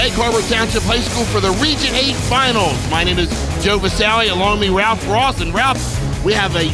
Egg Harbor Township High School for the Region 8 Finals. My name is Joe Visalli, along with me Ralph Ross. And Ralph, we have a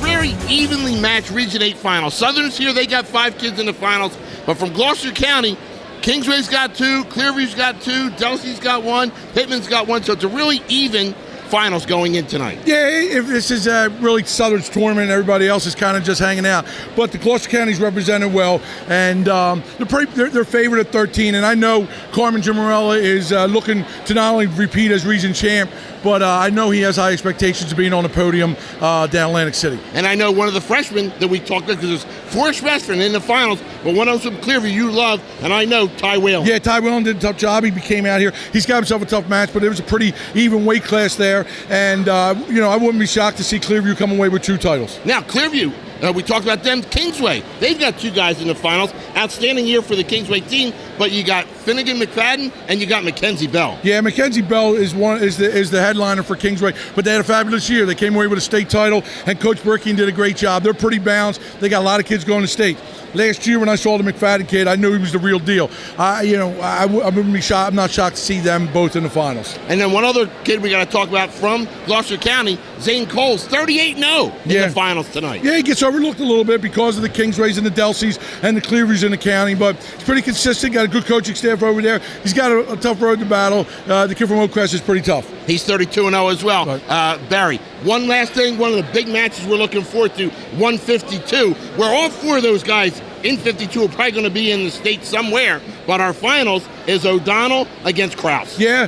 very evenly matched Region 8 final. Southern's here, they got 5 kids in the finals. But from Gloucester County, Kingsway's got 2, Clearview's got 2, Delsey's got 1, Pittman's got 1. So it's a really even finals going in tonight. Yeah, if this is really Southern's tournament, everybody else is kind of just hanging out. But the Gloucester County's represented well, and they're favored at 13. And I know Carmen Gimarella is looking to not only repeat as region champ, but I know he has high expectations of being on the podium down Atlantic City. And I know one of the freshmen that we talked about, because there's 4 freshmen in the finals, but one of them from Clearview you love, and I know Ty Whalen. Yeah, Ty Whalen did a tough job. He came out here. He's got himself a tough match, but it was a pretty even weight class there. And, I wouldn't be shocked to see Clearview come away with 2 titles. Now, Clearview, we talked about them. Kingsway, they've got 2 guys in the finals. Outstanding year for the Kingsway team, but you got Finnegan McFadden and you got Mackenzie Bell. Yeah, Mackenzie Bell is the headliner for Kingsway, but they had a fabulous year. They came away with a state title, and Coach Burking did a great job. They're pretty balanced. They got a lot of kids going to state. Last year when I saw the McFadden kid, I knew he was the real deal. I wouldn't be shocked. I'm not shocked to see them both in the finals. And then one other kid we got to talk about from Gloucester County, Zane Coles, 38-0 in the finals tonight. Yeah, he gets overlooked a little bit because of the Kingsways and the Delseys and the Clearviews in the county, but he's pretty consistent. Got a good coaching staff over there. He's got a tough road to battle. The kid from Oak Crest is pretty tough. He's 32-0 as well. Right. Barry, one last thing, one of the big matches we're looking forward to, 152, where all 4 of those guys in 52 are probably going to be in the state somewhere, but our finals is O'Donnell against Krause. Yeah,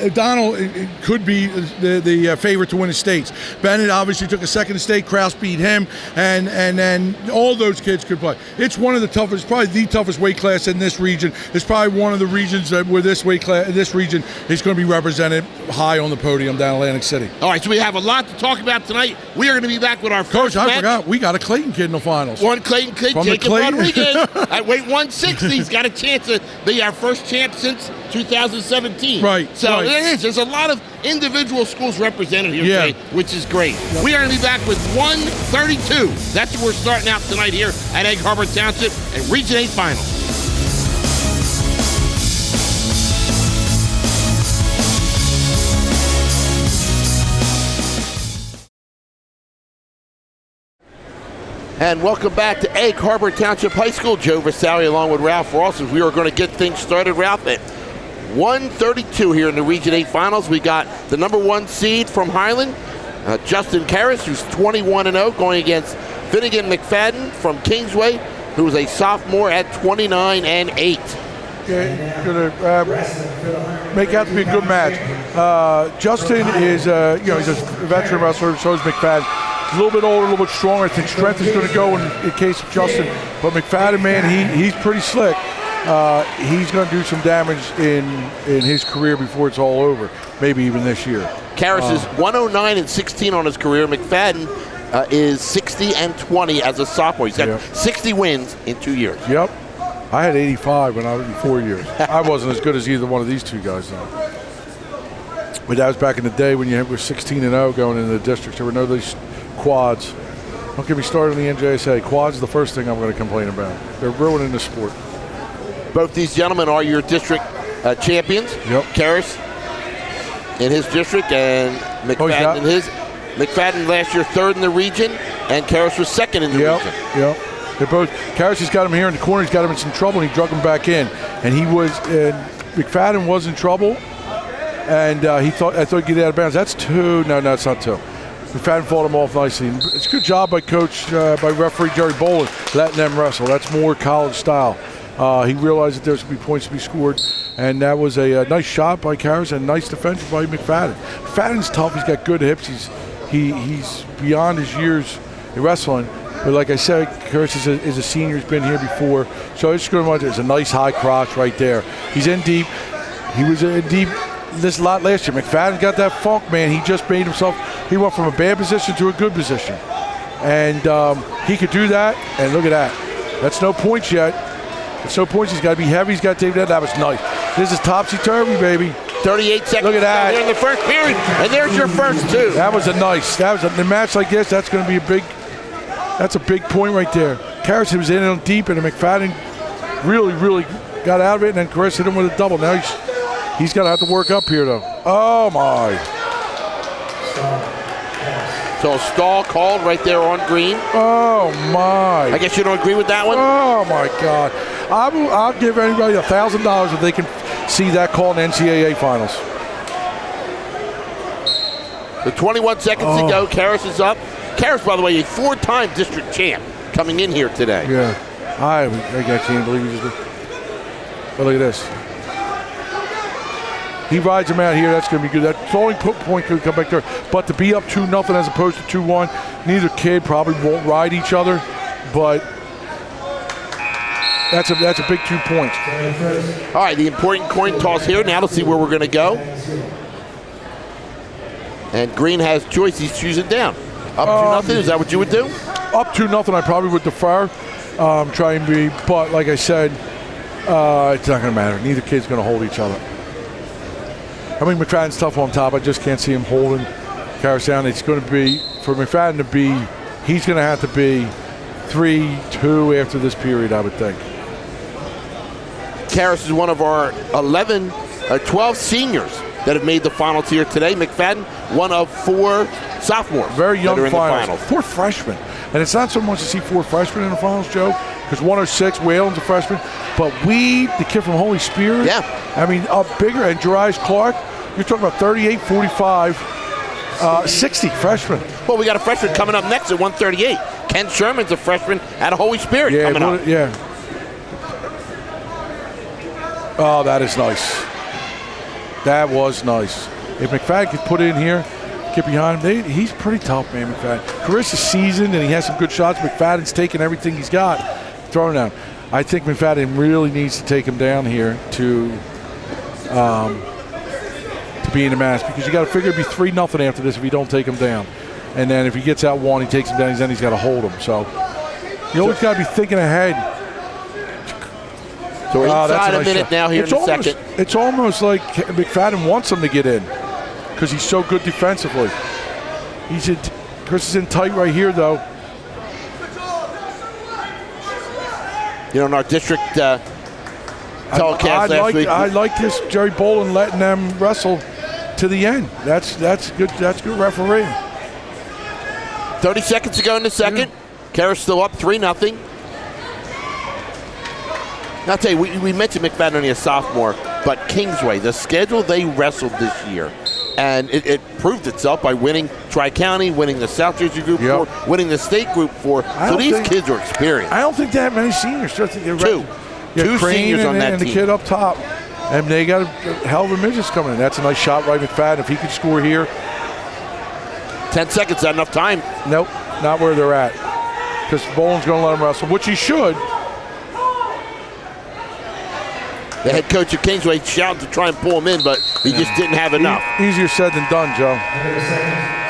O'Donnell could be the favorite to win the states. Bennett obviously took a second to state. Krause beat him, and then all those kids could play. It's one of the toughest, probably the toughest weight class in this region. It's probably one of the regions where this region is going to be represented high on the podium down Atlantic City. All right, so we have a lot to talk about tonight. We are going to be back with our first match. I forgot, we got a Clayton kid in the finals. One Clayton kid, Jacob Rodriguez, at weight 160. He's got a chance to be our first champ since 2017. Right. So there's a lot of individual schools represented here today, which is great. Yep. We are going to be back with 132. That's where we're starting out tonight here at Egg Harbor Township and Region 8 Finals. And welcome back to Egg Harbor Township High School. Joe Visalli along with Ralph Ross. As we are going to get things started, Ralph, at 132 here in the Region 8 Finals. We got the number 1 seed from Highland, Justin Karras, who's 21-0, going against Finnegan McFadden from Kingsway, who's a sophomore at 29-8. Yeah, going to make out to be a good match. Justin is, he's a veteran wrestler, so is McFadden. A little bit older, a little bit stronger. I think strength is going to go in case of Justin. But McFadden, man, he's pretty slick. He's going to do some damage in his career before it's all over, maybe even this year. Karras is 109-16 on his career. McFadden is 60-20 as a sophomore. He's got 60 wins in 2 years. Yep. I had 85 when I was in 4 years. I wasn't as good as either one of these 2 guys, though. But that was back in the day when you were 16-0 going into the districts. There were no these quads. Don't get me started on the NJSA. Quads is the first thing I'm going to complain about. They're ruining the sport. Both these gentlemen are your district champions. Yep. Karras in his district and McFadden in his. McFadden last year 3rd in the region, and Karras was 2nd in the region. Yep. They're both. Karras has got him here in the corner. He's got him in some trouble, and he drug him back in. And McFadden was in trouble, and I thought he'd get out of bounds. That's 2. No, it's not 2. McFadden fought him off nicely. It's a good job by by referee Jerry Boland, letting them wrestle. That's more college style. He realized that there's going to be points to be scored, and that was a nice shot by Karras and nice defense by McFadden. McFadden's tough. He's got good hips. He's beyond his years in wrestling. But like I said, Karras is a senior. He's been here before. So it's going to be there's a nice high crotch right there. He's in deep. He was in deep this lot last year. McFadden got that funk, man. He just made himself. He went from a bad position to a good position, and he could do that. And look at that. That's no points yet. It's no points. He's got to be heavy. He's got to take that. That was nice. This is topsy-turvy, baby. 38 seconds. Look at that. Here in the first period, and there's your first 2. That was a match like this. That's going to be a big point right there. Karras was in on deep, and McFadden really got out of it, and then Chris hit him with a double. Now he's got to have to work up here, though. Oh, my. So a stall called right there on green. Oh, my. I guess you don't agree with that one? Oh, my God. I'll give anybody $1,000 if they can see that call in the NCAA finals. The 21 seconds to go. Karras is up. Karras, by the way, a 4-time district champ coming in here today. Yeah. I can't believe he just did. But look at this. He rides him out here. That's going to be good. That throwing point could come back there. But to be up 2-0 as opposed to 2-1, neither kid probably won't ride each other. But that's a big 2 points. All right, the important coin toss here. Now let's see where we're going to go. And Green has choice. He's choosing down. Up 2-0. Is that what you would do? Up 2-0. I probably would defer. Try and be. But like I said, it's not going to matter. Neither kid's going to hold each other. I mean, McFadden's tough on top. I just can't see him holding Karras down. It's going to be, for McFadden to be, he's going to have to be 3-2 after this period, I would think. Karras is one of our 12 seniors that have made the finals here today. McFadden, one of 4 sophomores. Very young that are in the finals. 4 freshmen. And it's not so much to see 4 freshmen in the finals, Joe, because 106, Whalen's a freshman. But the kid from Holy Spirit, yeah. I mean, up bigger. And Jarius Clark, you're talking about 38, 45, 60 freshmen. Well, we got a freshman coming up next at 138. Ken Sherman's a freshman at Holy Spirit coming up. Yeah. Oh, that is nice. That was nice. If McFadden could put it in here, get behind him, he's pretty tough, man, McFadden. Chris is seasoned, and he has some good shots. McFadden's taking everything he's got, throwing down. I think McFadden really needs to take him down here to be in the match, because you got to figure it'd be 3-0 after this if you don't take him down. And then if he gets out 1, he takes him down, then he's got to hold him. So you always got to be thinking ahead. So we're inside a minute now here in the second. It's almost like McFadden wants him to get in because he's so good defensively. Chris is in tight right here, though. You know, in our district telecast last week. I like this Jerry Boland letting them wrestle to the end. That's good. That's good refereeing. 30 seconds to go in the second. Karras still up 3-0. I'll tell you, we mentioned McFadden only a sophomore, but Kingsway, the schedule they wrestled this year, and it proved itself by winning Tri-County, winning the South Jersey Group 4, winning the State Group 4. So these kids are experienced. I don't think that many seniors. Just Two seniors on that and team. The kid up top. And they got a hell of a midgets coming in. That's a nice shot by McFadden. If he can score here. 10 seconds, not enough time. Nope, not where they're at. Because Boland's going to let him wrestle, which he should. The head coach of Kingsway shouted to try and pull him in, but he just didn't have enough. Easier said than done, Joe.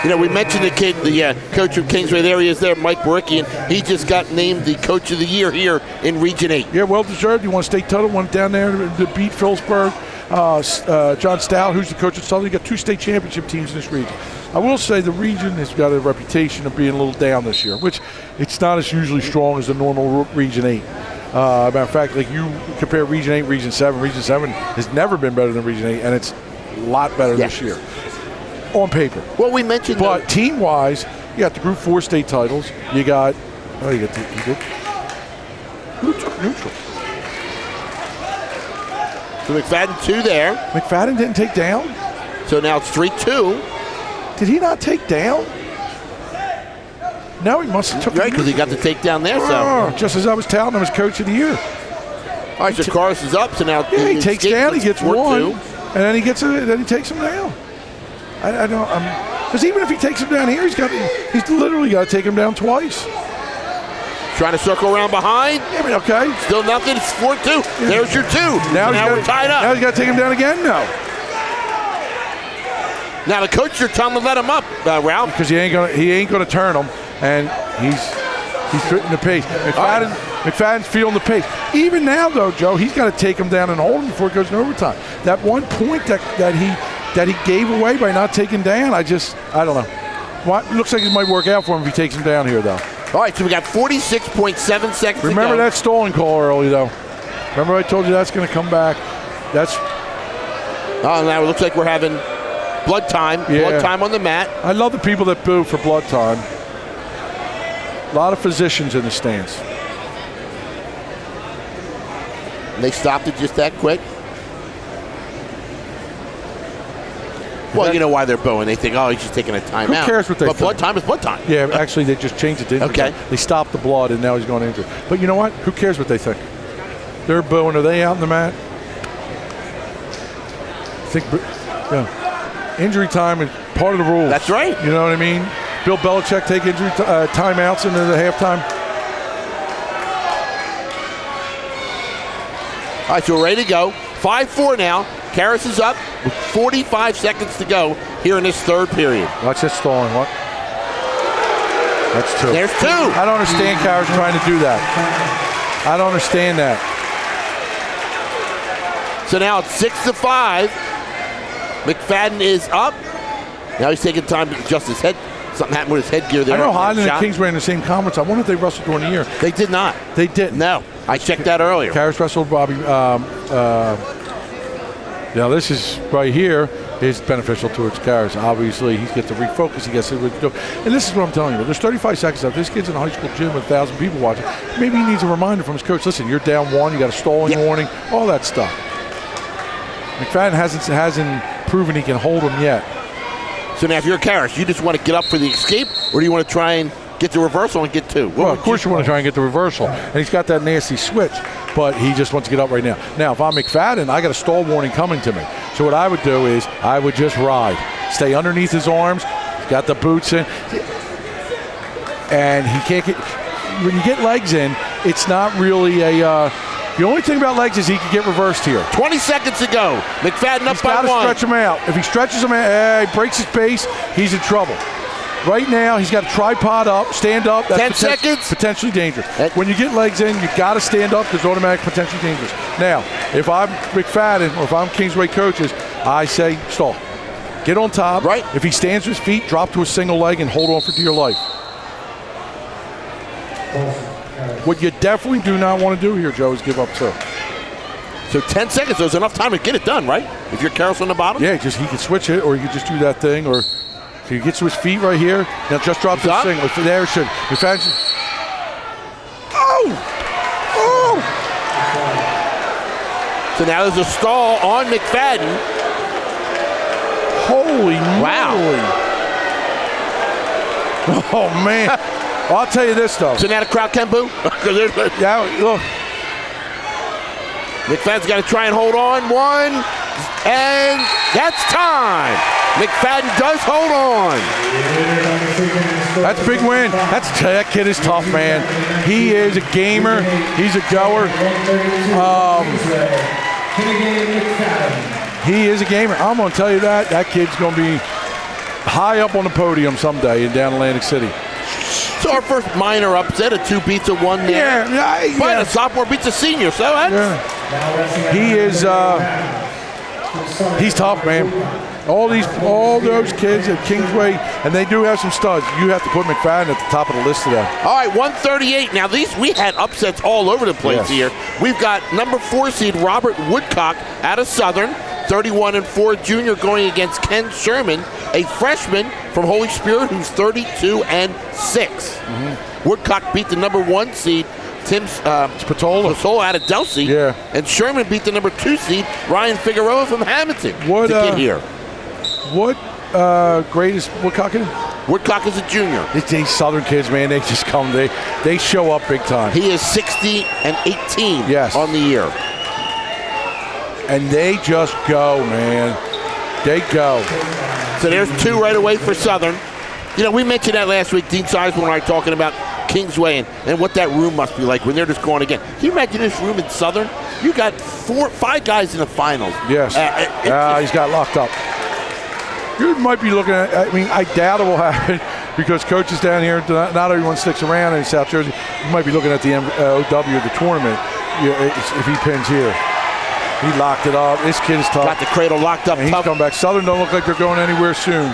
You know, we mentioned the kid, the coach of Kingsway. There he is there, Mike Baricki, and he just got named the coach of the year here in Region 8. Yeah, well-deserved. He won a state title, went down there to beat Phillipsburg. John Stout, who's the coach of Southern, you got 2 state championship teams in this region. I will say the region has got a reputation of being a little down this year, which it's not as usually strong as the normal Region 8. Matter of fact, like you compare Region 8, Region 7 has never been better than Region 8, and it's a lot better this year on paper. Well, we mentioned, but team-wise, you got the Group 4 state titles. You got neutral. So McFadden 2 there. McFadden didn't take down. So now it's 3-2. Did he not take down? No, he must have took right, because he got the takedown there. So just as I was touting him as coach of the year. All right, so Karras is up. So now he takes down. He gets 1, and then he gets then he takes him down. I don't. Because even if he takes him down here, he's literally got to take him down twice. Trying to circle around behind. Yeah, I mean, okay. Still nothing. It's 4-2. Yeah. There's your 2. Now we're tied up. Now he's got to take him down again. No. Now the coach, you're telling him to let him up, Ralph, because he ain't gonna turn him, and he's fitting the pace. McFadden's feeling the pace. Even now, though, Joe, he's got to take him down and hold him before it goes into overtime. That 1 point that he gave away by not taking down, I don't know. Well, it looks like it might work out for him if he takes him down here, though. All right, so we got 46.7 seconds Remember to go. that stalling call early, though. Remember I told you that's going to come back. That's. Oh, now it looks like we're having blood time. Yeah. Blood time on the mat. I love the people that boo for blood time. A lot of physicians in the stands. And they stopped it just that quick. Well, you know why they're booing. They think, oh, he's just taking a timeout. Who cares what they think? But blood time is blood time. Yeah, actually, they just changed it to injury time. They stopped the blood, and now he's going injured. But you know what? Who cares what they think? They're booing. Are they out in the mat? Injury time is part of the rules. That's right. You know what I mean? Bill Belichick take injury timeouts into the halftime. All right, so we're ready to go. 5-4 now. Karras is up with 45 seconds to go here in this third period. Watch this stalling. What? That's two. There's two. I don't understand Karras trying to do that. I don't understand that. So now it's 6-5. McFadden is up. Now he's taking time to adjust his head. Something happened with his headgear there. I know Hodden and Kings were in the same conference. I wonder if they wrestled during the year. They did not. They didn't. No. I checked that earlier. Karras wrestled Bobby. Now this is right here is beneficial towards Karras. Obviously, he gets to refocus. He gets to do. And this is what I'm telling you. There's 35 seconds left. This kid's in a high school gym with 1,000 people watching. Maybe he needs a reminder from his coach. Listen, you're down one. You got a stalling warning. All that stuff. McFadden hasn't proven he can hold him yet. So now if you're Karras, you just want to get up for the escape, or do you want to try and get the reversal and get two? Well, of course you want to try and get the reversal. And he's got that nasty switch, but he just wants to get up right now. Now, if I'm McFadden, I got a stall warning coming to me. So what I would do is I would just ride. Stay underneath his arms. He's got the boots in. And he can't get – when you get legs in, it's not really a the only thing about legs is he can get reversed here. 20 seconds to go. McFadden up by one. He's got to stretch him out. If he stretches him out, he breaks his base, he's in trouble. Right now, he's got a tripod up, stand up. That's 10 seconds. Potentially dangerous. When you get legs in, you got to stand up because automatic potentially dangerous. Now, if I'm McFadden or if I'm Kingsway coaches, I say stall. Get on top. Right. If he stands to his feet, drop to a single leg and hold on for dear life. What you definitely do not want to do here, Joe, is give up two. So 10 seconds, there's enough time to get it done, right? If you're Karras on the bottom? Yeah, he can switch it, or he could just do that thing, or he gets to his feet right here. Now just drop the single. There it should. Oh! So now there's a stall on McFadden. Holy moly. Oh, man. Well, I'll tell you this, though. So now the crowd can boo? Yeah, look. McFadden's got to try and hold on. One, and that's time. McFadden does hold on. That's a big win. That kid is tough, man. He is a gamer. He's a goer. He is a gamer. I'm going to tell you that. That kid's going to be high up on the podium someday in down Atlantic City. So our first minor upset, a 2 beats a 1 there. Yeah. But a sophomore beats a senior, so that's... He is, he's tough, man. All those kids at Kingsway, and they do have some studs. You have to put McFadden at the top of the list today. All right, 138. Now, we had upsets all over the place here. We've got number 4 seed Robert Woodcock out of Southern, 31-4 junior, going against Ken Sherman, a freshman from Holy Spirit who's 32-6. Woodcock beat the number 1 seed Tim Spatola out of Delsey. Yeah. And Sherman beat the number 2 seed Ryan Figueroa from Hamilton to get here. What grade is Woodcock in? Woodcock is a junior. These Southern kids, man, they just come. They show up big time. He is 60-18 on the year. And they just go, man. They go. So there's 2 right away for Southern. You know, we mentioned that last week. Dean Seisman and I talking about Kingsway and what that room must be like when they're just going again. Can you imagine this room in Southern? You got 5 guys in the finals. Yes. He's got locked up. You might be looking at, I mean, I doubt it will happen because coaches down here, not everyone sticks around in South Jersey. You might be looking at the OW of the tournament if he pins here. He locked it up. This kid is tough. Got the cradle locked up. And he's coming back. Southern don't look like they're going anywhere soon.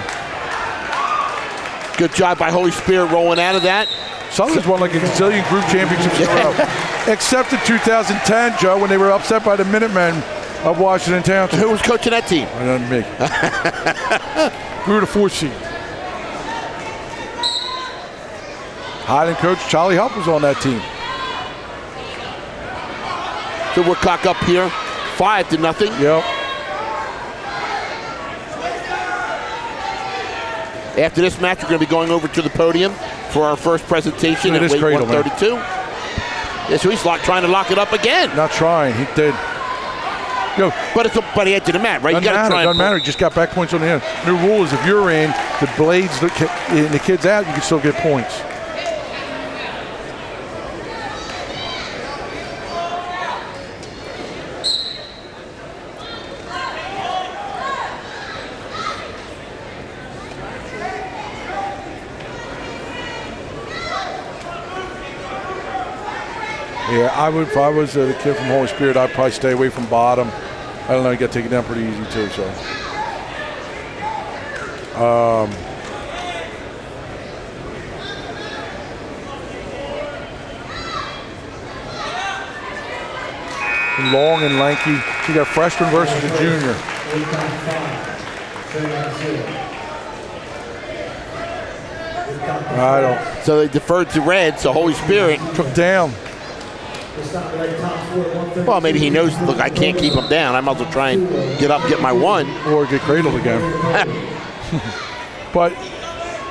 Good job by Holy Spirit rolling out of that. Southern's won like a gazillion group championships in a row. Except in 2010, Joe, when they were upset by the Minutemen of Washington Township. Who was coaching that team? Not me. We were the 4th seed. Highland coach Charlie Huff was on that team. So Woodcock up here, 5-0. Yep. After this match, we're going to be going over to the podium for our first presentation at weight cradle, 132. Yeah, so he's trying to lock it up again. Not trying, he did. Yo, but it's by the edge of the mat, right? Doesn't matter. He just got back points on the end. New rule is if you're in, the blades and the kid's out, you can still get points. Yeah, I would. If I was the kid from Holy Spirit, I'd probably stay away from bottom. I don't know. You got taken down pretty easy too. So, long and lanky. So you got freshman versus a junior. I don't. So they deferred to red. So Holy Spirit took down. Well, maybe he knows, look, I can't keep him down. I might as well try and get up, get my 1. Or get cradled again. But,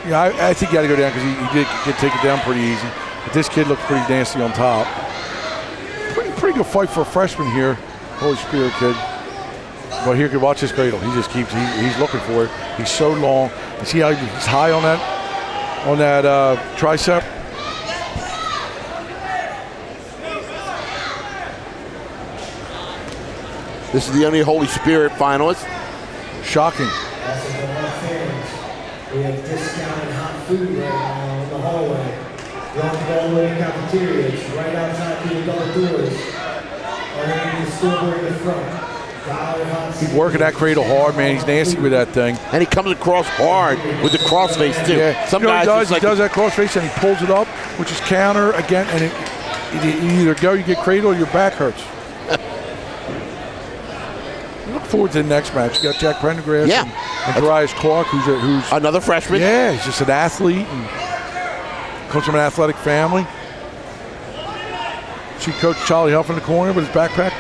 yeah, I think you got to go down because he did get taken down pretty easy. But this kid looked pretty nasty on top. Pretty good fight for a freshman here. Holy Spirit kid. But here, you can watch his cradle. He just keeps, he's looking for it. He's so long. You see how he's high on that tricep? This is the only Holy Spirit finalist. Shocking. We have discounted hot food right now in the hallway. Walk all the way to cafeterias, right outside the adult doors. Underneath the scoreboard in the front. He's working that cradle hard, man. He's nasty with that thing. And he comes across hard with the crossface too. Yeah. Some guys he does that crossface and he pulls it up, which is counter again, and you either go, you get cradle, or your back hurts. Look forward to the next match. You got Jack Prendergrass and Darius Clark, who's another freshman. Yeah, he's just an athlete and comes from an athletic family. See Coach Charlie Huff in the corner with his backpack.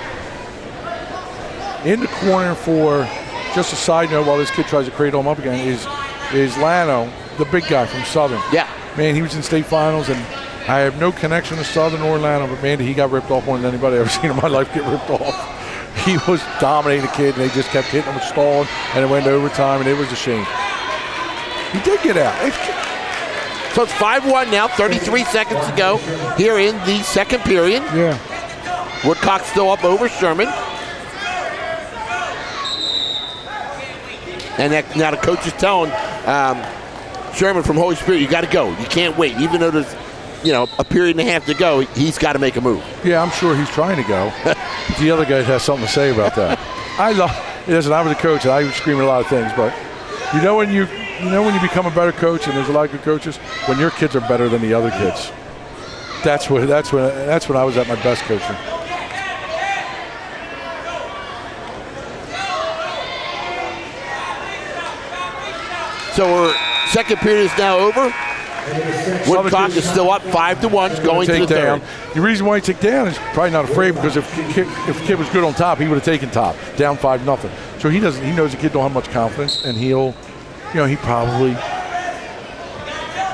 In the corner for, just a side note while this kid tries to cradle him up again, is Lano, the big guy from Southern. Yeah. Man, he was in state finals, and I have no connection to Southern or Lano, but man, he got ripped off more than anybody I've ever seen in my life get ripped off. He was dominating the kid, and they just kept hitting him with stalling, and it went to overtime, and it was a shame. He did get out. So it's 5-1 now, 33 seconds to go here in the second period. Yeah. Woodcock still up over Sherman. And now the coach is telling Sherman from Holy Spirit, you got to go. You can't wait. Even though there's, a period and a half to go, he's got to make a move. Yeah, I'm sure he's trying to go. The other guy has something to say about that. Listen, I was a coach, and I was screaming a lot of things, but when you become a better coach, and there's a lot of good coaches, when your kids are better than the other kids. That's when I was at my best coaching. So our second period is now over. Woodcock is still up 5-1, going to the third. The reason why he took down is probably not afraid, because if the kid was good on top, he would have taken top, down 5-0. So he knows the kid don't have much confidence, and he probably,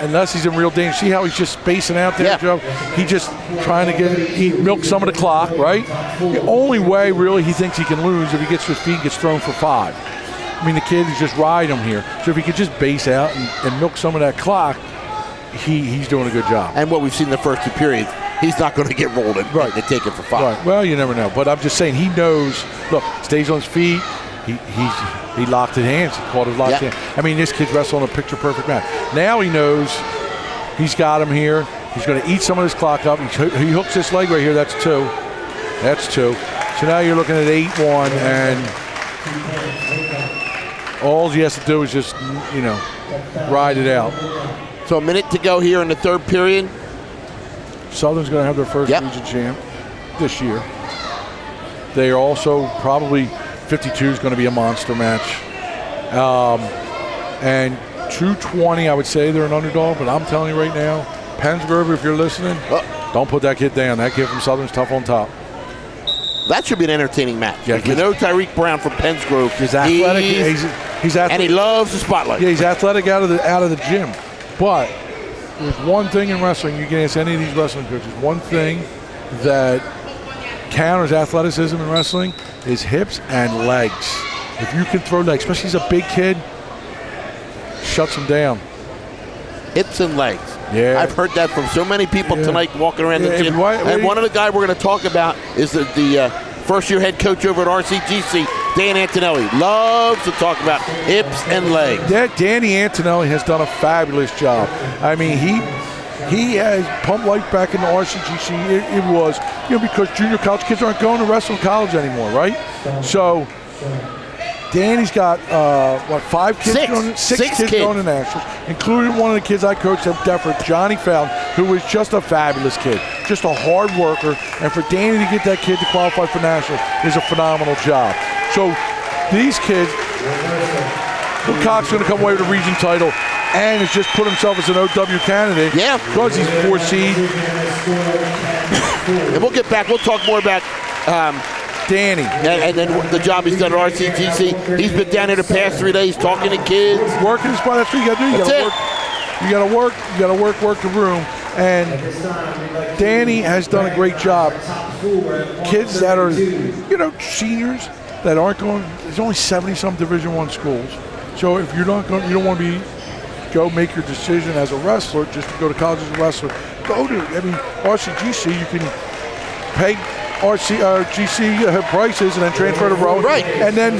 unless he's in real danger. See how he's just spacing out there, Joe? He just trying to milk some of the clock, right? The only way really he thinks he can lose if he gets to his feet and gets thrown for 5. I mean, the kid is just riding him here. So if he could just base out and milk some of that clock, he's doing a good job. And what we've seen in the first 2 periods, he's not going to get rolled and take it for 5. Right. Well, you never know. But I'm just saying, he knows. Look, stays on his feet. He locked his hands. He caught his locked hand. I mean, this kid's wrestling a picture-perfect match. Now he knows he's got him here. He's going to eat some of this clock up. He hooks this leg right here. That's 2. That's 2. So now you're looking at 8-1, and all he has to do is just, ride it out. So a minute to go here in the third period. Southern's going to have their first region champ. this year. They are also probably 52 is going to be a monster match. And 220, I would say they're an underdog, but I'm telling you right now, Pensgrove, if you're listening, don't put that kid down. That kid from Southern's tough on top. That should be an entertaining match. Yeah, you know Tyreek Brown from Pensgrove. He's athletic. He's athletic. And he loves the spotlight. Yeah, he's athletic out of the gym. But there's one thing in wrestling, you can ask any of these wrestling coaches, one thing that counters athleticism in wrestling is hips and legs. If you can throw legs, especially as a big kid, shuts him down. Hips and legs. Yeah. I've heard that from so many people tonight walking around the gym. And one of the guys we're going to talk about is the first-year head coach over at RCGC, Dan Antonelli. Loves to talk about hips and legs. Yeah, Danny Antonelli has done a fabulous job. I mean, he has pumped life back into RCGC. It was, because junior college kids aren't going to wrestle in college anymore, right? So Danny's got, 5 kids? Six kids going to nationals, including one of the kids I coached at Deptford, Johnny Fountain, who was just a fabulous kid, just a hard worker. And for Danny to get that kid to qualify for nationals is a phenomenal job. So these kids, Wilcox's going to come away with a region title and has just put himself as an OW candidate. Yeah. Because he's 4 seed. And we'll get back. We'll talk more about Danny. And then the job he's done at RCGC. He's been down here the past 3 days talking to kids. Working his spot. That's what you got to do. You got to work the room. And Danny has done a great job. Kids that are, seniors that aren't going, there's only 70-some Division I schools. So if you're not going, you don't want to go make your decision as a wrestler, just to go to college as a wrestler. RCGC, you can pay GC prices and then transfer to Rowan. Right. And then,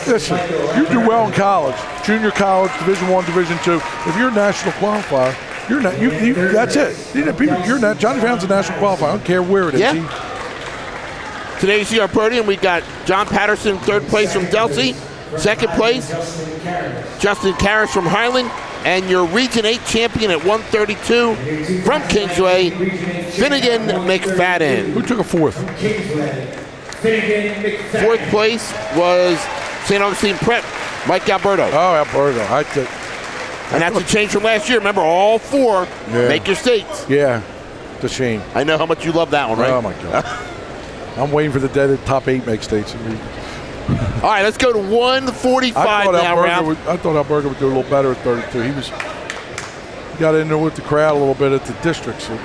listen, you do well in college, junior college, Division I, Division II. If you're a national qualifier, you're not. That's it. You're not. Johnny Fountain's a national qualifier. I don't care where it is. Yeah. Today you see our podium. We got John Patterson, 3rd place from Delsey. 2nd place, Justin Karras from Highland. And your Region 8 champion at 132 from Kingsway, Finnegan McFadden. Who took a 4th? 4th place was St. Augustine Prep, Mike Alberto. Oh, Alberto. And that's a change from last year. Remember, all 4 make your states. Yeah, it's a shame. I know how much you love that one, right? Oh, my God. I'm waiting for the day the top 8 make states. All right, let's go to 145 now, Ralph. I thought Alberto would do a little better at 32. He got in there with the crowd a little bit at the district. So.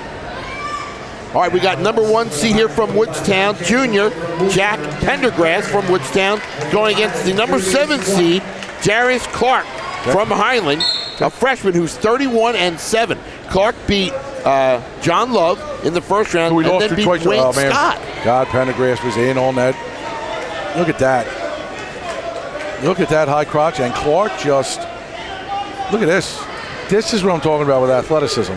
All right, we got number 1 seed here from Woodstown, junior Jack Pendergrass from Woodstown, going against the number 7 seed, Jarius Clark from Highland, a freshman who's 31-7. Clark beat John Love in the first round and then beat Wayne Scott. God, Pendergrass was in on that. Look at that. Look at that high crotch. And Clark just, look at this. This is what I'm talking about with athleticism.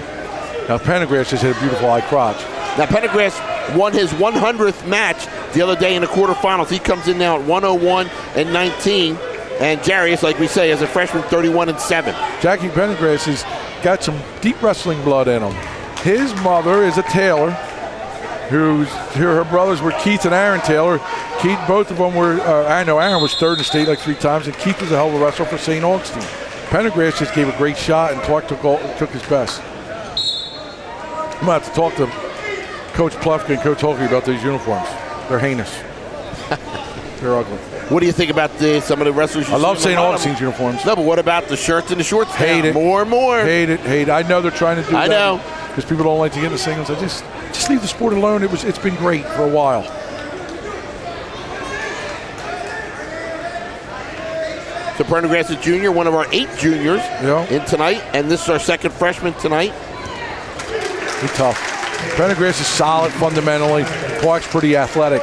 Now, Pendergrass just hit a beautiful high crotch. Now, Pendergrass won his 100th match the other day in the quarterfinals. He comes in now at 101-19. And Jarius, like we say, as a freshman, 31-7. Jackie Pendergrass has got some deep wrestling blood in him. His mother is a tailor. Her brothers were Keith and Aaron Taylor. Keith, both of them were, I know Aaron was 3rd in the state like 3 times, and Keith was a hell of a wrestler for St. Augustine. Pendergrass just gave a great shot, and Clark took his best. I'm going to have to talk to Coach Plufka and Coach Holke about these uniforms. They're heinous. They're ugly. What do you think about some of the wrestlers? I love St. Augustine's uniforms. No, but what about the shirts and the shorts? Hate it. More and more. Hate it. I know they're trying to do that. I know. Because people don't like to get into singles. I just leave the sport alone. It's been great for a while. So Pendergrass is junior, one of our 8 juniors in tonight, and this is our 2nd freshman tonight. He's tough. Pendergrass is solid fundamentally. Clark's pretty athletic.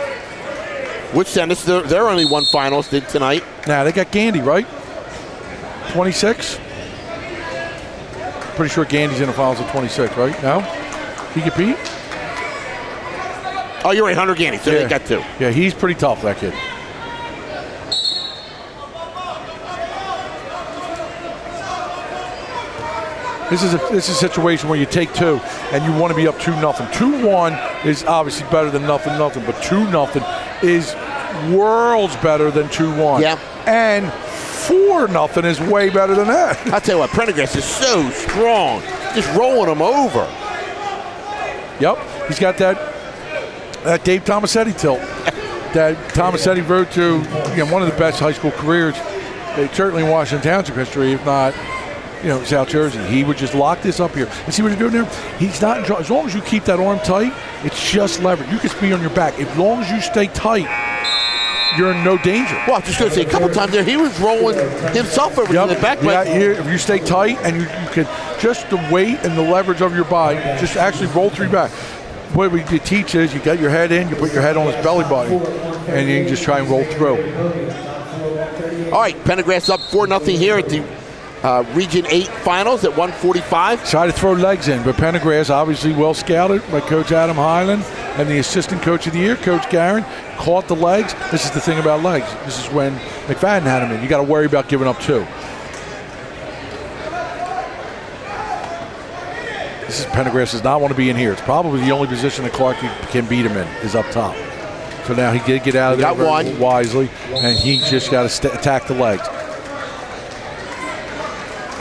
Woodstown, their only 1 finalist did tonight. Now they got Gandy, right? 26. Pretty sure Gandy's in the finals at 26, right? No? He compete? Oh, you're right, Hunter Gandy. So they got 2. Yeah, he's pretty tough, that kid. This is a situation where you take 2 and you want to be up 2-0. 2-1 is obviously better than 0-0, but 2-0 is worlds better than 2-1. Yeah. And 4-0 is way better than that. I'll tell you what, Prendergast is so strong, just rolling them over. Yep, he's got that Dave Tomasetti tilt. That Tomasetti rode to one of the best high school careers, certainly in Washington Township history, if not South Jersey. He would just lock this up here. And see what he's doing there? He's not in trouble. As long as you keep that arm tight, it's just leverage. You can be on your back. As long as you stay tight, you're in no danger. Well, I'm just going to say, a couple times there, he was rolling himself over to the back. If you stay tight and you can, just the weight and the leverage of your body, just actually roll through your back. What we teach is you get your head in, you put your head on his belly button, and you can just try and roll through. All right, Pendergrass up 4-0 here at the Region 8 finals at 145. Try to throw legs in, but Pendergrass obviously well scouted by Coach Adam Highland and the assistant coach of the year, Coach Garin, caught the legs. This is the thing about legs. This is when McFadden had him in. You got to worry about giving up 2. This is Pendergrass does not want to be in here. It's probably the only position that Clark can beat him in is up top. So now he did get out of there very wisely, and he just got to attack the legs.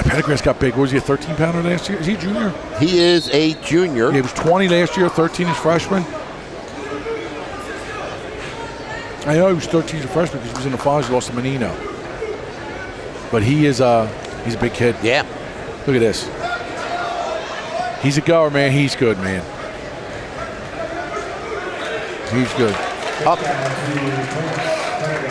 Pendergrass got big. What was he, a 13-pounder last year? Is he a junior? He is a junior. Yeah, he was 20 last year, 13 as freshman. I know he was 13 as a freshman because he was in the finals. He lost to Menino. But he's a big kid. Yeah. Look at this. He's a goer, man. He's good, man. He's good. Up.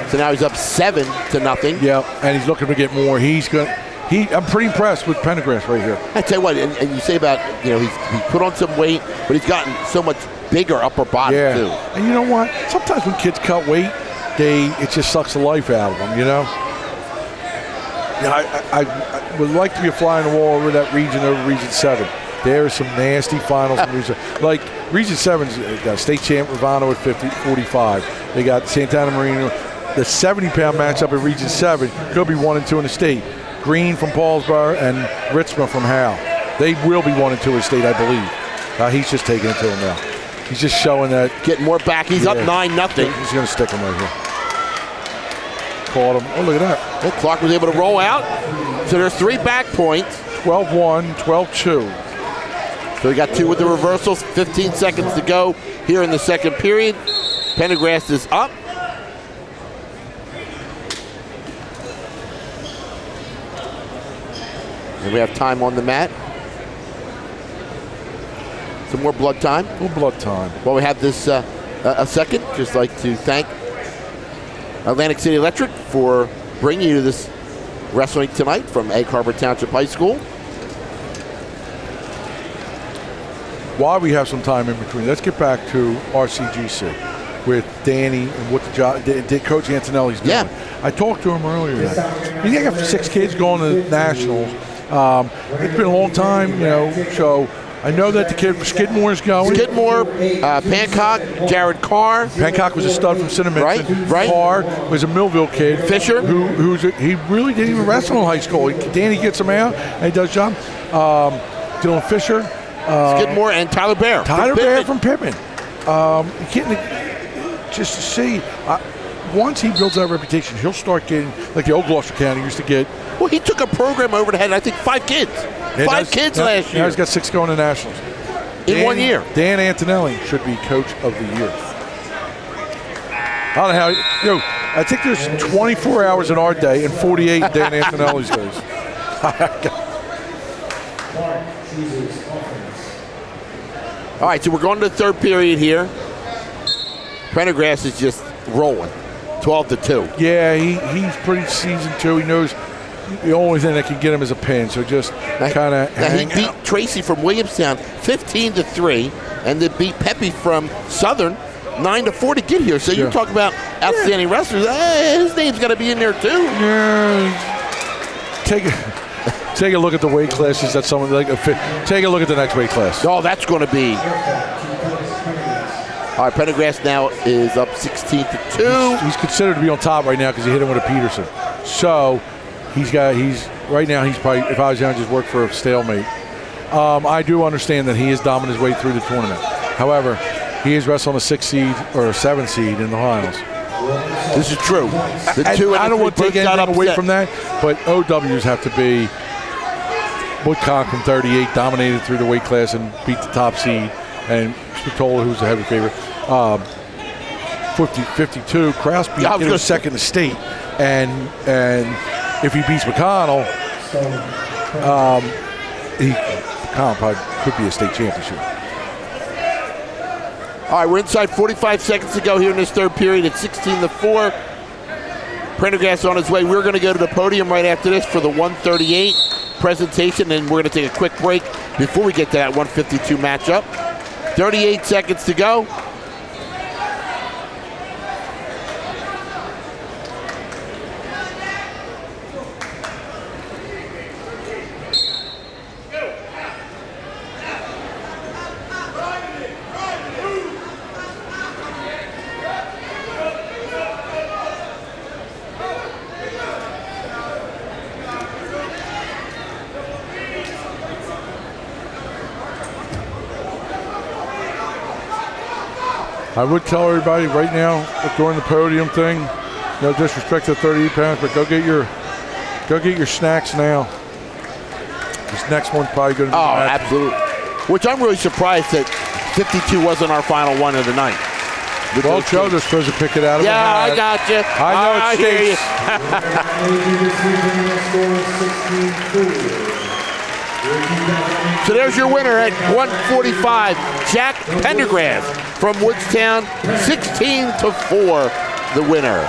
So now he's up 7-0. Yeah, and he's looking to get more. He's good. I'm pretty impressed with Pendergrass right here. I tell you what, and you say about, he's put on some weight, but he's gotten so much bigger upper body too. And you know what? Sometimes when kids cut weight, it just sucks the life out of them, I would like to be a fly on the wall over that region, over Region 7. There are some nasty finals in Region. Like Region 7's got state champ Ravano at 45. They got Santana Marino. The 70-pound matchup in Region 7 could be 1 and 2 in the state. Green from Paulsboro and Ritzma from Howe. They will be 1 and 2 in the state, I believe. He's just taking it to him now. He's just showing that. Getting more back. He's up 9-0. He's going to stick him right here. Caught him. Oh, look at that. Well, Clark was able to roll out. So there's 3 back points. 12-1, 12-2. So we got 2 with the reversals. 15 seconds to go here in the second period. Pendergrass is up. And we have time on the mat. Some more blood time. More blood time. While we have this a second, just like to thank Atlantic City Electric for bringing you this wrestling tonight from Egg Harbor Township High School. While we have some time in between, let's get back to RCGC with Danny and what the job Coach Antonelli's doing. Yeah. I talked to him earlier today. He got 6 kids going to nationals. It's been a long time, so I know that the kid from Skidmore is going. Skidmore, Pancock, Jared Carr. Pancock was a stud from Cinnamon. Right. Carr was a Millville kid. Fisher. He really didn't even wrestle in high school. Danny gets him out, and he does a job. Dylan Fisher. Skidmore and Tyler Bear. Tyler Bear from Pittman. Just to see, once he builds that reputation, he'll start getting, like the old Gloucester County used to get. Well, he took a program over that had, I think, 5 kids. Yeah, 5 kids last year. Now he's got 6 going to nationals. In 1 year. Dan Antonelli should be Coach of the Year. I don't know how, I think there's 24 hours in our day and 48 in Dan Antonelli's days. All right, so we're going to the third period here. Pendergrass is just rolling, 12-2. Yeah, he's pretty seasoned too. He knows the only thing that can get him is a pin. So just kind of hang he beat out. Tracy from Williamstown 15-3, and they beat Pepe from Southern 9-4 to get here. So you talk about outstanding wrestlers. His name's got to be in there too. Yeah. Take a look at the weight classes that someone like. Take a look at the next weight class. Oh, that's going to be. All right, Pendergrass now is up 16-2. He's considered to be on top right now because he hit him with a Peterson. So he's right now. He's probably, if I was young, just work for a stalemate. I do understand that he is dominating his way through the tournament. However, he is wrestling a 6 seed or a 7 seed in the finals. This is true. I don't want to take anything away from that, but OWs have to be Woodcock from 38, dominated through the weight class and beat the top seed, and Spatola, who's the heavy favorite. 52, Kraus beat him second in the state, and if he beats McConnell, McConnell probably could be a state championship. All right, we're inside 45 seconds to go here in this third period. It's 16-4. Prendergast on his way. We're going to go to the podium right after this for the 138 presentation, and we're going to take a quick break before we get to that 152 matchup. 38 seconds to go. I would tell everybody right now during the podium thing, no disrespect to 38 pounds, but go get your snacks now. This next one's probably going to be absolutely. Which I'm really surprised that 52 wasn't our final one of the night. Well, Joe, they're supposed to pick it out of the hat. I got you. I know it stinks. So there's your winner at 145, Jack Pendergrass from Woodstown, 16-4, the winner.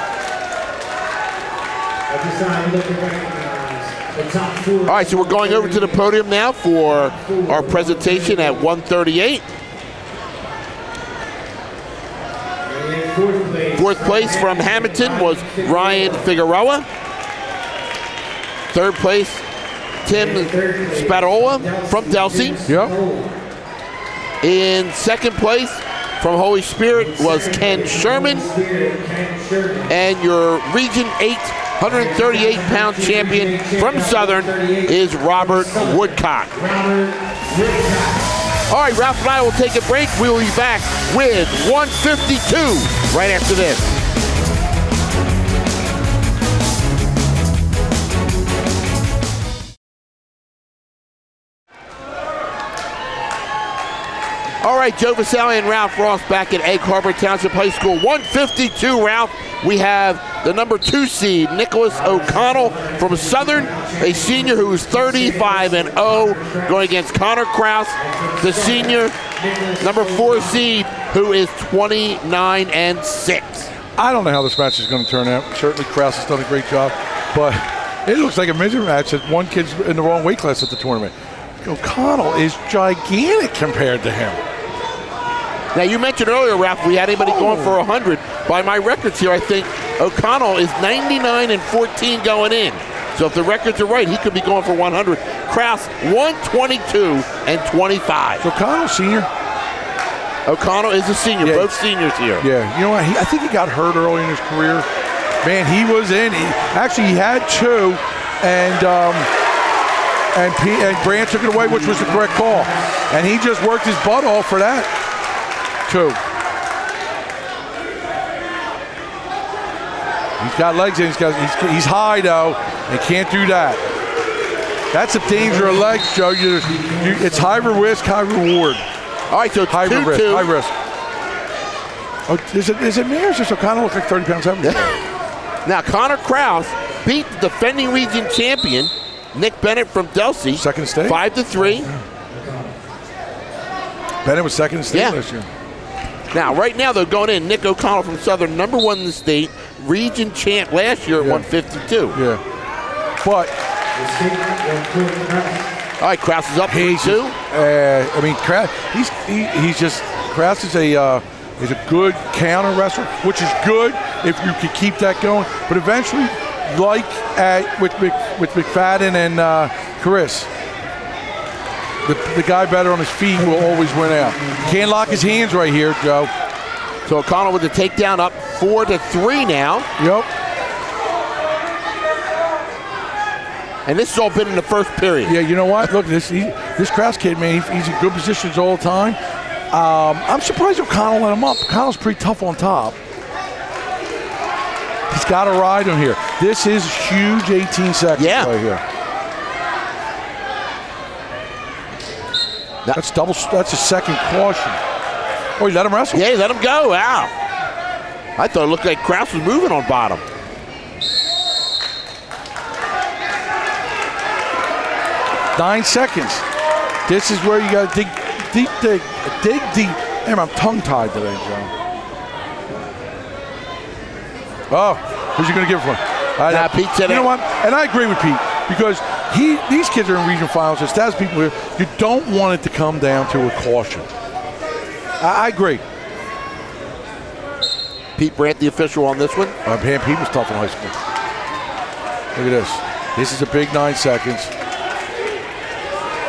All right, so we're going over to the podium now for our presentation at 138. Fourth place from Hamilton was Ryan Figueroa. Third place, Tim Spatola from Delsey. Yep. In second place from Holy Spirit was Ken Sherman. And your Region 8 138-pound champion from Southern is Robert Woodcock. All right, Ralph and I will take a break. We will be back with 152 right after this. All right, Joe Visalli and Ralph Ross back at Egg Harbor Township High School. 152, Ralph. We have the number 2 seed, Nicholas O'Connell from Southern, a senior who's 35-0, going against Connor Kraus, the senior, number 4 seed, who is 29-6. I don't know how this match is going to turn out. Certainly Kraus has done a great job, but it looks like a midget match that one kid's in the wrong weight class at the tournament. O'Connell is gigantic compared to him. Now, you mentioned earlier, Ralph, we had anybody going for 100. By my records here, I think O'Connell is 99-14 going in. So if the records are right, he could be going for 100. Kraus, 122-25. So O'Connell senior? O'Connell is a senior, both seniors here. Yeah, you know what? I think he got hurt early in his career. Man, he was in. He had 2, and Brand took it away, which was the correct call. And he just worked his butt off for that, too. He's got legs in. He's high, though, and can't do that. That's a danger of legs, Joe. It's high risk, high reward. All right, so high risk. Oh, is it me or is this O'Connell look like 30 pounds heavier? Now, Connor Kraus beat the defending region champion, Nick Bennett from Delsey. Second state? 5-3. Bennett was second in state last year. Now, right now, they're going in. Nick O'Connell from Southern, number 1 in the state, region champ last year at 152. Yeah. But all right, Kraus is up 3-2. Kraus is a good counter wrestler, which is good if you could keep that going. But eventually, like with McFadden and Chris, the guy better on his feet will always win out. Can't lock his hands right here, Joe. So O'Connell with the takedown up 4-3 now. Yep. And this has all been in the first period. Yeah, you know what? Look, this Kraus kid, man, he's in good positions all the time. I'm surprised O'Connell let him up. O'Connell's pretty tough on top. He's got to ride him here. This is huge 18 seconds right here. That's a second caution. Oh, he let him wrestle? Yeah, he let him go. Wow. I thought it looked like Kraus was moving on bottom. Nine seconds. This is where you got to dig deep. Damn, I'm tongue-tied today, Joe. Oh, who's he going to give it for? Pete said you know what? And I agree with Pete because these kids are in regional finals. As stats people here, you don't want it to come down to a caution. I agree. Pete Brandt, the official on this one. Man, Pete was tough in high school. Look at this. This is a big 9 seconds.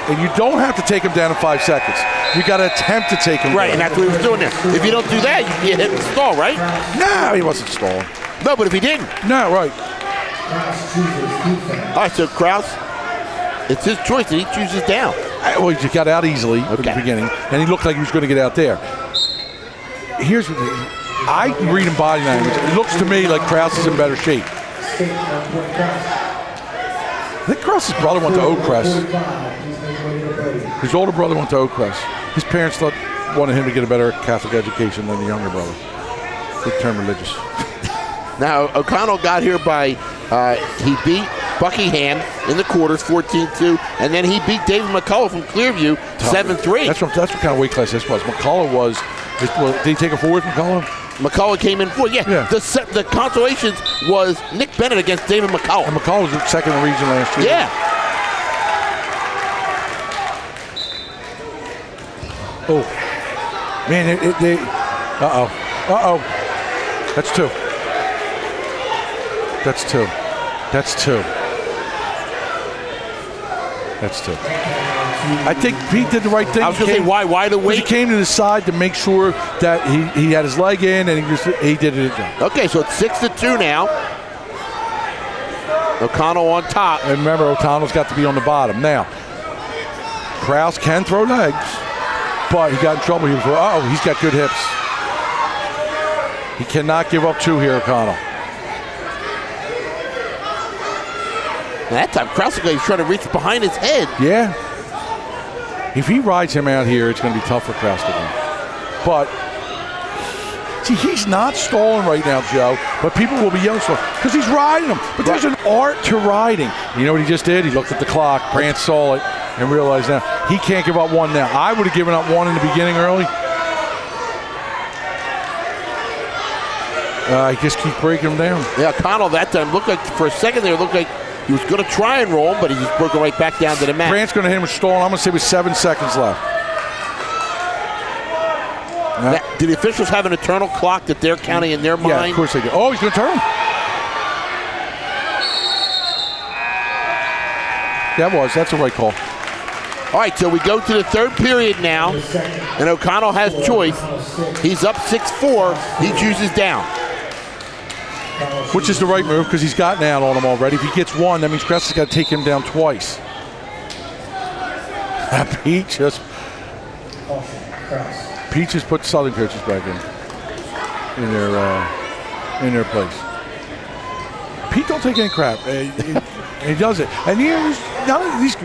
And you don't have to take him down in 5 seconds. You got to attempt to take him down. Right, and that's what he was doing there. If you don't do that, you can get hit and stall, right? No, he wasn't stalling. No, but if he didn't. No, right. All right, so Kraus, it's his choice, and he chooses down. Well, he got out easily at the beginning, and he looked like he was going to get out there. Here's what I read in body language. It looks to me like Kraus is in better shape. I think Kraus's brother went to Oakcrest. His older brother went to Oakcrest. His parents wanted him to get a better Catholic education than the younger brother. Big term religious. Now, O'Connell got here by, he beat Buckingham in the quarters, 14-2, and then he beat David McCullough from Clearview, 7-3. That's what kind of weight class this was. McCullough did he take a fourth, McCullough? McCullough came in fourth, yeah. The consolations was Nick Bennett against David McCullough. And McCullough was second in the region last year. Yeah. Oh, man, uh-oh. That's two. I think Pete did the right thing. I was going to say, why the wait? He came to the side to make sure that he had his leg in, and he did it again. Okay, so it's 6-2 now. O'Connell on top. And remember, O'Connell's got to be on the bottom. Now, Kraus can throw legs, but he got in trouble. He's got good hips. He cannot give up two here, O'Connell. That time, Kraus is trying to reach behind his head. Yeah. If he rides him out here, it's going to be tough for Kraus to win. But, see, he's not stalling right now, Joe, but people will be yelling because he's riding him. But there's an art to riding. You know what he just did? He looked at the clock, Brandt saw it, and realized now he can't give up one now. I would have given up one in the beginning early. He just keeps breaking him down. Yeah, O'Connell that time looked like, for a second there, it looked like he was going to try and roll him, but he just broke it right back down to the mat. Brandt's going to hit him with stalling. I'm going to say with 7 seconds left. Now, do the officials have an eternal clock that they're counting in their mind? Yeah, of course they do. Oh, he's going to turn. That's a right call. All right, so we go to the third period now, and O'Connell has choice. He's up 6-4. He chooses down. Which is the right move because he's gotten out on him already. If he gets one, that means Kraus has got to take him down twice. Pete just put Southern coaches back in their place. Pete don't take any crap. He does it. And none of these.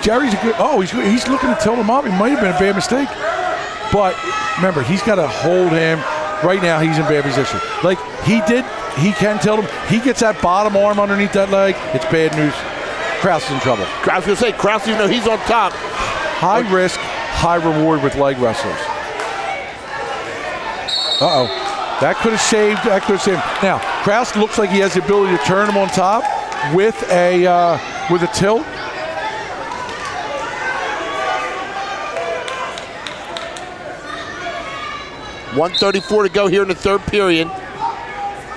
Jerry's a good. Oh, he's looking to tilt him up. It might have been a bad mistake, but remember he's got to hold him. Right now he's in bad position. Like he can tilt him. He gets that bottom arm underneath that leg. It's bad news. Kraus is in trouble. I was going to say, Kraus, even though he's on top. High risk, high reward with leg wrestlers. Uh-oh. That could have saved him. Now, Kraus looks like he has the ability to turn him on top with a tilt. .134 to go here in the third period.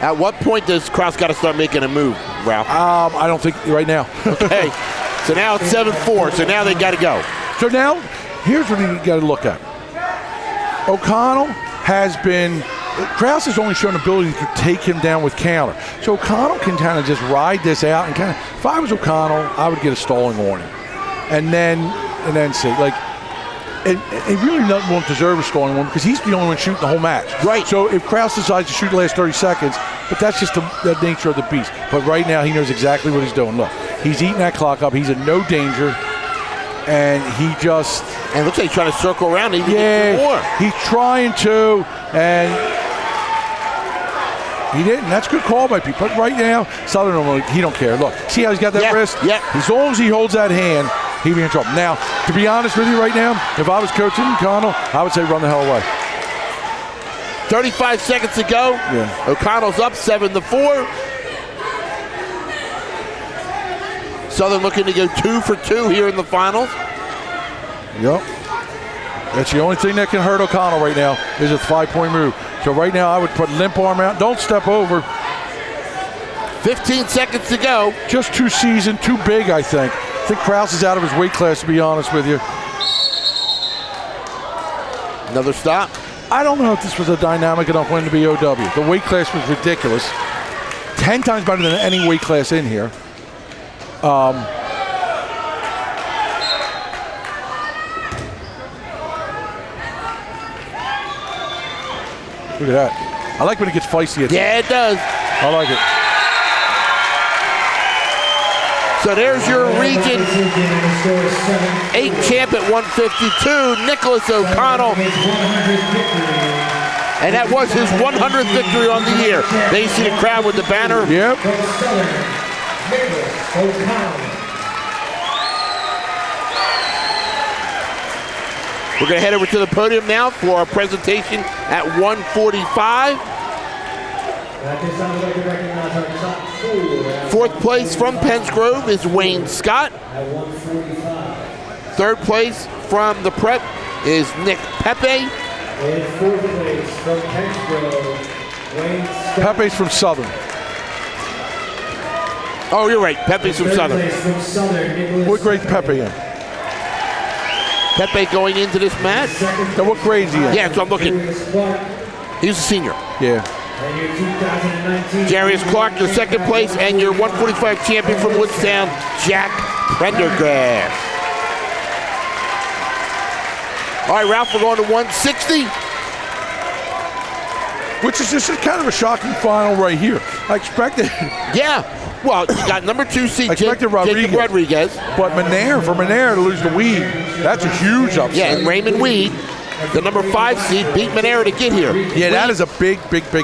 At what point does Kraus got to start making a move, Ralph? I don't think right now. Okay, so now it's 7-4, so now they got to go. So now, here's what you got to look at. O'Connell has been Krause has only shown ability to take him down with counter. So O'Connell can kind of just ride this out and kind of. If I was O'Connell, I would get a stalling warning, and then see like. And really won't deserve a stalling warning because he's the only one shooting the whole match. Right. So if Krause decides to shoot the last 30 seconds, but that's just the nature of the beast. But right now he knows exactly what he's doing. Look, he's eating that clock up. He's in no danger, and he just. And it looks like he's trying to circle around. Even Yeah, get more. he's trying to, and he didn't. That's a good call by people. But right now, Southern, he don't care. Look, see how he's got that wrist? Yeah. As long as he holds that hand, he'd be in trouble. Now, to be honest with you right now, if I was coaching O'Connell, I would say run the hell away. 35 seconds to go. Yeah. O'Connell's up 7-4. Southern looking to go 2 for 2 here in the finals. Yep. That's the only thing that can hurt O'Connell right now is a 5-point move. So right now I would put limp arm out. Don't step over. 15 seconds to go. Just too seasoned, too big, I think. I think Krause is out of his weight class, to be honest with you. Another stop. I don't know if this was a dynamic enough win to be OW. The weight class was ridiculous. 10 times better than any weight class in here. Look at that. I like when it gets feisty. Yeah, it does. I like it. So there's your Region 8 champ at 152, Nicholas O'Connell. And that was his 100th victory on the year. There you see the crowd with the banner. Yep. We're going to head over to the podium now for our presentation at 145. Fourth place from Penns Grove is Wayne Scott. Third place from the prep is Nick Pepe. And fourth place from Penns Grove, Wayne Scott. Pepe's from Southern. Oh, you're right. Pepe's from Southern. Third place from Southern, Nicholas. What grade Pepe in? Pepe going into this match. Now, what grade is he in? Yeah, so I'm looking. He's a senior. Yeah. And your 2019 Jarius Clark, your second place, and your 145 champion from Woodstown, Jack Prendergrass. All right, Ralph, we're going to 160. Which is just kind of a shocking final right here. I expected. Yeah. Well, you got number 2 seed, Jacob Rodriguez. Rodriguez. But Manera to lose to Weed, that's a huge upset. Yeah, and Raymond Weed, the number 5 seed, beat Manera to get here. Yeah, that is a big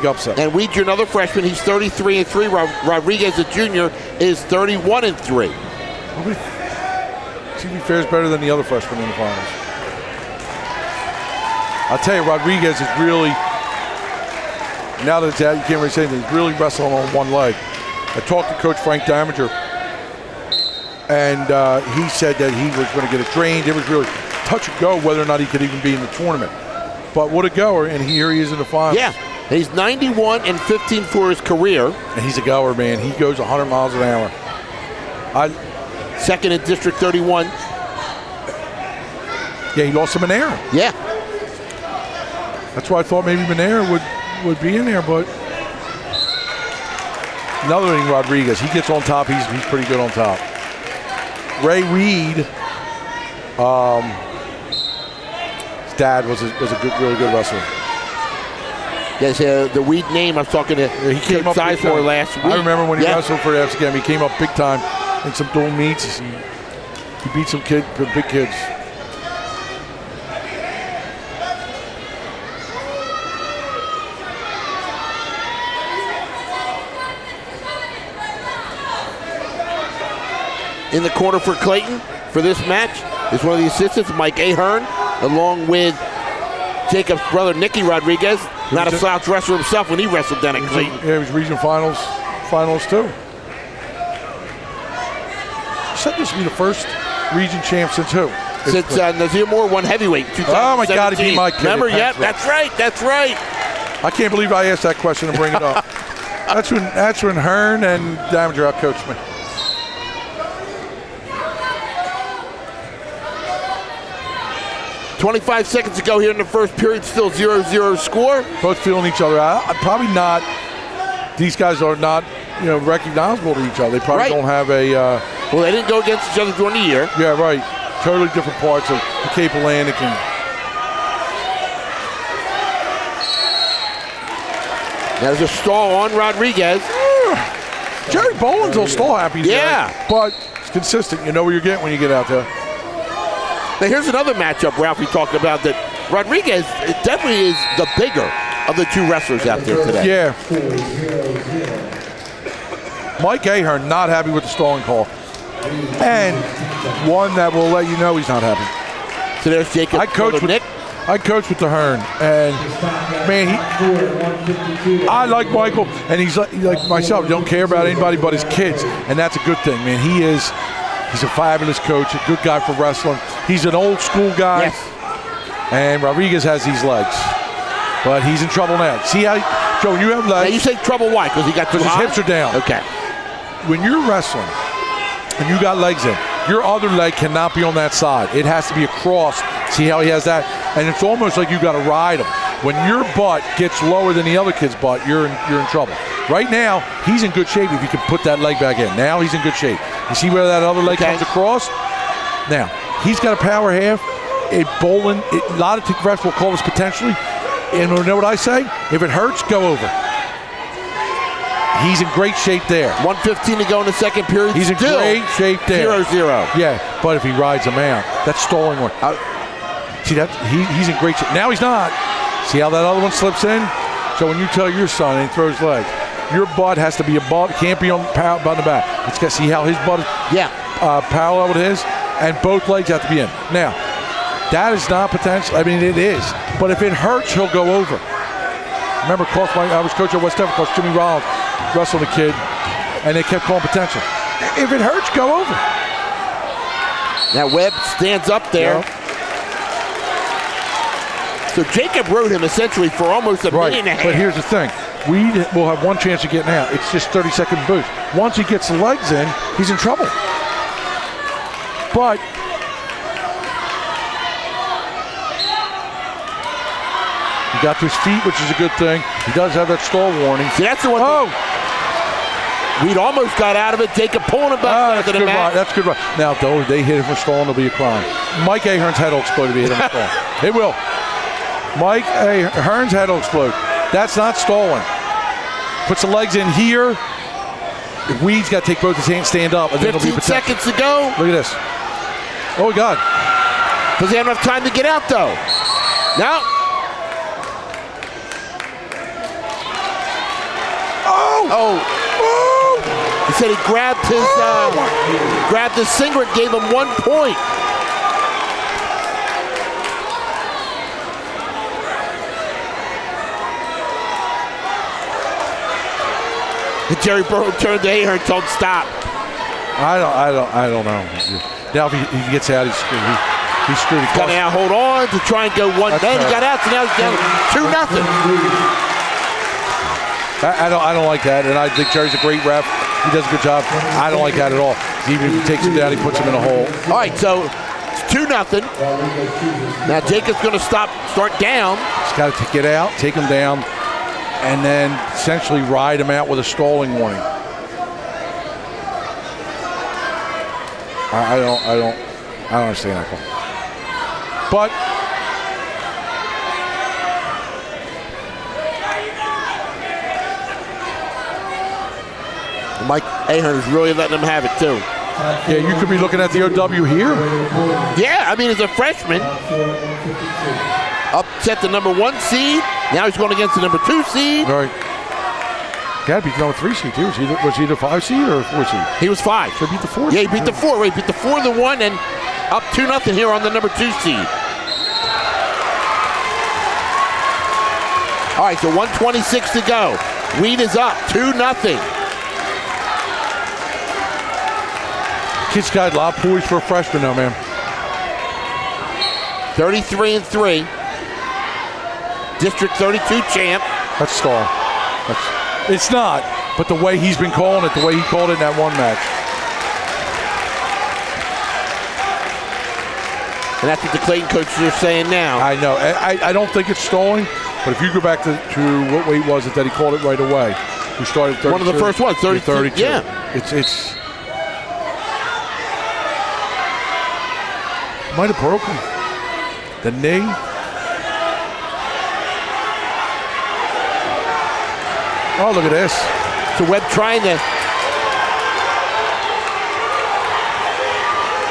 upset. And Weed's another freshman. He's 33-3. Rodriguez, a junior, is 31-3. TV fares better than the other freshmen in the finals. I'll tell you, Rodriguez is really, now that it's out, you can't really say anything, he's really wrestling on one leg. I talked to Coach Frank Damager, and he said that he was going to get it trained. It was really touch and go whether or not he could even be in the tournament. But what a goer, and here he is in the finals. Yeah, he's 91-15 for his career. And he's a goer, man. He goes 100 miles an hour. Second in District 31. Yeah, he lost to Manera. Yeah. That's why I thought maybe Manera would be in there, but another thing, Rodriguez, he gets on top. He's pretty good on top. Ray Reed, his dad was a really good wrestler. Yes, the Weed name, I was talking to He came up big Sizemore time. last week. I remember when he wrestled for FCM, he came up big time in some dual meets. He beat some big kids. In the corner for Clayton for this match is one of the assistants, Mike Ahern, along with Jacob's brother, Nicky Rodriguez. Not a slouch wrestler himself when he wrestled down at Clayton. Yeah, he was regional finals too. Said this would be the first region champ since who? Since Nazir Moore won heavyweight in 2017. Oh my God, he beat Mike. Remember? Yep, that's right. I can't believe I asked that question and bring it up. That's when Hearn and Damager outcoached me. 25 seconds to go here in the first period. Still 0-0 score. Both feeling each other out. Probably not. These guys are not, recognizable to each other. They probably Right. don't have a. Well, they didn't go against each other during the year. Yeah, right. Totally different parts of the Cape Atlantic. And There's a stall on Rodriguez. Jerry Boland's will stall happy. Yeah. But it's consistent. You know what you're getting when you get out there. Now here's another matchup, Ralph, we talked about that Rodriguez definitely is the bigger of the two wrestlers out there today. Yeah. Mike Ahern not happy with the stalling call. And one that will let you know he's not happy. So there's Jacob. I coach with the Hearn, and man, I like Michael, and he's like myself. Don't care about anybody but his kids, and that's a good thing, man. He's a fabulous coach, a good guy for wrestling. He's an old school guy, Yes. and Rodriguez has these legs, but he's in trouble now. See how, Joe, when you have Now legs, you say trouble why? Because he got too because his high? hips are down. Okay. When you're wrestling and you got legs in, your other leg cannot be on that side. It has to be across. See how he has that? And it's almost like you got to ride him. When your butt gets lower than the other kid's butt, you're in trouble. Right now, he's in good shape if he can put that leg back in. Now he's in good shape. You see where that other leg comes across? Now, he's got a power half. Bowling, a lot of refs will call this potentially. And you know what I say? If it hurts, go over. He's in great shape there. 1:15 to go in the second period. He's in Still great shape there. 0-0. Yeah, but if he rides him out, that's stalling one. See that? He's in great shape. Now he's not. See how that other one slips in? So when you tell your son and he throws legs, your butt has to be above, can't be on the back. It's got to see how his butt is parallel with his, and both legs have to be in. Now, that is not potential. I mean, it is. But if it hurts, he'll go over. Remember, I was coach at West Denver, coach Jimmy Rollins wrestled a kid, and they kept calling potential. If it hurts, go over. Now Webb stands up there. Yeah. So Jacob rode him essentially for almost a minute and a half. But here's the thing. We will have one chance of getting out. It's just 30-second boost. Once he gets the legs in, he's in trouble. But he got to his feet, which is a good thing. He does have that stall warning. See, that's the one. We'd almost got out of it. Jacob pulling him back to the mat. That's good. Now, though, they hit him for stalling, it'll be a crime. Mike Ahern's head will explode if he hit him for stalling. It will. Mike Ahern's head will explode. That's not stalling. Puts the legs in here. Weed's got to take both his hands, stand up, and then it'll be 15 seconds to go. Look at this. Oh, God. Does he have enough time to get out, though? Now. Oh. He said he grabbed his singlet, gave him 1 point. And Jerry Burrow turned to Ahern and told him stop. I don't know. Now if he gets out, he's screwed. He's screwed. Got to now hold on to try and go one. Then he got out, so now he's down 2-0. I don't like that, and I think Jerry's a great ref. He does a good job. I don't like that at all. Even if he takes him down, he puts him in a hole. All right, so it's 2-0. Now Jacob's going to start down. He's got to get out, take him down, and then essentially ride him out with a stalling warning. I don't understand that call. But Mike Ahern is really letting him have it too. Yeah, you could be looking at the OW here. Yeah, I mean, as a freshman, upset the number 1 seed. Now he's going against the number 2 seed. Right. Got to beat the number 3 seed too. Was he the 5 seed or 4 seed? He was 5. So he beat the 4 Yeah, seed. he beat the 4. He beat the 4, the 1, and up 2-0 here on the number 2 seed. All right, so 1:26 to go. Weed is up 2-0. Kid's got a lot of poise for a freshman now, man. 33-3. District 32 champ. That's stall. It's not, but the way he's been calling it, the way he called it in that one match. And that's what the Clayton coaches are saying now. I know. I don't think it's stalling, but if you go back to what weight was it that he called it right away? We started 32. One of the first ones, 32. Yeah. It's might have broken the knee. Oh, look at this. So Webb trying to.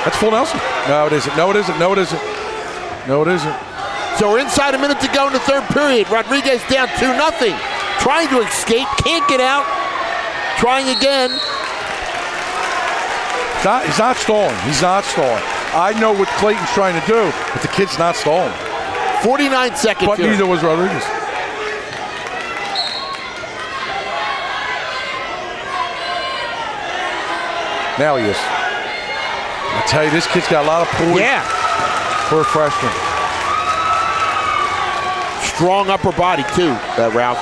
That's full Nelson. No, it isn't. No, it isn't. No, it isn't. No, it isn't. So we're inside a minute to go in the third period. Rodriguez down 2-0. Trying to escape, can't get out. Trying again. He's not stalling. He's not stalling. I know what Clayton's trying to do, but the kid's not stalling. 49 seconds. But neither was Rodriguez. Now he is. I tell you, this kid's got a lot of poise. Yeah. For a freshman. Strong upper body, too, Ralph.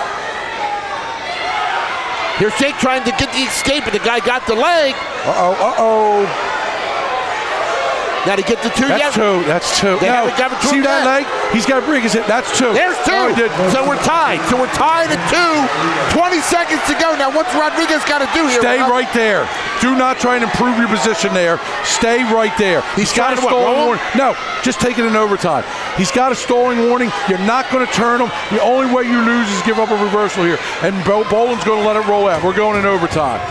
Here's Jake trying to get the escape, and the guy got the leg. Uh-oh. Now to get the two. That's two. That's two. No, see that leg? He's got Rodriguez. That's two. There's two. Oh, he did. So we're tied. So we're tied at 2. 20 seconds to go. Now what's Rodriguez got to do here? Stay right there. Do not try and improve your position there. Stay right there. He's got a stalling warning. No, just take it in overtime. He's got a stalling warning. You're not going to turn him. The only way you lose is give up a reversal here. And Boland's going to let it roll out. We're going in overtime.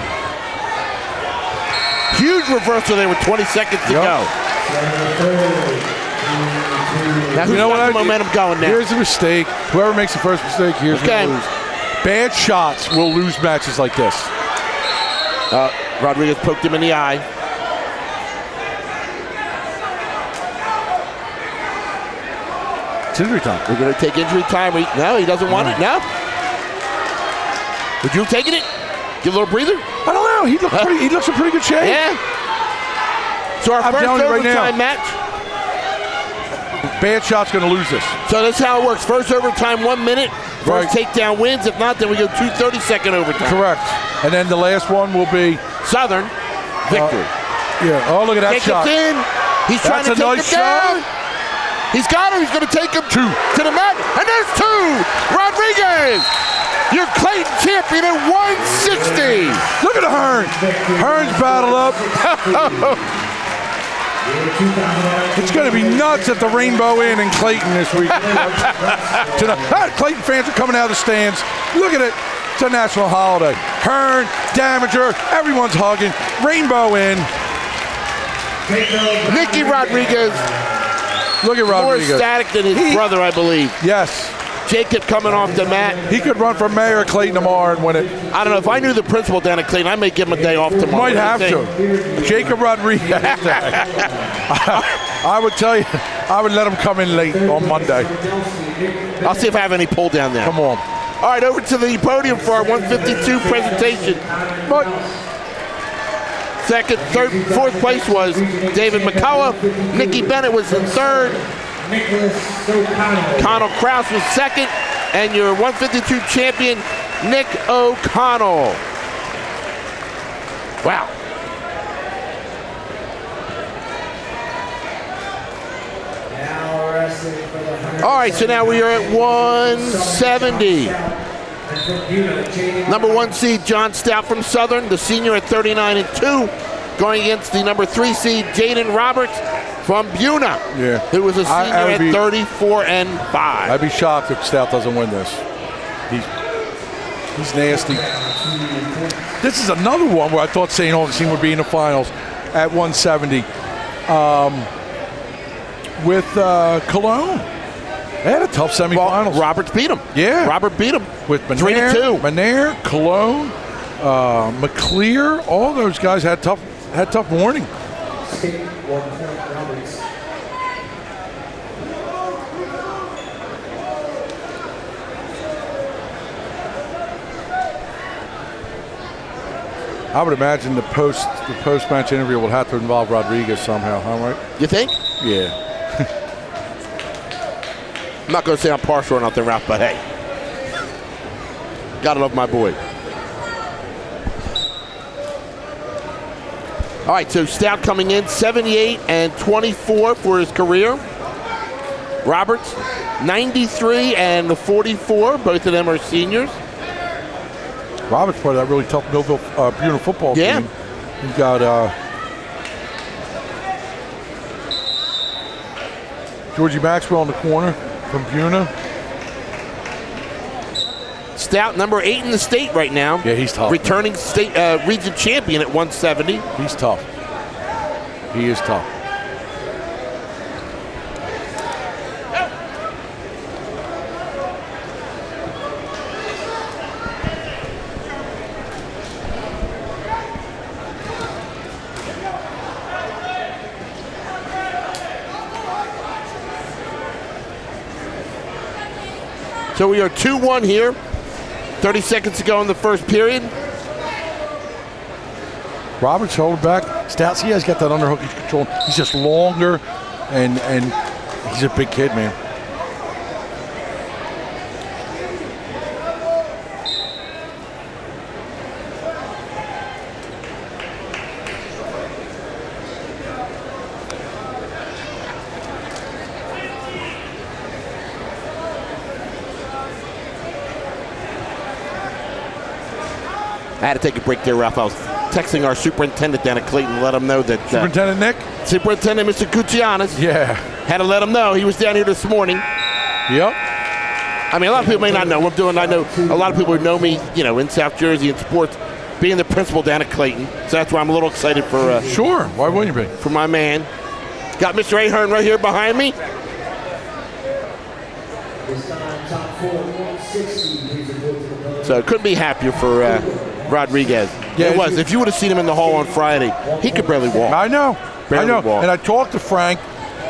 Huge reversal there with 20 seconds to go. Now who's got the momentum going now? Here's the mistake. Whoever makes the first mistake, here's going to lose. Bad shots will lose matches like this. Rodriguez poked him in the eye. It's injury time. We're going to take injury time. No, he doesn't want it. No. Would you have taken it? Give a little breather? I don't know. He looks in pretty good shape. Yeah. So our first overtime match. Bad shot's going to lose this. So that's how it works. First overtime, 1 minute. First takedown wins. If not, then we go 2 30-second overtime. Correct. And then the last one will be Southern victory. Yeah. Oh, look at that shot. In. He's trying to take him down. He's got him. He's going to take him to the mat. And there's 2. Rodriguez. Your Clayton champion at 160. Look at Hearns. Hearns battled up. It's going to be nuts at the Rainbow Inn in Clayton this week. Clayton fans are coming out of the stands. Look at it. It's a national holiday. Hearn, Damager, everyone's hugging. Rainbow Inn. Nicky Rodriguez. Look at Rodriguez. More ecstatic than his brother, I believe. Yes. Jacob coming off the mat. He could run for mayor of Clayton tomorrow and win it. I don't know. If I knew the principal down at Clayton, I may give him a day off tomorrow. Might have to. Jacob Rodriguez. I would tell you, I would let him come in late on Monday. I'll see if I have any pull down there. Come on. All right, over to the podium for our 152 presentation. But second, third, fourth place was David McCullough. Nicky Bennett was in third. Connell Kraus was second, and your 152 champion, Nick O'Connell. Wow. All right, so now we are at 170. Number 1 seed, John Stout from Southern, the senior at 39-2, going against the number 3 seed, Jaden Roberts from Buna, who was a senior at 34-5. I'd be shocked if Stout doesn't win this. He's nasty. This is another one where I thought St. Augustine would be in the finals at 170 with Cologne. They had a tough semifinals. Well, Roberts beat him. Yeah. Robert beat him. With 3-2. Manair, Cologne, McClear, all those guys had tough morning. I would imagine the post-match interview will have to involve Rodriguez somehow, huh, right? You think? Yeah. I'm not going to say I'm partial or nothing, Ralph, but hey. Gotta love my boy. All right, so Stout coming in 78-24 for his career. Roberts, 93 and the 44. Both of them are seniors. Roberts part of that really tough Millville Buena football team. He's got Georgie Maxwell in the corner from Buena. Stout, number 8 in the state right now. Yeah, he's tough. Returning state region champion at 170. He's tough. He is tough. So we are 2-1 here. 30 seconds to go in the first period. Roberts holding back. Stouts, he has got that underhook he's controlling. He's just longer, and he's a big kid, man. I had to take a break there, Ralph. I was texting our superintendent down at Clayton to let him know that Superintendent Nick? Superintendent Mr. Gutierrez. Yeah. Had to let him know he was down here this morning. Yep. I mean, a lot of people may not know what I'm doing. I know a lot of people who know me, you know, in South Jersey in sports, being the principal down at Clayton. So that's why I'm a little excited for Sure. Why wouldn't you be? for my man. Got Mr. Ahern right here behind me. This time, top 4, 160. Please report to the podium. So couldn't be happier for Rodriguez. Yeah, it was. If you would have seen him in the hall on Friday, he could barely walk. I know. Barely I know. walk. And I talked to Frank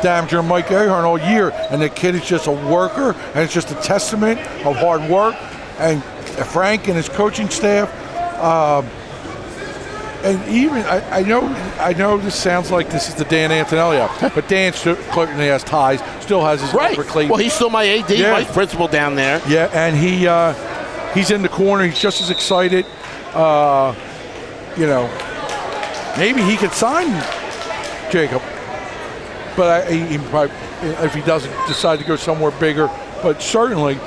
Damager and Mike Ahern all year, and the kid is just a worker, and it's just a testament of hard work. And Frank and his coaching staff, and even I know this sounds like this is the Dan Antonelli out, but Dan clearly has ties, still has his Right. for Clayton. Well, he's still my AD vice principal down there. Yeah, and he's in the corner. He's just as excited. You know, maybe he could sign Jacob, but he probably, if he doesn't decide to go somewhere bigger. But certainly,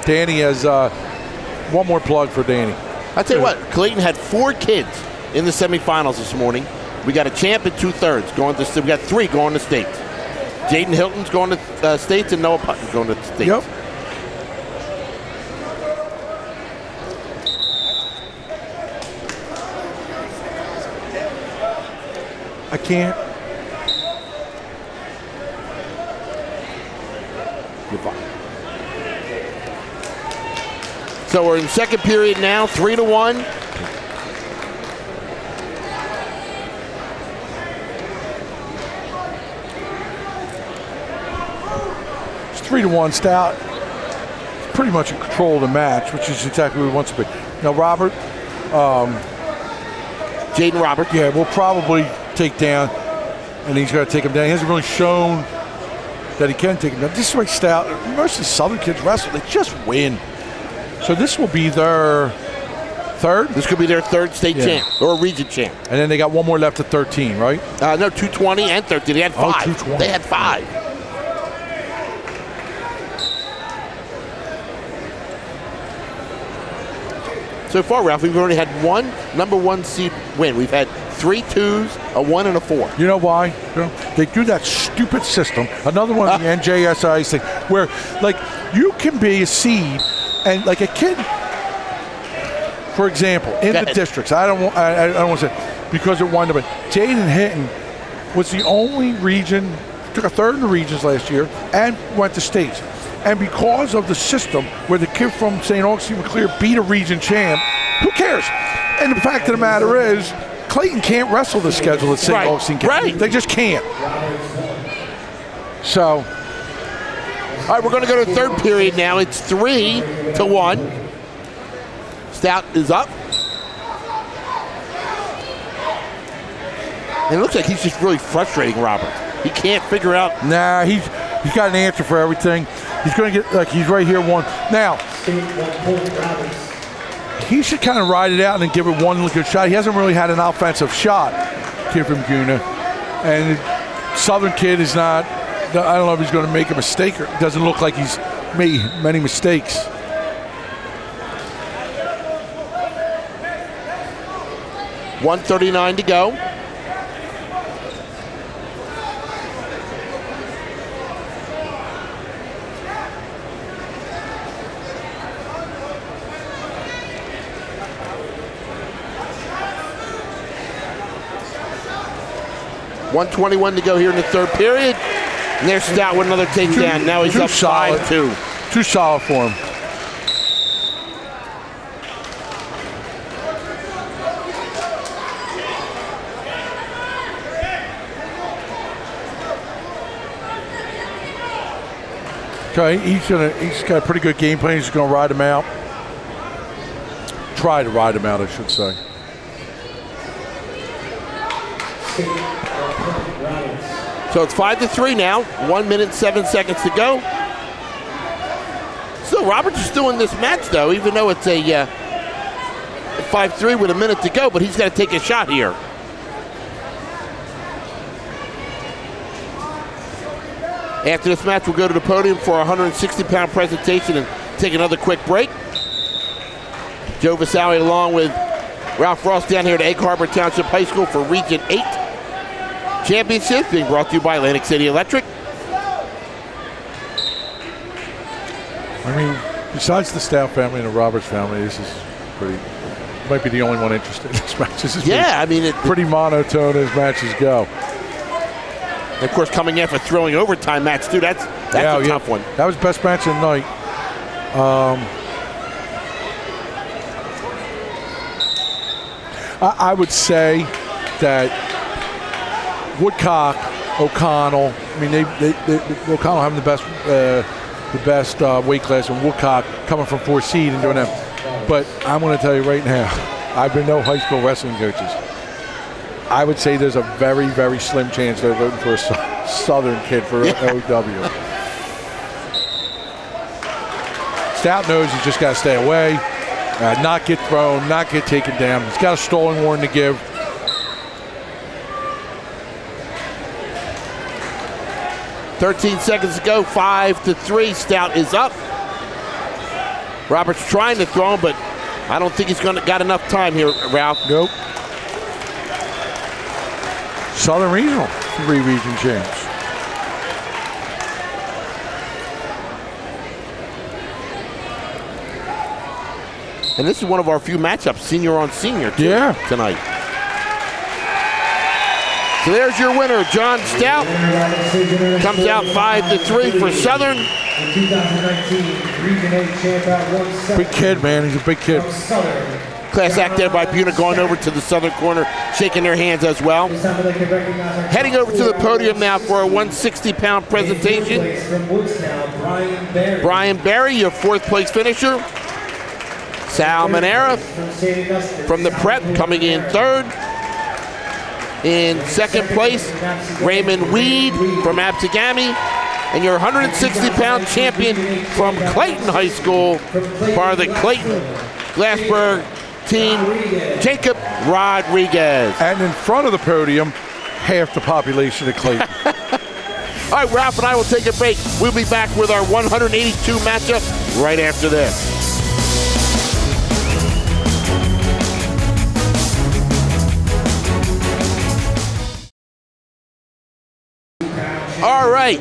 Danny has one more plug for Danny. I tell you what, Clayton had 4 kids in the semifinals this morning. We got a champ and 2/3 going to. We got 3 going to states. Jaden Hilton's going to states and Noah Putton's going to states. Yep. I can't. So we're in second period now, 3-1. It's 3-1 Stout. Pretty much in control of the match, which is exactly what he wants to be. Now, Robert. Jaden Roberts. Yeah, we'll probably take down, and he's got to take him down. He hasn't really shown that he can take him down. This is why Stout, most of the Southern kids wrestle, they just win. So this will be their third? This could be their 3rd state champ or region champ. And then they got one more left at 13, right? No, 220 and 13. They had 5. 220. They had 5. So far, Ralph, we've already had 1 number 1 seed win. We've had 3 2s, a 1, and a 4. You know why? You know, they do that stupid system. Another one of the NJSI thing where, like, you can be a seed and, like, a kid, for example, in the districts. I don't want to say because it wound up. Jaden Hinton was the only region, took a 3rd in the regions last year, and went to states. And because of the system where the kid from St. Augustine McClear beat a region champ, who cares? And the fact of the matter is, Clayton can't wrestle the schedule that St. Augustine can. Right. They just can't. So, All right, we're going to go to 3rd period now. It's 3-1. Stout is up. And it looks like he's just really frustrating Robert. He can't figure out. nah, he's got an answer for everything. He's going to get, like, he's right here one. Now, he should kind of ride it out and then give it one good shot. He hasn't really had an offensive shot, kid from Guna. And Southern kid is not, I don't know if he's going to make a mistake, or it doesn't look like he's made many mistakes. $1:39 to go. $1:21 to go here in the third period. And there's Stout with another takedown. Now he's up 5-2. Too solid for him. Okay, he's got a pretty good game plan. He's gonna ride him out. Try to ride him out, I should say. So it's 5-3 now. 1 minute, 7 seconds to go. Still, Roberts is still in this match, though, even though it's a 5-3 with a minute to go, but he's got to take a shot here. After this match, we'll go to the podium for a 160-pound presentation and take another quick break. Joe Visalli along with Ralph Ross down here at Egg Harbor Township High School for Region 8 Championship, being brought to you by Atlantic City Electric. I mean, besides the Stout family and the Roberts family, this is pretty, might be the only one interested in this match. This is pretty monotone as matches go. And of course, coming in for thrilling overtime match, too. That's a tough one. That was best match of the night. I would say that Woodcock, O'Connell. I mean, O'Connell having the best weight class, and Woodcock coming from 4 seed and doing that. But I'm going to tell you right now, I've been no high school wrestling coaches. I would say there's a very, very slim chance they're voting for a Southern kid for OW. Stout knows he's just got to stay away, not get thrown, not get taken down. He's got a stalling warning to give. $13 seconds to go, 5-3. Stout is up. Roberts trying to throw him, but I don't think he's got enough time here, Ralph. Nope. Southern Regional, 3 region champs. And this is one of our few matchups, senior on senior, tonight. So there's your winner, John Stout. Comes out 5-3 for Southern. 2019 Region 8 champ at 170. Big kid, man. He's a big kid. Class act there by Buna going over to the Southern corner, shaking their hands as well. Heading over to the podium now for a 160-pound presentation. Brian Barry, your 4th place finisher. Sal Manera from the Prep coming in 3rd. In 2nd place, Raymond Weed from Absegami. And your 160-pound champion from Clayton High School, part of the Clayton Glassberg team, Jacob Rodriguez. And in front of the podium, half the population of Clayton. All right, Ralph and I will take a break. We'll be back with our 182 matchup right after this. All right,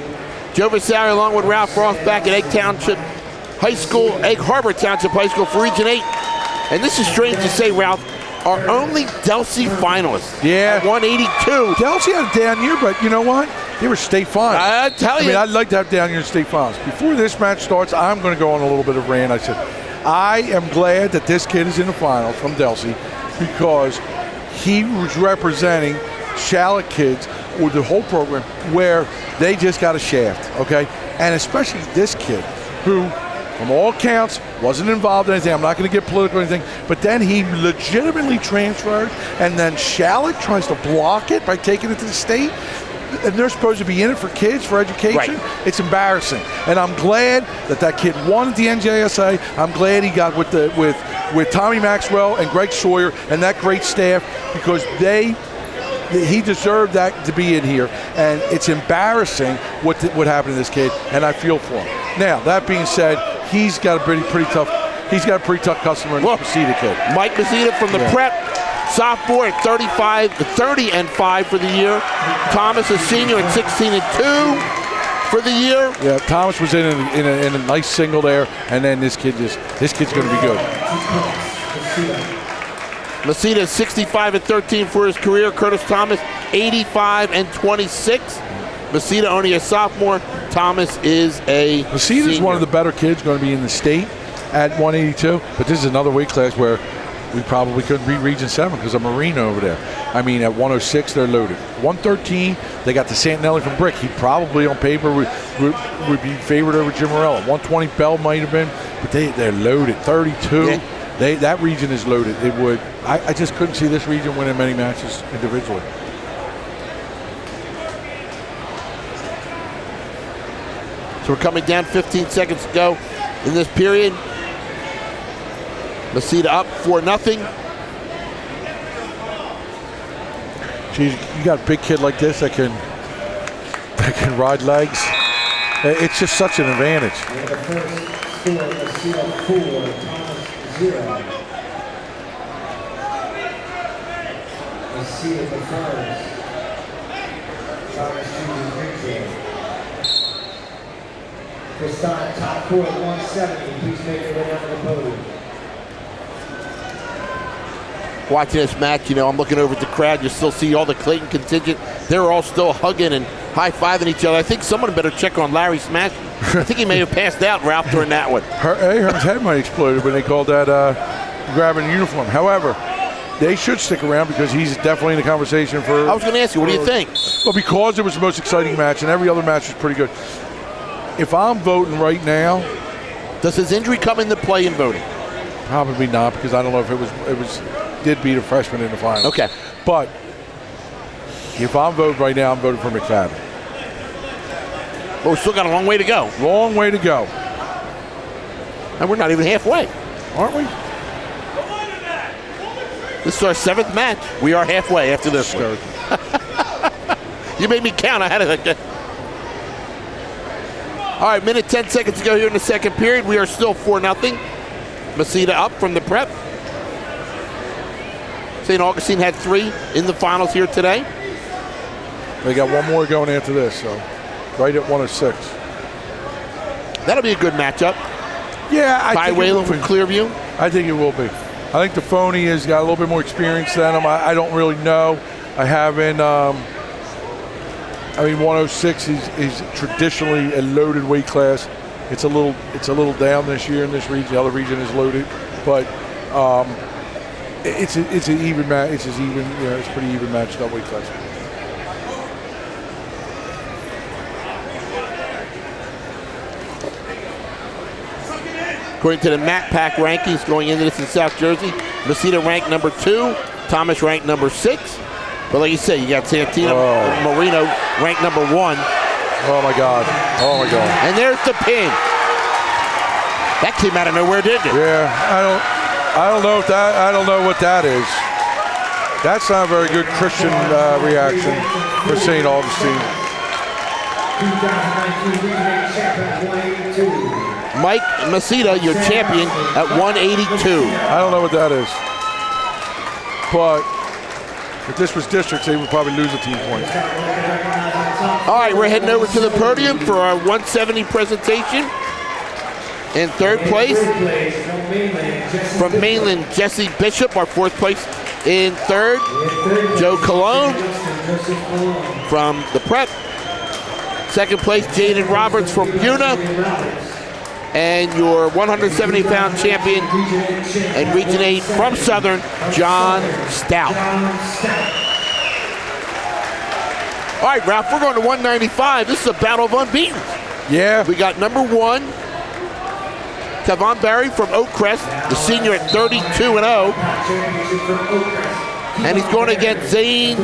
Joe Visalli along with Ralph Ross back at Egg Harbor Township High School for Region 8. And this is strange to say, Ralph, our only Delsey finalists. Yeah. 182. Delsey had a down year, but you know what? They were state finals. I tell you. I mean, I'd like to have down year state finals. Before this match starts, I'm going to go on a little bit of rant. I said, I am glad that this kid is in the finals from Delsey because he was representing Shallot kids with the whole program where they just got a shaft, okay? And especially this kid who, from all accounts, wasn't involved in anything. I'm not going to get political or anything, but then he legitimately transferred, and then Shallot tries to block it by taking it to the state, and they're supposed to be in it for kids, for education. Right. It's embarrassing, and I'm glad that kid won at the NJSA. I'm glad he got with Tommy Maxwell and Greg Sawyer and that great staff because they he deserved that to be in here, and it's embarrassing what happened to this kid, and I feel for him. Now, that being said, he's got a pretty tough customer in the Mesita kid. Mike Mesita from the Prep, sophomore at 30-5 for the year. Thomas, a senior at 16-2 for the year. Yeah, Thomas was in a nice single there, and then this kid's going to be good. Mesita 65-13 for his career. Curtis Thomas 85-26. Mesita only a sophomore. Thomas is a Mesita's senior. one of the better kids going to be in the state at 182, but this is another weight class where we probably couldn't beat Region 7 because of Marino over there. I mean, at 106, they're loaded. 113, they got the Santinelli from Brick. He probably, on paper, would be favored over Jim Morella. 120, Bell might have been, but they're loaded. 32, that region is loaded. It would. I just couldn't see this region winning many matches individually. So we're coming down 15 seconds to go in this period. Mesita up 4-0. Geez, you got a big kid like this that can ride legs. It's just such an advantage. The first score, Mesita 4, Thomas 0. Mesita the first. Thomas choosing Greenfield. This time, top 4 at 170. Please make your way down to the podium. Watching this match, I'm looking over at the crowd. You still see all the Clayton contingent. They're all still hugging and high-fiving each other. I think someone better check on Larry Smash. I think he may have passed out, Ralph, during that one. Herm's head might have exploded when they called that grabbing a uniform. However, they should stick around because he's definitely in the conversation for... I was going to ask you, what do you think? Well, because it was the most exciting match, and every other match was pretty good. If I'm voting right now... Does his injury come into play in voting? Probably not, because I don't know if it did beat a freshman in the final. Okay. But if I'm voting right now, I'm voting for McFadden. Well, we still got a long way to go. Long way to go. And we're not even halfway. Aren't we? This is our 7th match. We are halfway after this one. You made me count. I had it. All right, minute 10 seconds to go here in the second period. We are still 4-0. Mesita up from the Prep. St. Augustine had 3 in the finals here today. They got one more going after this, so right at 106. That'll be a good matchup. Yeah, Ty Whalen from Clearview. I think it will be. I think the phony has got a little bit more experience than him. I don't really know. I haven't. 106 is traditionally a loaded weight class. It's a little down this year in this region. The other region is loaded, but it's an even match. It's as even. It's pretty even matched up weight class. According to the MatPack rankings going into this in South Jersey, Mesita ranked number 2, Thomas ranked number 6. But like you say, you got Santino Marino ranked number 1. Oh my God! Oh my God! And there's the pin. That came out of nowhere, didn't it? Yeah, I don't know what that is. That's not a very good Christian reaction for St. Augustine. Mike Mesita, your champion at 182. I don't know what that is. But if this was districts, they would probably lose a team point. All right, we're heading over to the podium for our 170 presentation. In third place, from Mainland, Jesse Bishop, our 4th place. In third, Joe Cologne from the Prep. Second place, Jaden Roberts from Buna. And your 170-pound champion in Region 8 from Southern, John Stout. All right, Ralph, we're going to 195. This is a battle of unbeaten. Yeah. We got number 1, Tavon Barry from Oakcrest, the senior at 32-0. And he's going against Zane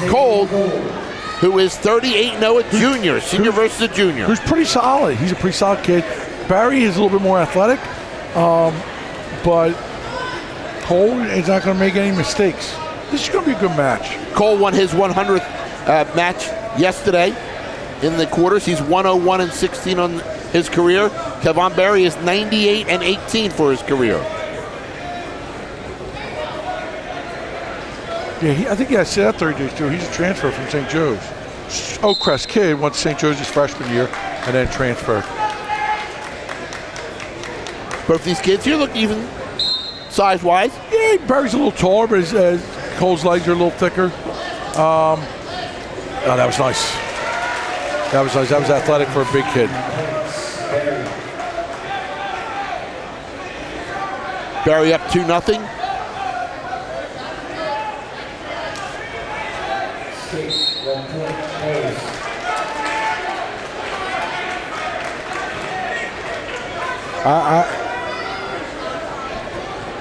Cole, who is 38-0 at junior, senior versus a junior. Who's pretty solid. He's a pretty solid kid. Barry is a little bit more athletic, but Cole is not going to make any mistakes. This is going to be a good match. Cole won his 100th match yesterday in the quarters. He's 101-16 on his career. Kevon Berry is 98-18 for his career. Yeah, I think he has set 30 days too. He's a transfer from St. Joe's. Oakcrest kid went to St. Joe's his freshman year and then transferred. Both these kids here look even size-wise. Yeah, Barry's a little taller, but his Cole's legs are a little thicker. Oh, that was nice. That was nice. That was athletic for a big kid. Berry up 2-0.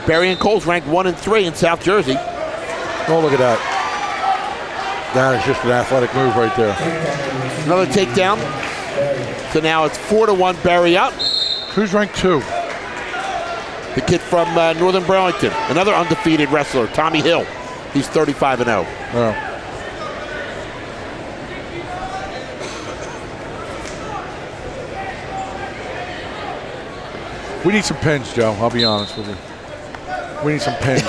Berry and Cole's ranked 1 and 3 in South Jersey. Oh, look at that. That is just an athletic move right there. Another takedown. So now it's 4-1 Berry up. Who's ranked 2? The kid from Northern Burlington, another undefeated wrestler, Tommy Hill. He's 35-0. Oh. We need some pins, Joe. I'll be honest with you. We need some pins.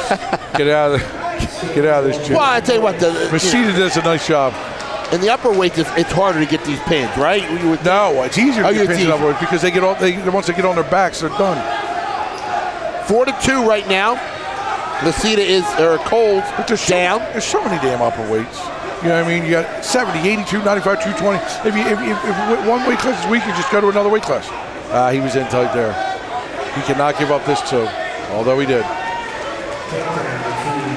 Get out of this gym. Well, I tell you what, Machida does a nice job. in the upper weights, it's harder to get these pins, right? No, it's easier to get pins in upper weights because they get all. Once they get on their backs, they're done. 4-2 right now. Machida Cole's down. There's so many damn upper weights. You know what I mean? You got 70, 82, 95, 220. If one weight class is weak, you just go to another weight class. He was in tight there. He cannot give up this 2, although he did.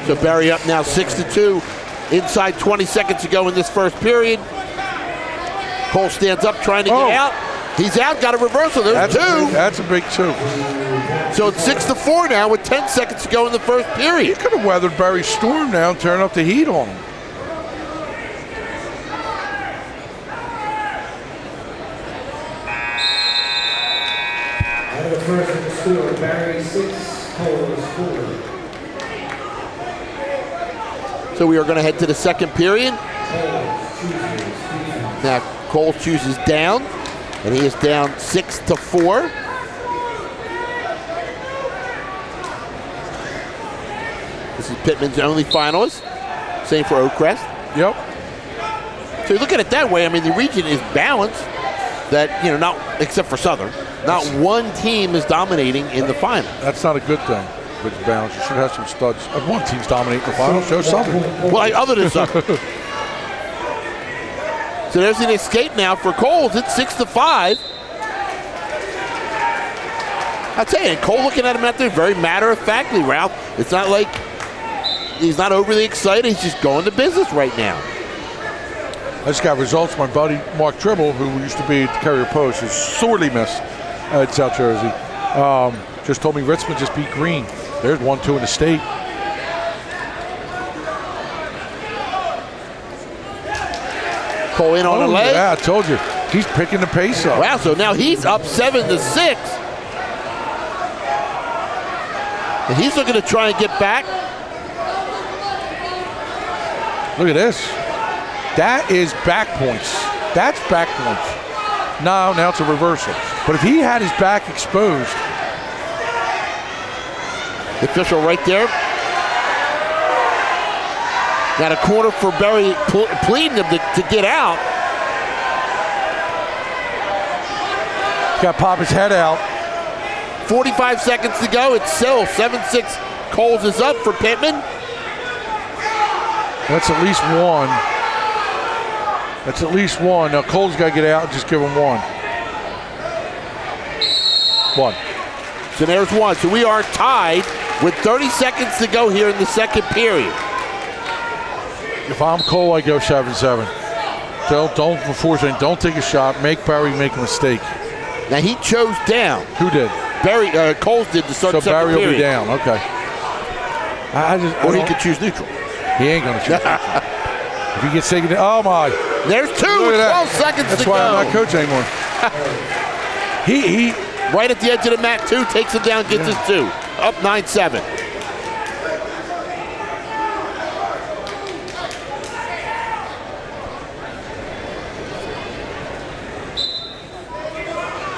So Berry up now 6-2. Inside 20 seconds to go in this first period. Cole stands up trying to get out. He's out, got a reversal. There's 2. That's a big 2. So it's 6-4 now with 10 seconds to go in the first period. He could have weathered Berry's storm now and turned up the heat on him. Out of the first of the score, Berry 6, Cole 4. So we are going to head to the second period. Now Cole chooses down, and he is down 6-4. This is Pittman's only finalist. Same for Oakcrest. Yep. So you look at it that way. I mean, the region is balanced. That, you know, not except for Southern, not one team is dominating in the final. That's not a good thing. With the balance, you should have some studs. One team's dominating the final. Show Southern. Well, other than Southern. So there's an escape now for Coles. It's 6-5. I'll tell you, Cole looking at him out there very matter-of-factly, Ralph. It's not like he's not overly excited. He's just going to business right now. I just got results. My buddy Mark Tribble, who used to be at the Carrier Post, is sorely missed at South Jersey. Just told me Ritzman just beat Green. There's 1-2 in the state. Cole in on the leg. Yeah, I told you. He's picking the pace up. Wow, so now he's up 7-6. And he's looking to try and get back. Look at this. That is back points. That's back points. Now it's a reversal. But if he had his back exposed. The official right there. Got a corner for Berry pleading him to get out. Got to pop his head out. 45 seconds to go. It's still 7-6. Coles is up for Pittman. That's at least one. That's at least one. Now Cole's got to get out and just give him one. One. So there's one. So we are tied with 30 seconds to go here in the second period. If I'm Cole, I go 7-7. Don't before saying, don't take a shot. Make Berry make a mistake. Now he chose down. Who did? Coles did to start the so second Berry period. will be down. Okay. Or he could choose neutral. He ain't going to choose neutral. If he gets taken, oh my. There's 12 seconds That's to go. why I'm not coach anymore. he right at the edge of the mat, 2, takes him down, gets his 2. Up 9-7.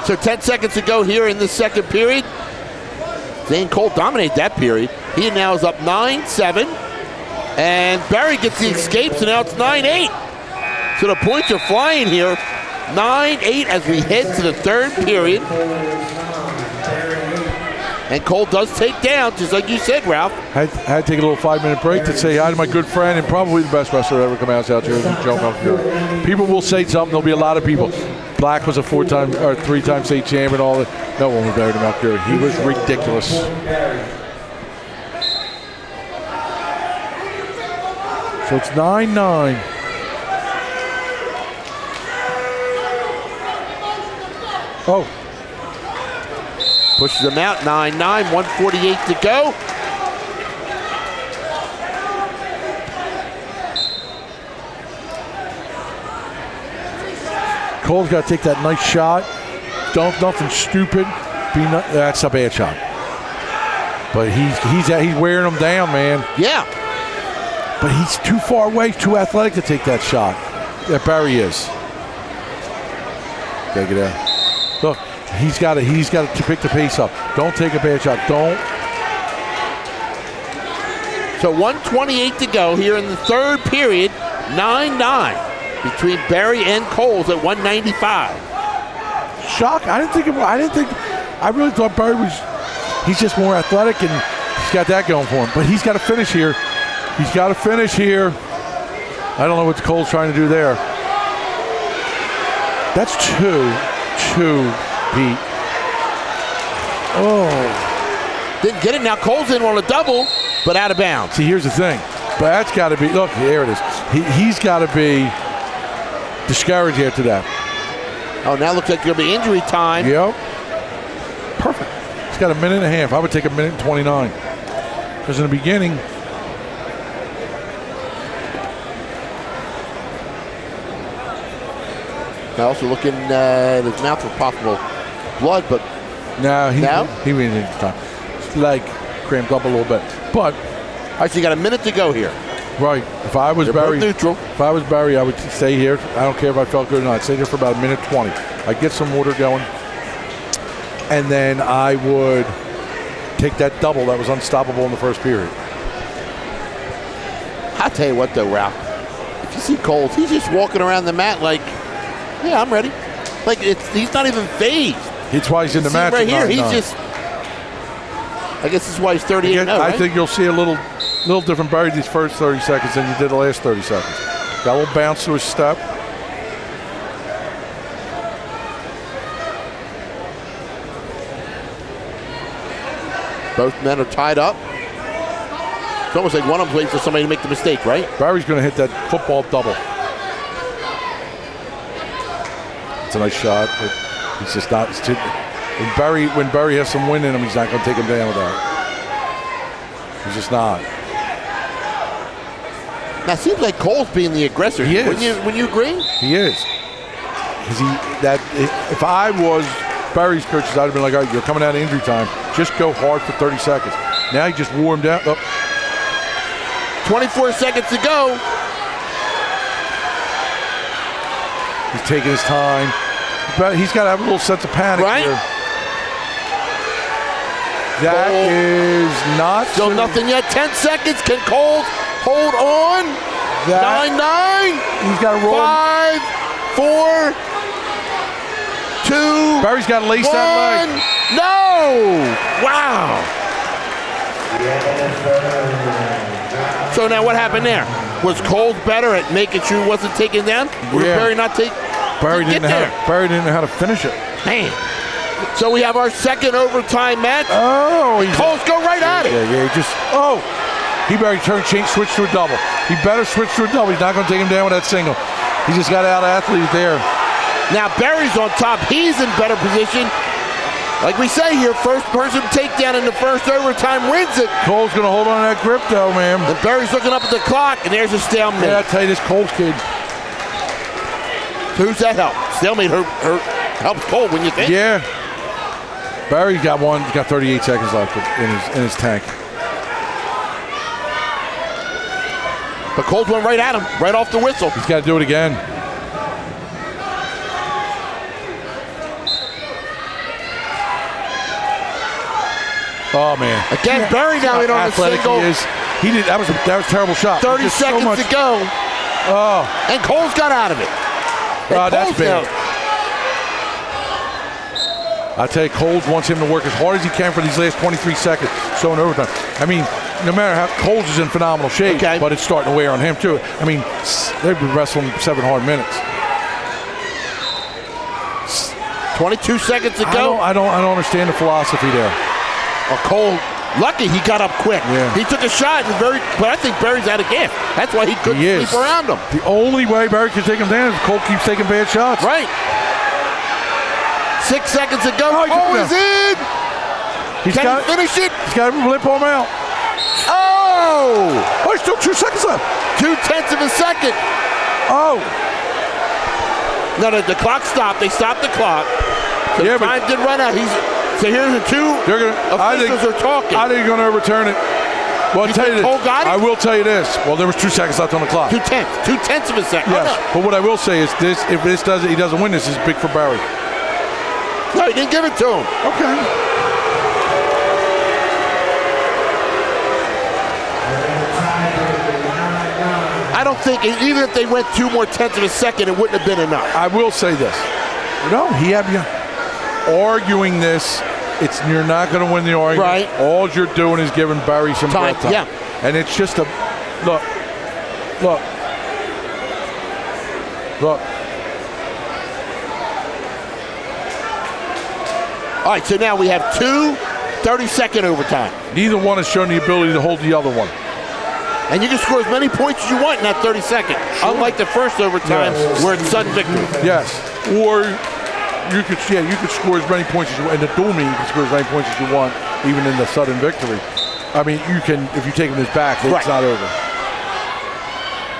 So 10 seconds to go here in the second period. Zane Cole dominated that period. He now is up 9-7. And Barry gets the escape, so now it's 9-8. So the points are flying here. 9-8 as we head to the third period. And Cole does take down, just like you said, Ralph. I had to take a little 5-minute break to say hi to my good friend and probably the best wrestler ever come out here, Joe Melchior. People will say something. There'll be a lot of people. Black was a 3-time state champ and all that. No one was better than Melchior. He was ridiculous. So it's 9-9. Oh. Pushes them out, 9-9, 1:48 to go. Cole's got to take that nice shot. Nothing stupid. That's a bad shot. But he's wearing them down, man. Yeah. But he's too far away, too athletic to take that shot. That Barry is. Gotta get out. Look, he's got to pick the pace up. Don't take a bad shot. Don't. So 1:28 to go here in the third period. 9-9 between Barry and Coles at 195. Shock. I really thought Barry he's just more athletic and he's got that going for him. But he's got to finish here. He's got to finish here. I don't know what Cole's trying to do there. That's two, Pete. Oh. Didn't get it. Now Cole's in on a double, but out of bounds. See, here's the thing. But that's got to be, look, there it is. He's got to be discouraged after that. Oh, now looks like there'll be injury time. Yep. Perfect. He's got a minute and a half. I would take a minute and 29. Because in the beginning, also looking at his mouth for possible blood, but no, he really needs time. Like cramped up a little bit, but all right, so you got a minute to go here. Right. If I was Barry, neutral. If I was Barry, I would stay here. I don't care if I felt good or not. I'd stay there for about a minute 20. I'd get some water going, and then I would take that double that was unstoppable in the first period. I'll tell you what, though, Ralph. If you see Coles, he's just walking around the mat like, yeah, I'm ready. Like he's not even phased. That's why he's in the match right here. 9-9. He's just. I guess this is why he's 38. I think you'll see a little different Barry these first 30 seconds than you did the last 30 seconds. Got a little bounce to his step. Both men are tied up. It's almost like one of them waits for somebody to make the mistake, right? Barry's going to hit that football double. It's a nice shot, but he's just not. When Barry has some wind in him, he's not going to take him down with that. He's just not. Now it seems like Cole's being the aggressor. He is. Wouldn't you agree? He is. If I was Barry's coaches, I'd have been like, all right, you're coming out of injury time. Just go hard for 30 seconds. Now he just wore him down. Oh. 24 seconds to go. He's taking his time. But he's got to have a little sense of panic here. That is not. Still nothing yet. 10 seconds. Can Cole hold on? 9-9. He's got to roll. 5, 4, 2. Barry's got to lace that leg. No! Wow. So now what happened there? Was Cole better at making sure he wasn't taken down? Or did Barry not take? Barry didn't know how to finish it. Man. So we have our second overtime match. Oh, Cole's go right at it. Yeah, he better switch to a double. He better switch to a double. He's not going to take him down with that single. He just got out of athlete there. Now Barry's on top. He's in better position. Like we say here, first person takedown in the first overtime wins it. Cole's going to hold on to that grip, though, man. And Barry's looking up at the clock, and there's a stalemate. Yeah, I tell you, this Cole's kid. So who's that help? Stalemate helps Cole, when you think? Yeah. Barry's got one. He's got 38 seconds left in his tank. But Cole's went right at him, right off the whistle. He's got to do it again. Oh man! Again, Barry now in on the Athletic single. he is. He did. That was a terrible shot. 30 Just so seconds much- to go, Oh, and Cole's got out of it. And that's Cole's big. now- I tell you, Coles wants him to work as hard as he can for these last 23 seconds. So in overtime. I mean, no matter how Coles is in phenomenal shape, Okay. but it's starting to wear on him too. I mean, they've been wrestling 7 hard minutes. 22 seconds to go. I don't understand the philosophy there. Cole, lucky he got up quick. Yeah. He took a shot, and but I think Barry's out of gas. That's why he couldn't He is. sleep around him. The only way Barry can take him down is if Cole keeps taking bad shots. Right. 6 seconds to go. Oh, he took Cole it is in. He's Can got he finish it? He's got to lip him out. Oh! Oh, he's still 2 seconds left. 0.2 of a second. Oh, No, the clock stopped. They stopped the clock. So Yeah, the but- time didn't run out. So here's the two they're gonna. officials are talking. I think they're going to overturn it. Well, You I'll tell think you Cole this. got it? I will tell you this. Well, there was 2 seconds left on the clock. 0.2 of a second. Yes, Oh, but what I will say is this: if he doesn't win, this is big for Barry. no, he didn't give it to him. Okay. I don't think, even if they went 2 more tenths of a second, it wouldn't have been enough. I will say this. No, he had you arguing this. You're not going to win the argument. Right. All you're doing is giving Barry some Time, breath time. yeah. And it's just a look. All right, so now we have 2 30-second overtime. Neither one has shown the ability to hold the other one. And you can score as many points as you want in that 30-second. Unlike the first overtime Yes. where it's sudden victory. Yes. Or you could score as many points as you want. In the dual meet, you can score as many points as you want, even in the sudden victory. I mean, you can, if you take him this back, it's Right. not over.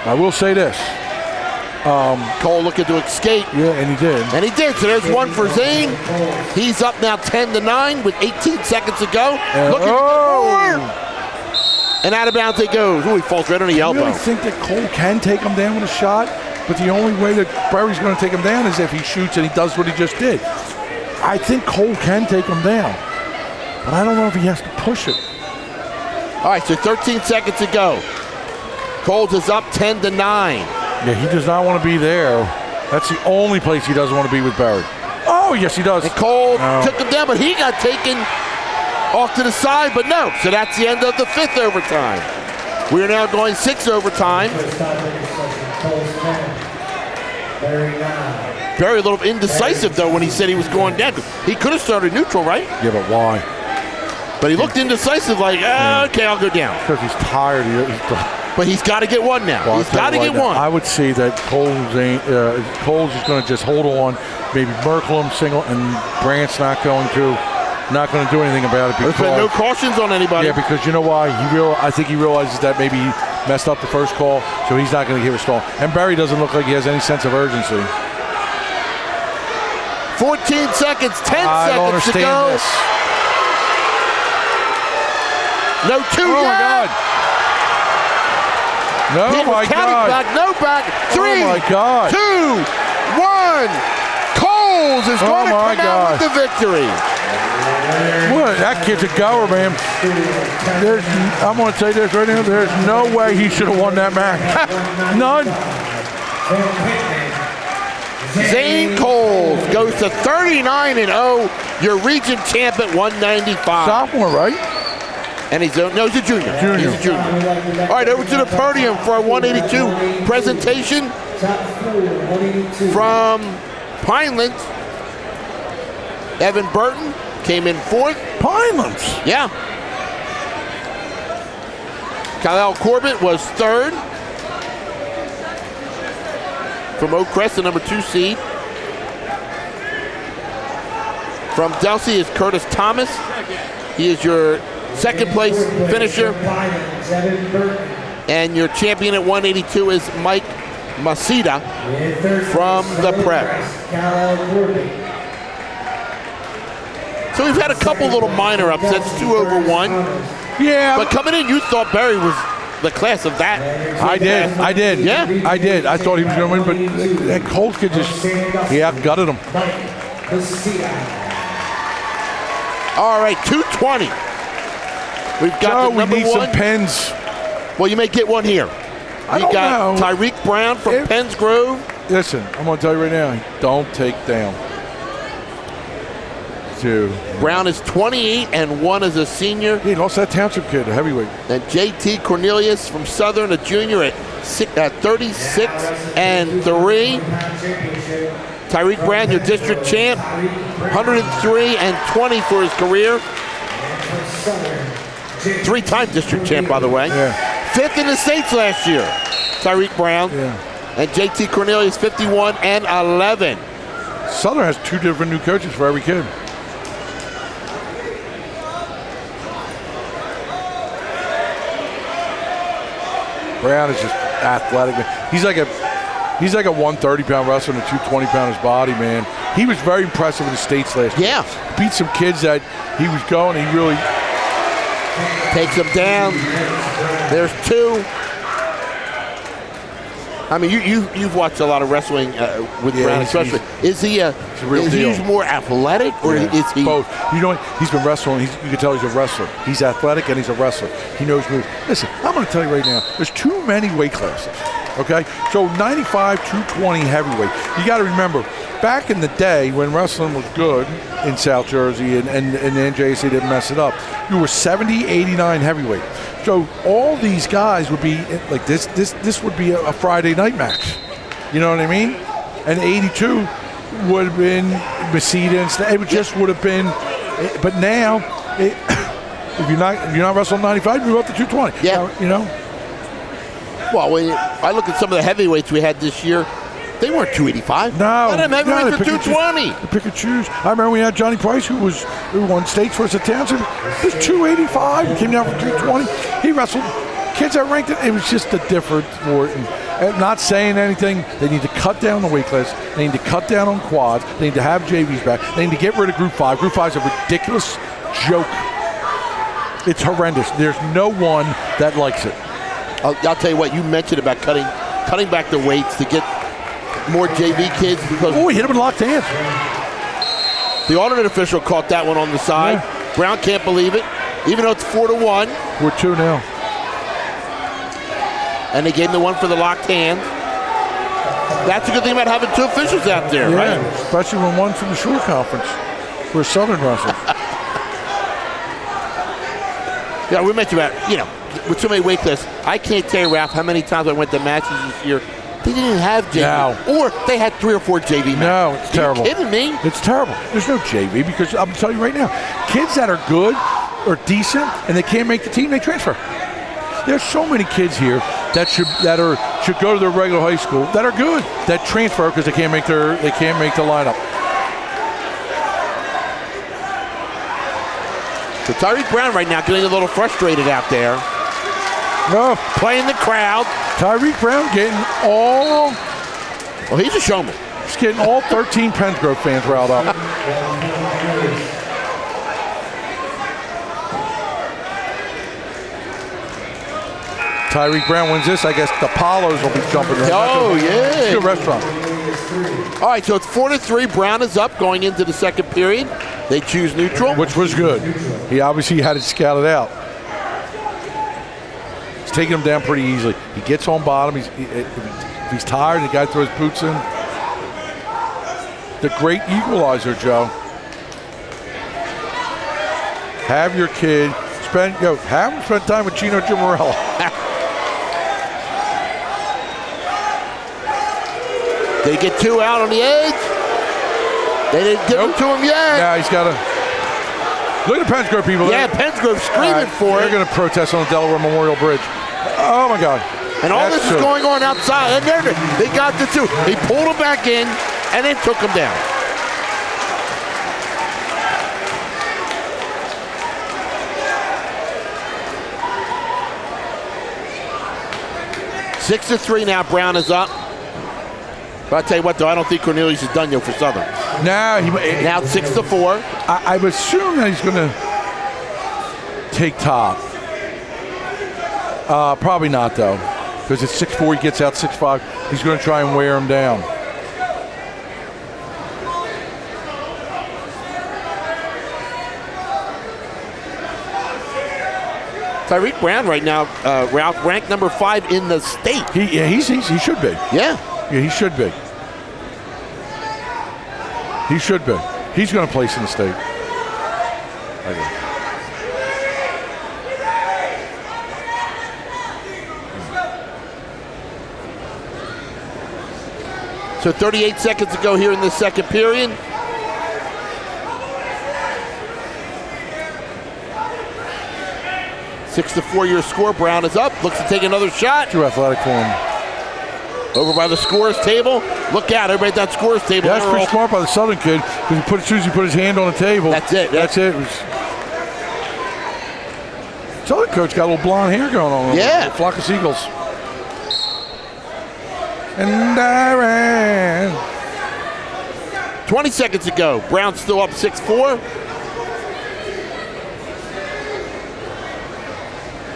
I will say this. Cole looking to escape. Yeah, and he did. And he did. So there's one for Zane. He's up now 10-9 with 18 seconds to go. Looking to get more. And out of bounds it goes. Ooh, he falls right on the I elbow. really think that Cole can take him down with a shot, but the only way that Barry's going to take him down is if he shoots and he does what he just did. I think Cole can take him down, but I don't know if he has to push it. All right, so 13 seconds to go. Coles is up 10-9. Yeah, he does not want to be there. That's the only place he doesn't want to be with Barry. Oh, yes, he does. And Cole No. took him down, but he got taken off to the side, but no. So that's the end of the 5th overtime. We are now going 6 overtime. First tiebreaker session, Cole's 10, Barry 9. Barry a little indecisive, though, when he said he was going down. He could have started neutral, right? Yeah, but why? But he looked indecisive, like, okay, I'll go down. Because he's tired. But he's got to get one now. Well, He's I'll tell got to you get right now, one. I would see that Cole's is going to just hold on. Maybe Merkel him single, and Brandt's not going to do anything about it. There's been no cautions on anybody. Yeah, because you know why? I think he realizes that maybe he messed up the first call, so he's not going to give a stall. And Barry doesn't look like he has any sense of urgency. 14 seconds, 10 I don't seconds to understand go. this. No 2 Oh my yet. God! No, He was my counting God! back, no back. 3, Oh my God! 2, 1. Coles is Oh going to my come out with God. the victory. What? That kid's a goer, man. I'm going to say this right now. There's no way he should have won that match. None. Zane Coles goes to 39-0. Your region champ at 195. Sophomore, right? And he's a junior. Junior. He's a junior. All right, over to the podium for our 182 presentation Top 4, 182. from Pinelands. Evan Burton came in 4th. Pinelands. Yeah. Kyle Corbett was 3rd. From Oak Crest, the number 2 seed. From Delsey is Curtis Thomas. He is your 2nd place finisher. Pinelands, Evan Burton. And your champion at 182 is Mike Masita. In third From place, the Oak prep. Crest, Kyle Corbett. So we've had a couple little minor upsets, 2 over 1. Yeah, But coming in, you thought Barry was the class of that. I did. Yeah. I did. I thought he was going to win, but that Coles kid just, he outgutted him. Mike Masita. All right, 220. We've got Joe, the we number need one. some pens. Well, you may get one here. I You don't got know. Tyreek Brown from Penns Grove. Listen, I'm going to tell you right now, don't take down. 2. Brown is 28-1 as a senior. He lost that Township kid, a heavyweight. And J.T. Cornelius from Southern, a junior at 36-3. Tyreek Brown, your district champ, 103-20 for his career. 3-time district champ, by the way. Yeah. 5th in the states last year, Tyreek Brown. Yeah. And J.T. Cornelius, 51-11. Southern has 2 different new coaches for every kid. Brown is just athletic. He's like a 130-pound wrestler and a 220-pound his body, man. He was very impressive in the states last year. Yeah. Beat some kids that he was going. He really Takes him down. There's 2. I mean, you've watched a lot of wrestling with Brown, especially. Is he a real deal. He more athletic, or is he both? You know, he's been wrestling. You can tell he's a wrestler. He's athletic and he's a wrestler. He knows moves. Listen, I'm going to tell you right now. There's too many weight classes. Okay, so 95, 220 heavyweight. You got to remember, back in the day when wrestling was good in South Jersey and the NJC didn't mess it up, you were 70, 89 heavyweight. So all these guys would be like this. This would be a Friday night match. You know what I mean? And 82 would have been Mesita and stuff. It just would have been. But now, if you're not wrestling 95, you go up to 220. Yeah. You know. Well, when I look at some of the heavyweights we had this year, they weren't 285. No. A lot of them heavyweights were 220. They pick and choose. I remember we had Johnny Price, who won states for us at Township. He was 285. He came down from 220. He wrestled kids that ranked it. It was just a different sport. And not saying anything. They need to cut down the weight class. They need to cut down on quads. They need to have JVs back. They need to get rid of Group 5. Group 5 is a ridiculous joke. It's horrendous. There's no one that likes it. I'll tell you what, you mentioned about cutting back the weights to get more JV kids because he hit him with locked hands. The alternate official caught that one on the side. Yeah. Brown can't believe it, even though it's 4-1. We're 2 now. And they gave him the one for the locked hand. That's a good thing about having 2 officials out there, right? Especially when one from the Shore Conference for Southern wrestling. Yeah, we mentioned about, with so many weight classes, I can't tell you, Ralph, how many times I went to matches this year. They didn't have JV. No. Or they had 3 or 4 JV matches. No, it's terrible. Are you kidding me? It's terrible. There's no JV because I'm telling you right now, kids that are good or decent and they can't make the team, they transfer. There's so many kids here that should go to their regular high school that are good that transfer because they can't make the lineup. So Tyreek Brown right now getting a little frustrated out there. No, playing the crowd. Tyreek Brown getting all. Well, he's a showman. He's getting all 13 Penns Grove fans riled up. Tyreek Brown wins this. I guess the Palos will be jumping. Oh, yeah. It's a good restaurant. All right, so it's 4-3. Brown is up going into the second period. They choose neutral. Which was good. He obviously had it scouted out. He's taking him down pretty easily. He gets on bottom. If he's tired, the guy throws boots in. The great equalizer, Joe. Have your kid have him spend time with Gino Gimarella. They get 2 out on the edge. They didn't give him to him yet. Yeah, he's got to. Look at the Penns Grove people. Yeah, Penns Grove screaming for it. They're going to protest on the Delaware Memorial Bridge. Oh, my God. And all this is going on outside. And they got the 2. He pulled him back in and then took him down. Six to 3 now. Brown is up. But I'll tell you what, though, I don't think Cornelius is done yet for Southern. Now it's 6-4. I would assume that he's going to take top. Probably not, though, because it's 6-4. He gets out 6-5. He's going to try and wear him down. Tyreek Brown right now, Ralph, ranked number 5 in the state. He should be. Yeah. Yeah, he should be. He should be. He's going to place in the state. Okay. So 38 seconds to go here in the second period. Six to 4 your score. Brown is up. Looks to take another shot. Too athletic for him. Over by the scores table. Look out, everybody at that scores table. Yeah, that's pretty smart by the Southern kid, because as soon as he put his hand on the table. That's it. That's it. Southern coach got a little blonde hair going on. Yeah. A flock of seagulls. And I ran. 20 seconds to go. Brown's still up 6-4.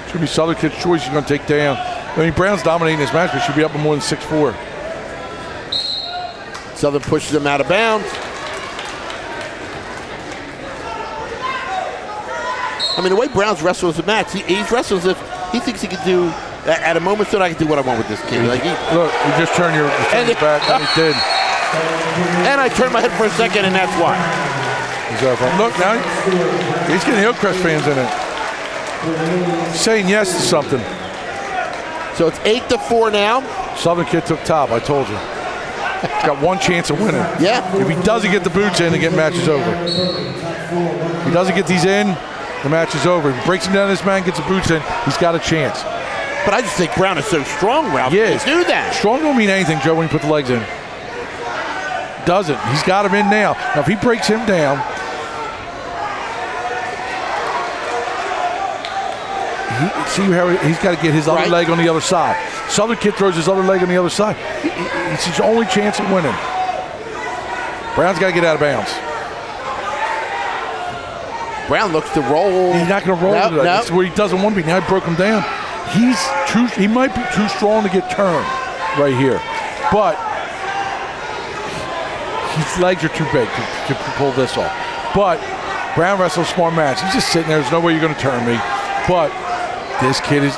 It's going to be Southern kid's choice he's going to take down. I mean, Brown's dominating this match, but should be up by more than 6-4. Southern pushes him out of bounds. I mean, the way Brown's wrestles the match, he's wrestling as if he thinks he can do, at a moment's notice, I can do what I want with this kid. Like look, you just turn your back, and he did. And I turned my head for a second, and that's why. Look, now he's getting Hillcrest fans in it. Saying yes to something. So it's 8-4 now. Southern kid took top, I told you. He's got one chance of winning. Yeah. If he doesn't get the boots in, the match is over. If he doesn't get these in, the match is over. If he breaks him down, this man gets the boots in, he's got a chance. But I just think Brown is so strong, Ralph. Yeah. To do that. Strong don't mean anything, Joe, when you put the legs in. Doesn't. He's got him in now. Now, if he breaks him down, see how he's got to get his other leg on the other side. Southern kid throws his other leg on the other side. It's his only chance of winning. Brown's got to get out of bounds. Brown looks to roll. He's not going to roll today. That's where he doesn't want to be. Now he broke him down. He might be too strong to get turned right here. But his legs are too big to pull this off. But Brown wrestles a smart match. He's just sitting there. There's no way you're going to turn me. But this kid is,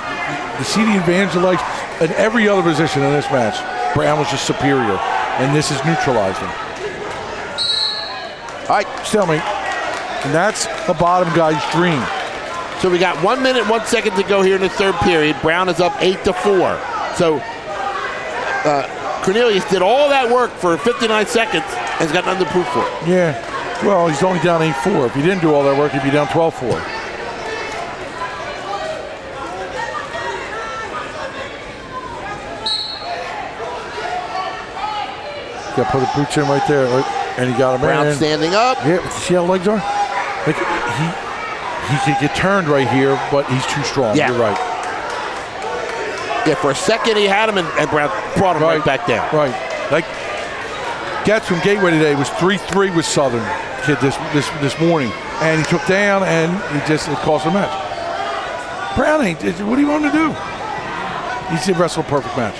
see the advantage of legs in every other position in this match. Brown was just superior, and this is neutralized him. All right, stalemate. And that's the bottom guy's dream. So we got 1 minute, 1 second to go here in the third period. Brown is up 8-4. So Cornelius did all that work for 59 seconds and has got nothing to prove for it. Yeah, well, he's only down 8-4. If he didn't do all that work, he'd be down 12-4. Got to put the boots in right there, and he got him in. Brown standing up. Yeah, see how the legs are? Like, he could get turned right here, but he's too strong. Yeah. You're right. Yeah, for a second he had him, and Brown brought him right back down. Right. Like, Getz from Gateway today was 3-3 with Southern kid this morning, and he took down, and it cost him a match. Brown ain't. What do you want him to do? He's wrestled a perfect match.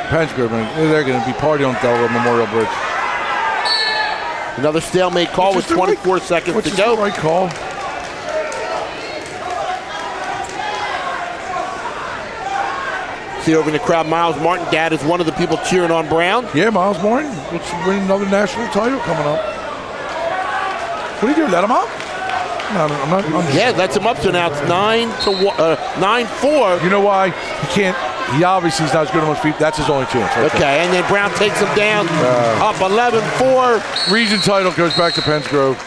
Pennsgrove, they're going to be partying on Delaware Memorial Bridge. Another stalemate call with 24 seconds to go. The right call. See over in the crowd, Miles Martin. Dad is one of the people cheering on Brown. Yeah, Miles Martin looks to win another national title coming up. What do you do? Let him up? No, I'm not. Yeah, that's him up. So now it's 9-4. You know why? He can't. He obviously is not as good on his feet. That's his only chance. Right okay, there. and then Brown takes him down, up 11-4. Region title goes back to Pennsgrove.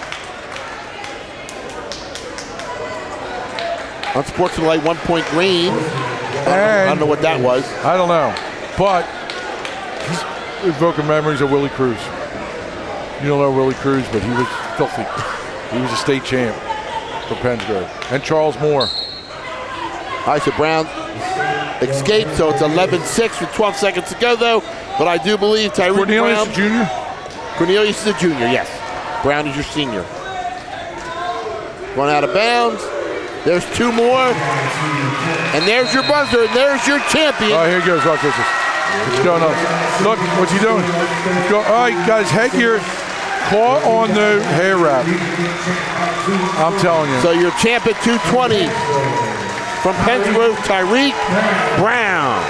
Unsportsmanlike 1 point green. I don't know what that was. I don't know. But he's evoking memories of Willie Cruz. You don't know Willie Cruz, but he was filthy. He was a state champ for Pennsgrove. And Charles Moore. All right, so Brown escaped, so it's 11-6 with 12 seconds to go, though. But I do believe Tyreek Cornelius Brown. Jr.? Cornelius is a junior, yes. Brown is your senior. Going out of bounds. There's two more. And there's your buzzer, and there's your champion. Oh, here he goes. Watch this. What's going on? Look, what's he doing? All right, guys, headgear. Caught on the hair wrap. I'm telling you. So your champ at 220 from Pensgrove, Tyreek Brown.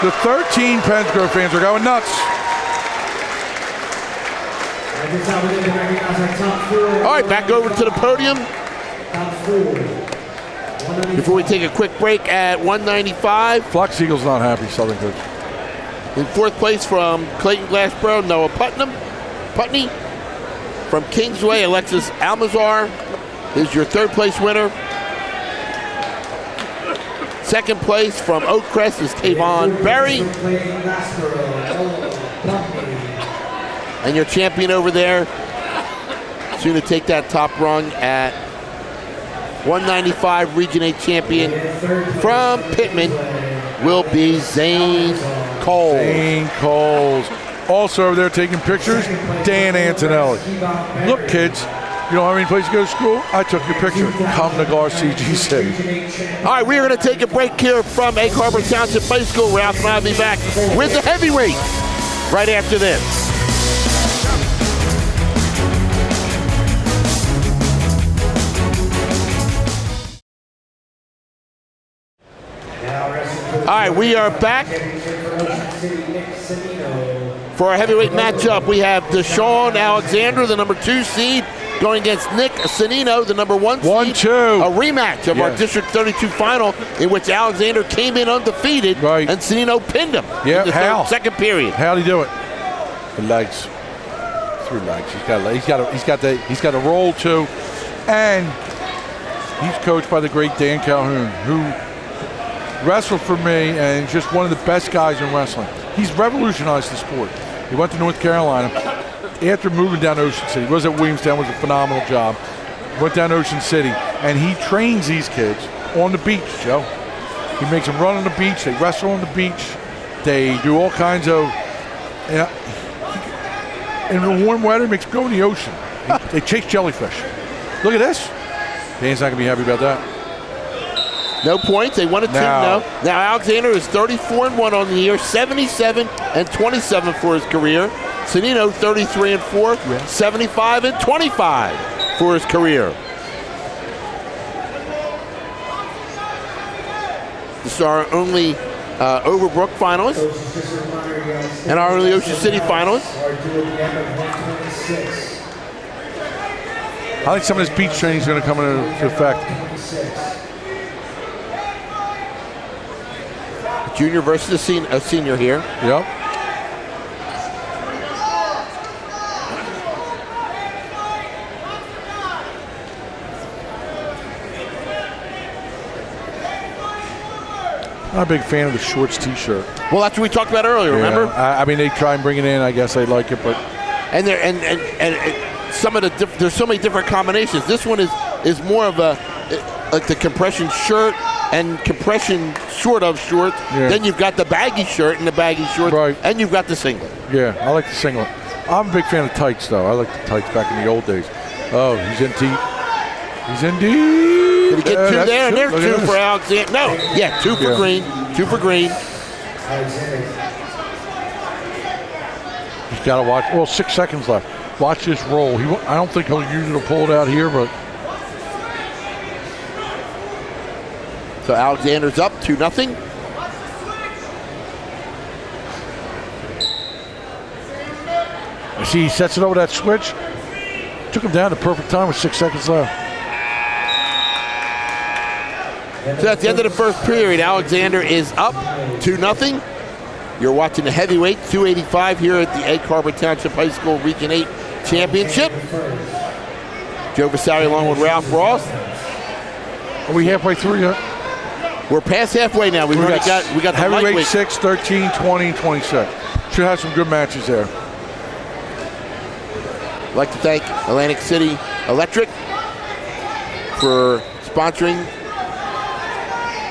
The 13 Pensgrove fans are going nuts. All right, back over to the podium. Before we take a quick break at 195. Fox Eagles not happy, Southern Coach. In fourth place from Clayton Glassboro, Noah Putney. From Kingsway, Alexis Almazar is your third place winner. Second place from Oak Crest is Tavon Berry. And your champion over there, soon to take that top rung at 195 Region 8 champion from Pittman will be Zane Cole. Zane Coles. Also over there taking pictures, Dan Antonelli. Look, kids, you know how many places you go to school? I took your picture. Come to GCC. All right, we are going to take a break here from Egg Harbor Township High School. Ralph and I will be back with the heavyweight right after this. All right, we are back for our heavyweight matchup. We have Deshaun Alexander, the number 2 seed, going against Nick Sanino, the number 1 seed. 1-2. A rematch of our District 32 final in which Alexander came in undefeated and Sanino pinned him in the second period. How'd he do it? The legs. Through legs. He's got a roll too. And he's coached by the great Dan Calhoun, who wrestled for me and just one of the best guys in wrestling. He's revolutionized the sport. He went to North Carolina after moving down to Ocean City. He was at Williamstown, was a phenomenal job. Went down to Ocean City, and he trains these kids on the beach, Joe. He makes them run on the beach. They wrestle on the beach. They do all kinds of, in the warm weather, he makes them go in the ocean. They chase jellyfish. Look at this. Dan's not going to be happy about that. No points. They won a 2 now. Now Alexander is 34-1 on the year, 77-27 for his career. Sanino 33-4, 75-25 for his career. This is our only Overbrook finalist and our only Ocean City finalist. I think some of this beach training is going to come into effect. Junior versus a senior here. Yep. I'm a big fan of the shorts T-shirt. Well, that's what we talked about earlier. Remember? I mean, they try and bring it in. I guess they like it, but some of the there's so many different combinations. This one is more of a like the compression shirt and compression short of shorts. Yeah. Then you've got the baggy shirt and the baggy shorts, and you've got the singlet. Yeah, I like the singlet. I'm a big fan of tights, though. I like the tights back in the old days. Oh, he's in deep. He's in deep. Did he get 2 there? And there's 2 for Alexander. No, 2 for green. 2 for green. He's got to watch. Well, 6 seconds left. Watch this roll. I don't think he'll use it to pull it out here, but. So Alexander's up 2-0. See, he sets it over that switch. Took him down to perfect time with 6 seconds left. So at the end of the first period, Alexander is up 2-0. You're watching the heavyweight 285 here at the Egg Harbor Township High School Region 8 Championship. Joe Visalli along with Ralph Ross. Are we halfway through yet? We're past halfway now. We got the heavyweight 6, 13, 20, 26. Should have some good matches there. I'd like to thank Atlantic City Electric for sponsoring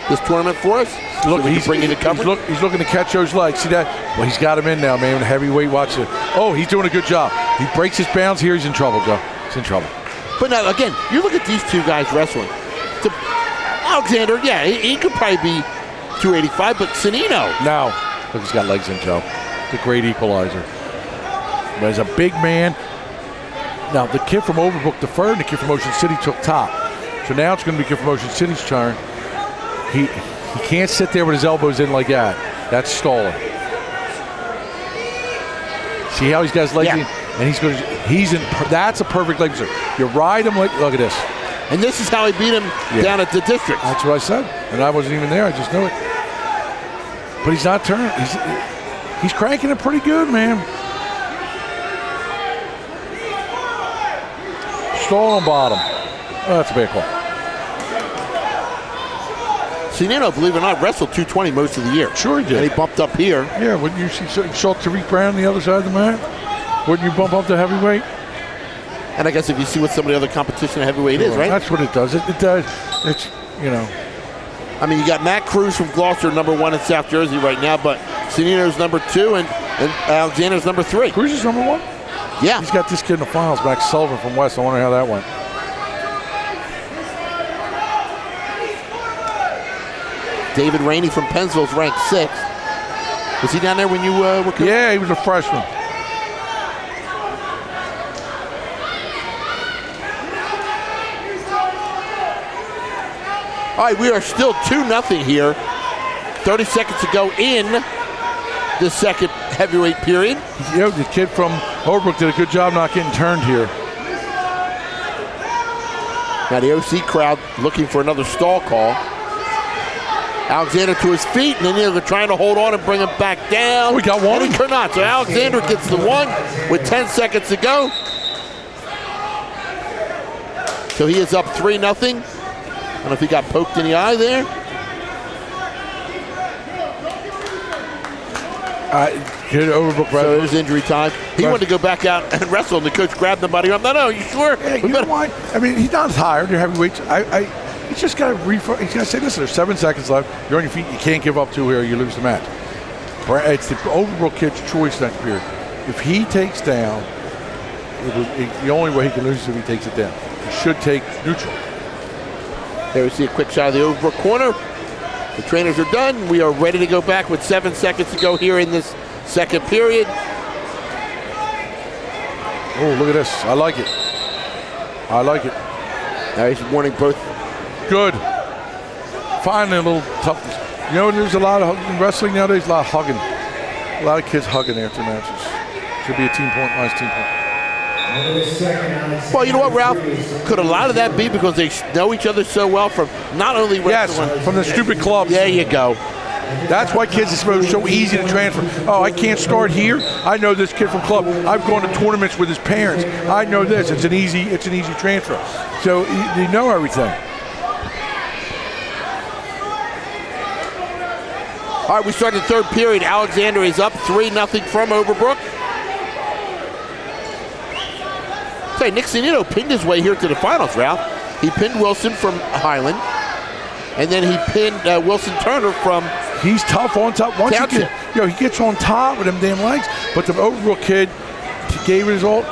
this tournament for us. Look, so he's bringing the cover. He's looking to catch those legs. See that? Well, he's got him in now, man. Heavyweight, watch it. Oh, he's doing a good job. He breaks his bounds here. He's in trouble, Joe. He's in trouble. But now, again, you look at these 2 guys wrestling. Alexander, he could probably be 285, but Sanino. No. Look, he's got legs in, Joe. The great equalizer. But he's a big man. Now, the kid from Overbrook deferred, and the kid from Ocean City took top. So now it's going to be kid from Ocean City's turn. He can't sit there with his elbows in like that. That's stalling. See how he's got his legs in? And that's a perfect leg position. You ride him like, look at this. And this is how he beat him down at the district. That's what I said. And I wasn't even there, I just knew it. But he's not turning. He's cranking it pretty good, man. Stall on bottom. Oh, that's a bad call. Cimino, believe it or not, wrestled 220 most of the year. Sure he did. And he bumped up here. Yeah, wouldn't you see Tariq Brown on the other side of the mat? Wouldn't you bump up to heavyweight? And I guess if you see what some of the other competition at heavyweight is, right? That's what it does. It does. It's, you know. I mean, you got Matt Cruz from Gloucester, number 1 in South Jersey right now, but Cimino's number 2 and Alexander's number 3. Cruz is number 1? Yeah. He's got this kid in the finals, Max Sullivan from West. I wonder how that went. David Rainey from Pennsville's ranked 6th. Was he down there when you were coaching? Yeah, he was a freshman. All right, we are still 2-0 here. 30 seconds to go in the second heavyweight period. You know, the kid from Overbrook did a good job not getting turned here. Now the OC crowd looking for another stall call. Alexander to his feet, and then they're trying to hold on and bring him back down. We got one. And he could not. So Alexander gets the 1 with 10 seconds to go. So he is up 3-0. I don't know if he got poked in the eye there. Kid Overbrook. So there's injury time. He wanted to go back out and wrestle, and the coach grabbed the body. No, you sure? Yeah, you know what? I mean, he's not tired. You're heavyweights. He's just got to he's got to say, listen, there's 7 seconds left. You're on your feet. You can't give up 2 here. You lose the match. It's the Overbrook kid's choice next period. If he takes down, the only way he can lose is if he takes it down. He should take neutral. There we see a quick shot of the Overbrook corner. The trainers are done. We are ready to go back with 7 seconds to go here in this second period. Oh, look at this. I like it. I like it. Now he's warning both. Good. Finally, a little toughness. You know, there's a lot of in wrestling nowadays, a lot of hugging. A lot of kids hugging after matches. Should be a team point, nice team point. Well, you know what, Ralph? Could a lot of that be because they know each other so well from not only wrestling? Yes, from the stupid clubs. There you go. That's why kids are so easy to transfer. Oh, I can't start here. I know this kid from club. I've gone to tournaments with his parents. I know this. It's an easy transfer. So you know everything. All right, we start the third period. Alexander is up 3-0 from Overbrook. Say, Nick Cimino pinned his way here to the finals, Ralph. He pinned Wilson from Highland, and then he pinned Wilson Turner from He's tough on top. Once Township. he gets on top with them damn legs. But the Overbrook kid gave it his all.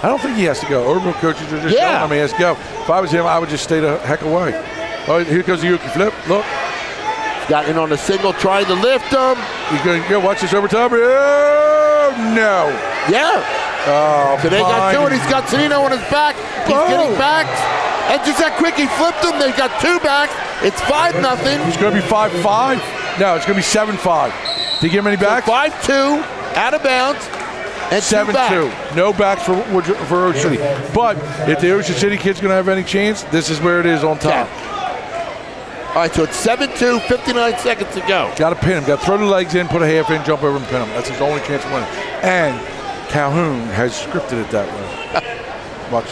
I don't think he has to go. Overbrook coaches are just telling him he has to go. If I was him, I would just stay the heck away. Oh, here goes the Yuki flip. Look. Got in on the single, trying to lift him. He's going to go watch this overtime. Oh, no. Yeah. Oh, so they got 2, and he's got Cimino on his back. He's getting back. And just that quick, he flipped him. They got 2 back. It's 5-0. It's going to be 5-5. No, it's going to be 7-5. Did you get him any backs? So 5-2, out of bounds, and 7-2. No backs for Ocean City. But if the Ocean City kid's going to have any chance, this is where it is on top. Yeah. All right, so it's 7-2, 59 seconds to go. Got to pin him. Got to throw the legs in, put a half in, jump over and pin him. That's his only chance of winning. And Calhoun has scripted it that way. Watch.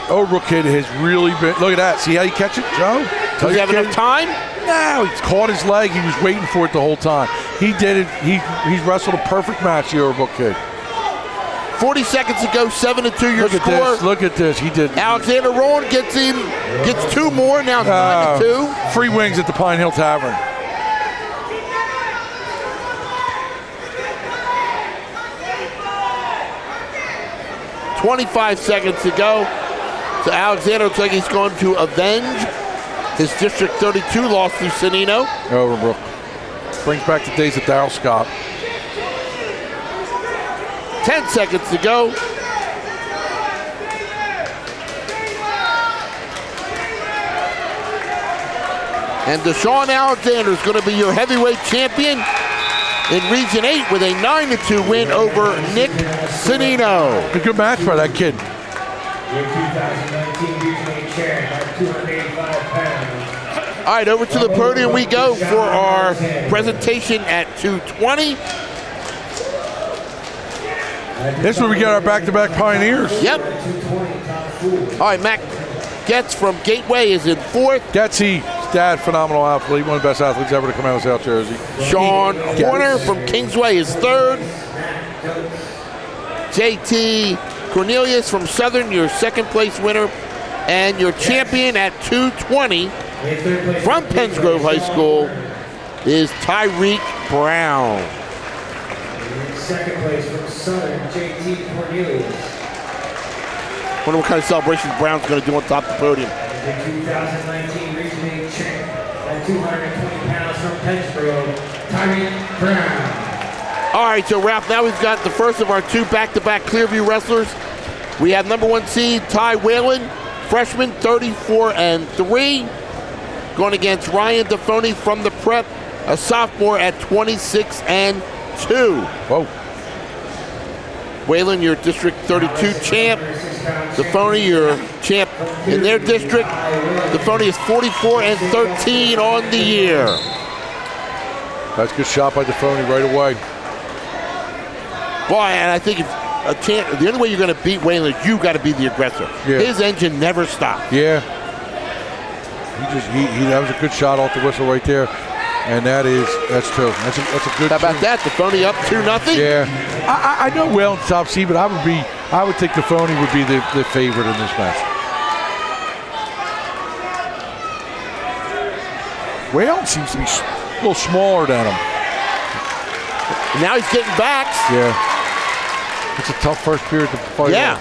Overbrook kid has really been. Look at that. See how you catch it, Joe? Does he have enough time? No, he's caught his leg. He was waiting for it the whole time. He did it. He's wrestled a perfect match, the Overbrook kid. 40 seconds to go, 7-2 your score. Look at this. He did. Alexander Rowan gets 2 more. Now it's 9-2. Free wings at the Pine Hill Tavern. 25 seconds to go. So Alexander looks like he's going to avenge his District 32 loss to Sanino. Overbrook. Brings back the days of Darryl Scott. 10 seconds to go. And Deshaun Alexander is going to be your heavyweight champion in Region 8 with a 9-2 win over Nick Sanino. A good match for that kid. Your 2019 Region 8 champ at 285 pounds. All right, over to the podium we go for our presentation at 220. This is where we get our back-to-back pioneers. Yep. All right, Mac Getz from Gateway is in 4th. Getsy, dad, phenomenal athlete, one of the best athletes ever to come out of South Jersey. Sean Horner from Kingsway is 3rd. JT Cornelius from Southern, your 2nd place winner. And your champion at 220 from Pennsgrove High School is Tyreek Brown. 2nd place from Southern, JT Cornelius. Wonder what kind of celebrations Brown's going to do on top of the podium. The 2019 Region 8 champ at 220 pounds from Pennsgrove, Tyreek Brown. All right, so Ralph, now we've got the first of our 2 back-to-back Clearview wrestlers. We have number 1 seed Ty Whalen, freshman, 34-3, going against Ryan Defoni from the Prep, a sophomore at 26-2. Whoa. Whalen, your District 32 champ. Defoni, your champ in their district. Defoni is 44-13 on the year. That's a good shot by Defoni right away. Boy, and I think if the only way you're going to beat Whalen is you got to be the aggressor. Yeah. His engine never stops. Yeah. That was a good shot off the whistle right there. And that's 2. That's a good. How about that? Defoni up 2-0. Yeah. I know Whalen's top seed, but I would think Defoni would be the favorite in this match. Whalen seems to be a little smaller than him. Now he's getting backs. Yeah. It's a tough first period to fight. Yeah.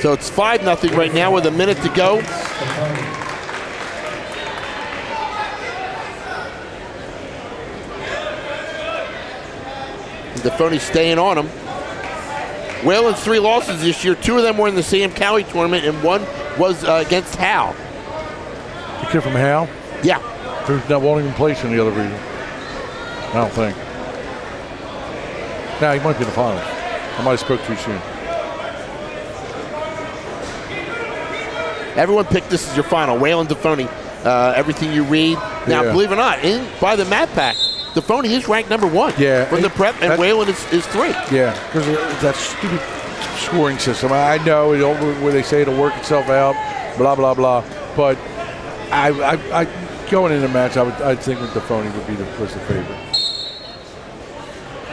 So it's 5-0 right now with a minute to go. Defoni staying on him. Whalen's 3 losses this year. 2 of them were in the Sam Cowie tournament, and 1 was against Hal. The kid from Hal? Yeah. That won't even place in the other region. I don't think. Now he might be in the finals. I might have spoke too soon. Everyone picked this as your final. Whalen Defoni. Everything you read. Now, believe it or not, by the map pack, Defoni is ranked number 1 from the Prep, and Whalen is 3. Yeah, because that stupid scoring system. I know where they say it'll work itself out, blah, blah, blah. But I going into the match, I'd think that Defoni was the favorite.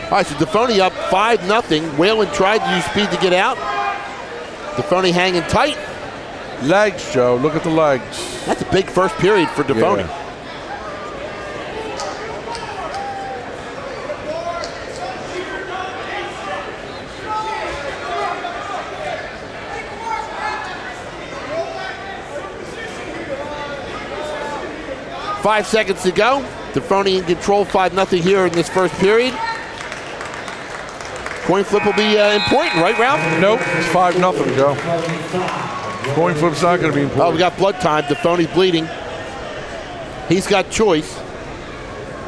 All right, so Defoni up 5-0. Whalen tried to use speed to get out. Defoni hanging tight. Legs, Joe. Look at the legs. That's a big first period for Defoni. Yeah. Five seconds to go. Defoni in control, 5-0 here in this first period. Coin flip will be important, right, Ralph? Nope, it's 5-0, Joe. Coin flip's not going to be important. Oh, we got blood time. Defoni's bleeding. He's got choice,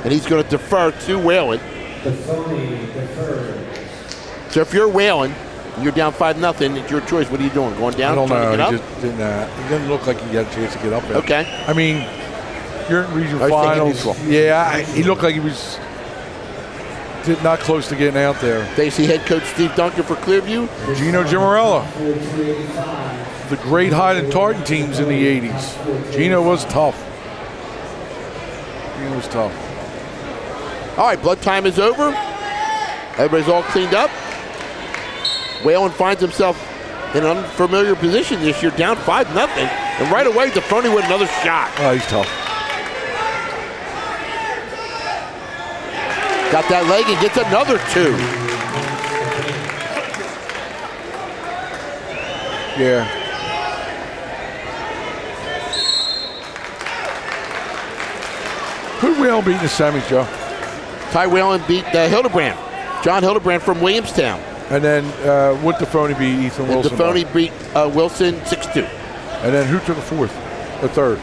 and he's going to defer to Whalen. Defoni deferred. So if you're Whalen, and you're down 5-0, it's your choice. What are you doing? Going down? I don't know. To get He up? just didn't. He doesn't look like he got a chance to get up there. Okay. I mean, you're in region I was thinking finals. neutral. Yeah, he looked like he was not close to getting out there. Stacy head coach Steve Duncan for Clearview. Gino Gimarella. The great Hyde and Tartan teams in the 80s. Gino was tough. Gino was tough. All right, blood time is over. Everybody's all cleaned up. Whalen finds himself in an unfamiliar position this year, down 5-0. And right away, Defoni with another shot. Oh, he's tough. Got that leg and gets another 2. Yeah. Who Whalen beat in the semis, Joe? Ty Whalen beat Hildebrand. John Hildebrand from Williamstown. And then would Defoni beat Ethan And Wilson? Defoni beat Wilson 6-2. And then who took the third?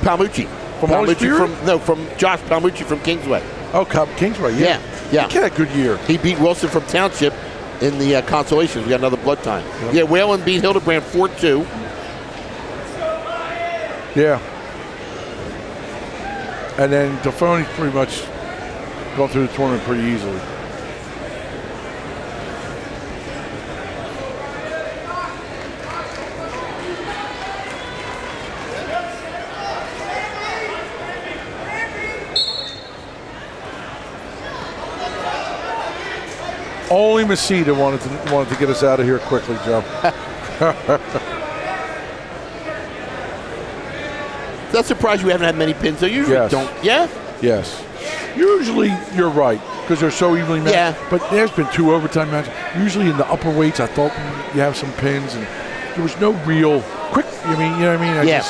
Palmucci. From Holy Spirit? From Josh Palmucci from Kingsway. Oh, Kingsway, yeah. Yeah. He had a good year. He beat Wilson from Township in the consolations. We got another blood time. Yep. Yeah, Whalen beat Hildebrand 4-2. Yeah. And then Defoni's pretty much gone through the tournament pretty easily. Only Masita wanted to get us out of here quickly, Joe. That's surprised you haven't had many pins. They usually Yes. don't. Yeah? Yes. Usually you're right because they're so evenly matched. Yeah. But there's been 2 overtime matches. Usually in the upper weights, I thought you have some pins, and there was no real quick. You know what I mean? Yes.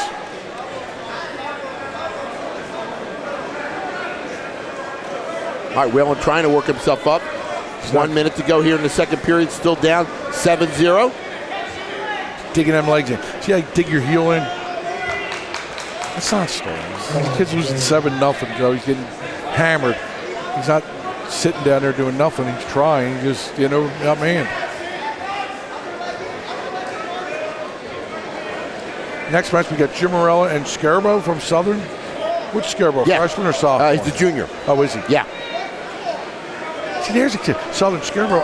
All right, Whalen trying to work himself up. 1 minute to go here in the second period. Still down 7-0. Digging them legs in. See how you dig your heel in? That's not stalling. The kid's losing 7-0, Joe. He's getting hammered. He's not sitting down there doing nothing. He's trying. He's just, outmanned. Next match, we got Jim Morella and Scarbo from Southern. Which Scarbo? Yeah. Freshman or sophomore? He's the junior. Oh, is he? Yeah. See, there's a kid. Southern Scarbo.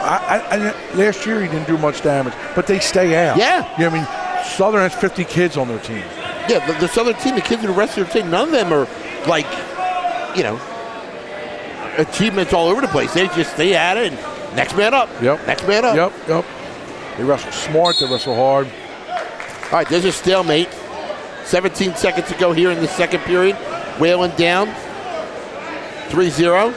Last year he didn't do much damage, but they stay out. Yeah. Southern has 50 kids on their team. Yeah, the Southern team, the kids in the rest of their team, none of them are like, achievements all over the place. They just stay at it and next man up. Yep. Next man up. Yep. They wrestle smart. They wrestle hard. All right, there's a stalemate. 17 seconds to go here in the second period. Whalen down 3-0.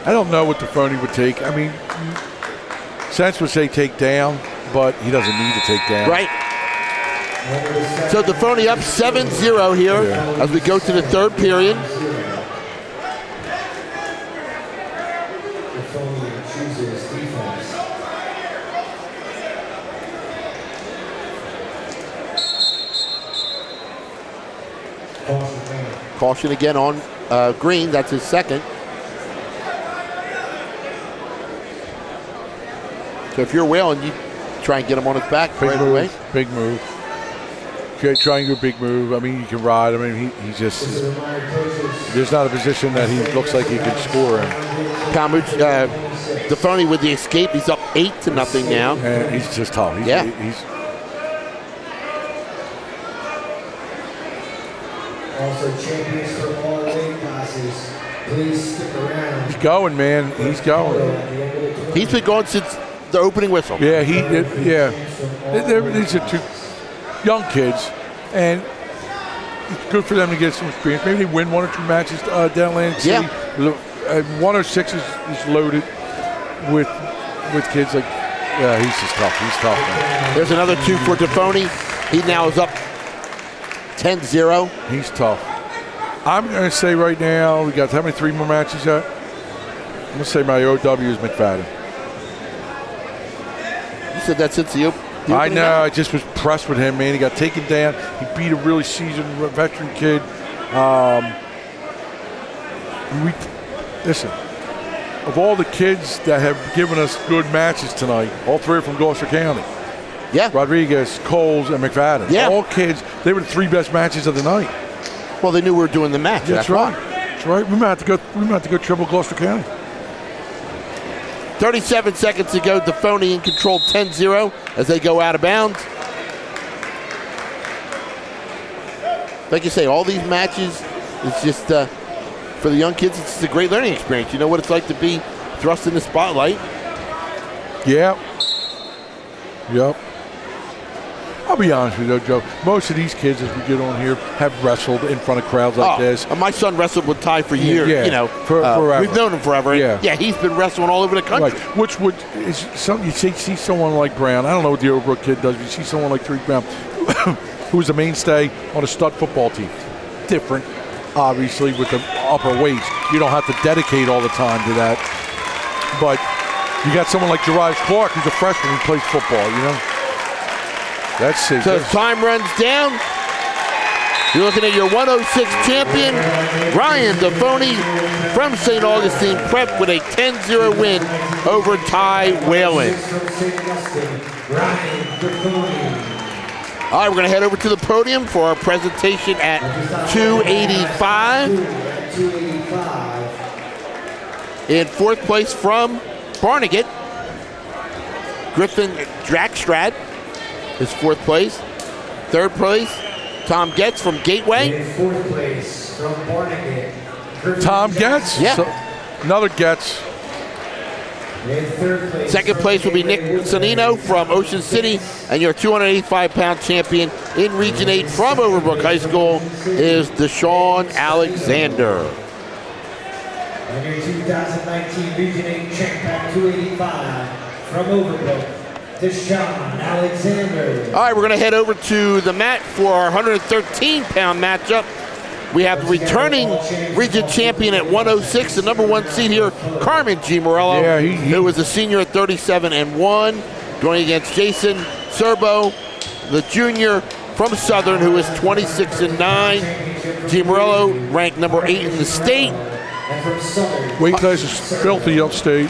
I don't know what Defoni would take. Sense would say take down, but he doesn't need to take down. Right. So Defoni up 7-0 here as we go to the third period. Caution again on Green. That's his second. So if you're Whalen, you try and get him on his back right away. Big move. Okay, trying to do a big move. You can ride. He's just. There's not a position that he looks like he can score in. Defoni with the escape. He's up 8-0 now. And he's just tough. He's Also, champions for all weight classes, please stick around. He's going, man. He's going. He's been going since the opening whistle. Yeah, these are 2 young kids, and it's good for them to get some experience. Maybe they win 1 or 2 matches down Atlantic City. Yeah. 106 is loaded with kids like. Yeah, he's just tough. He's tough, man. There's another 2 for Defoni. He now is up 10-0. He's tough. I'm going to say right now, we got how many 3 more matches yet? I'm going to say my OW is McFadden. You said that since the I know. I just was impressed with him, man. He got taken down. He beat a really seasoned veteran kid. Listen, of all the kids that have given us good matches tonight, all 3 are from Gloucester County. Yeah. Rodriguez, Coles, and McFadden. Yeah. All kids. They were the 3 best matches of the night. Well, they knew we were doing the match. That's right. That's right. We might have to go triple Gloucester County. 37 seconds to go. Defoni in control 10-0 as they go out of bounds. Like you say, all these matches, it's just, for the young kids, it's just a great learning experience. You know what it's like to be thrust in the spotlight. Yep. I'll be honest with you, though, Joe. Most of these kids, as we get on here, have wrestled in front of crowds like this. My son wrestled with Ty for years. Yeah, you know, forever. We've known him forever. Yeah, he's been wrestling all over the country. Right. Which would is some you see someone like Brown. I don't know what the Overbrook kid does. But you see someone like Tariq Brown, who is a mainstay on a stud football team. Different, obviously, with the upper weights. You don't have to dedicate all the time to that. But you got someone like Jarius Clark, who's a freshman who plays football. You know. That's it. So as time runs down, you're looking at your 106 champion, Ryan Defoni from St. Augustine Prep with a 10-0 win over Ty Whalen. All right, we're going to head over to the podium for our presentation at 285. In fourth place from Barnegat, Griffin Drackstrad is fourth place. Third place, Tom Getz from Gateway. In fourth place from Barnegat. Tom Getz? Yeah. So, another Getz. In third place. Second place will be Nick Sonino from Ocean City, and your 285-pound champion in Region 8 from Overbrook High School is Deshaun Alexander. And your 2019 Region 8 champ at 285 from Overbrook, Deshaun Alexander. All right, we're going to head over to the mat for our 113-pound matchup. We have the returning region champion at 106, the number 1 seed here, Carmen G. Morello, who was a senior at 37-1, going against Jason Serbo, the junior from Southern, who is 26-9. G. Morello ranked number 8 in the state. Weight class is filthy upstate.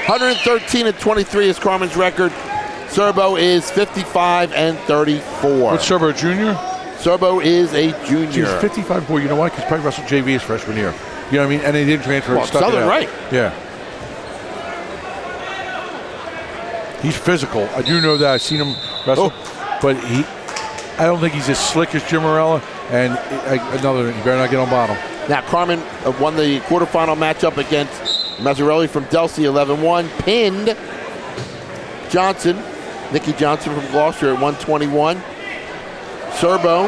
113-23 is Carmen's record. Serbo is 55-34. What's Serbo, junior? Serbo is a junior. He's 55, boy. You know why? Because probably wrestled JV his freshman year. You know what I mean? And he didn't transfer. Well, stuck it Southern, out. right? Yeah. He's physical. I do know that. I've seen him wrestle. But I don't think he's as slick as Jim Morella. And he better not get on bottom. Now, Carmen won the quarterfinal matchup against Mazzarelli from Delsey, 11-1. Pinned Nikki Johnson from Gloucester at 121. Serbo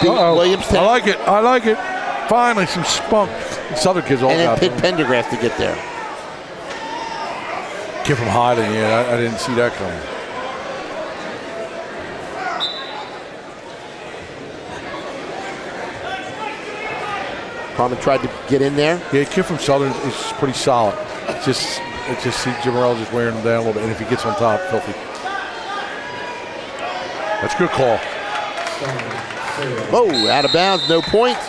beat Williamstown. I like it. Finally, some spunk. Southern kids all and got then picked Pendergrass to get there. Kid from Hyden, yeah, I didn't see that coming. Carmen tried to get in there. Yeah, kid from Southern is pretty solid. Just see Jim Morrell just wearing him down a little bit, and if he gets on top, filthy. That's a good call. Oh, out of bounds, no points.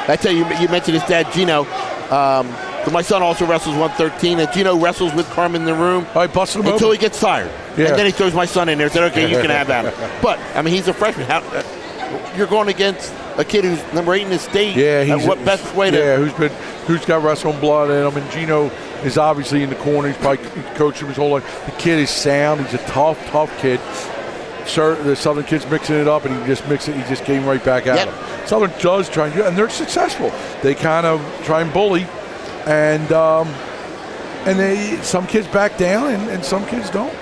I tell you, you mentioned his dad, Gino. My son also wrestles 113, and Gino wrestles with Carmen in the room busted him until over. he gets tired. Yeah. And then he throws my son in there and said, okay, you can have that. But, I mean, he's a freshman. You're going against a kid who's number 8 in the state. Yeah, what best way to... Yeah, who's got wrestling blood in him. And Gino is obviously in the corner. He's probably coached him his whole life. The kid is sound. He's a tough kid. The Southern kid's mixing it up, and he just came right back at him. Southern does try and do it, and they're successful. They kind of try and bully, and some kids back down, and some kids don't.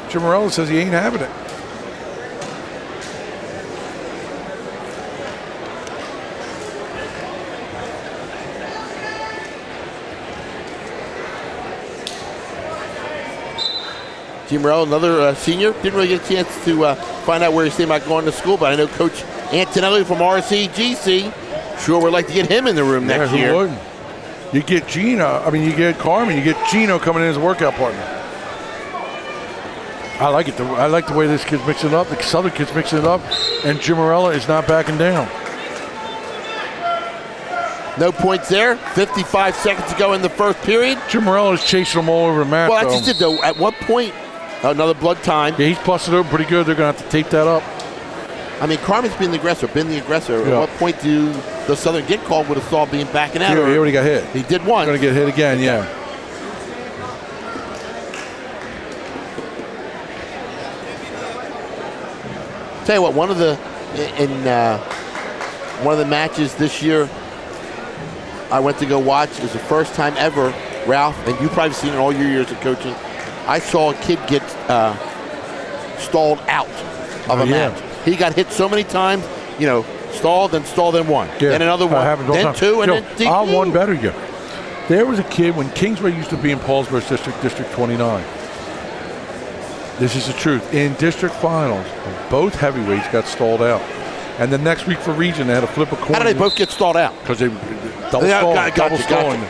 Jim Morello says he ain't having it. Jim Morello, another senior, didn't really get a chance to find out where he's thinking about going to school, but I know Coach Antonelli from RCGC sure would like to get him in the room next year. Who wouldn't? You get you get Carmen, you get Gino coming in as a workout partner. I like it. I like the way this kid's mixing it up. The Southern kid's mixing it up, and Jim Morella is not backing down. No points there. 55 seconds to go in the first period. Jim Morella is chasing them all over the map. Well, that's just it, though. At what point Another blood time. Yeah, he's busted open pretty good. They're going to have to tape that up. I mean, Carmen's been the aggressor. Yeah. At what point do the Southern get called with a stall being backing out? He already got hit. He did one. Going to get hit again, yeah. Tell you what, one of the matches this year I went to go watch. It was the first time ever, Ralph, and you've probably seen it all your years of coaching. I saw a kid get stalled out of a match. He got hit so many times, stalled, then won. Yeah, then another one, then two, and then DQ. I'll one better you. There was a kid when Kingsway used to be in Paulsboro's District 29. This is the truth. In district finals, both heavyweights got stalled out. And the next week for region, they had to flip a coin. How did they both get stalled out? Because they double stalling.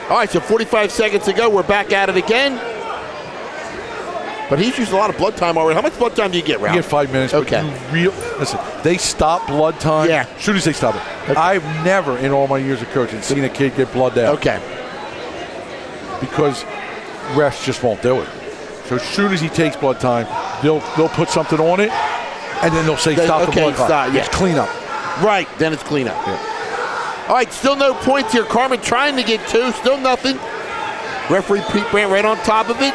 All right, so 45 seconds to go. We're back at it again. But he's used a lot of blood time already. How much blood time do you get, Ralph? You get 5 minutes. Okay. Listen, they stop blood time. Yeah. As soon as they stop it. Okay. I've never, in all my years of coaching, seen a kid get blood out. Okay. Because refs just won't do it. So as soon as he takes blood time, they'll put something on it, and then they'll say stop the blood clot. Yeah. It's cleanup. Right, then it's cleanup. Yeah. All right, still no points here. Carmen trying to get two, still nothing. Referee Pete Brandt right on top of it.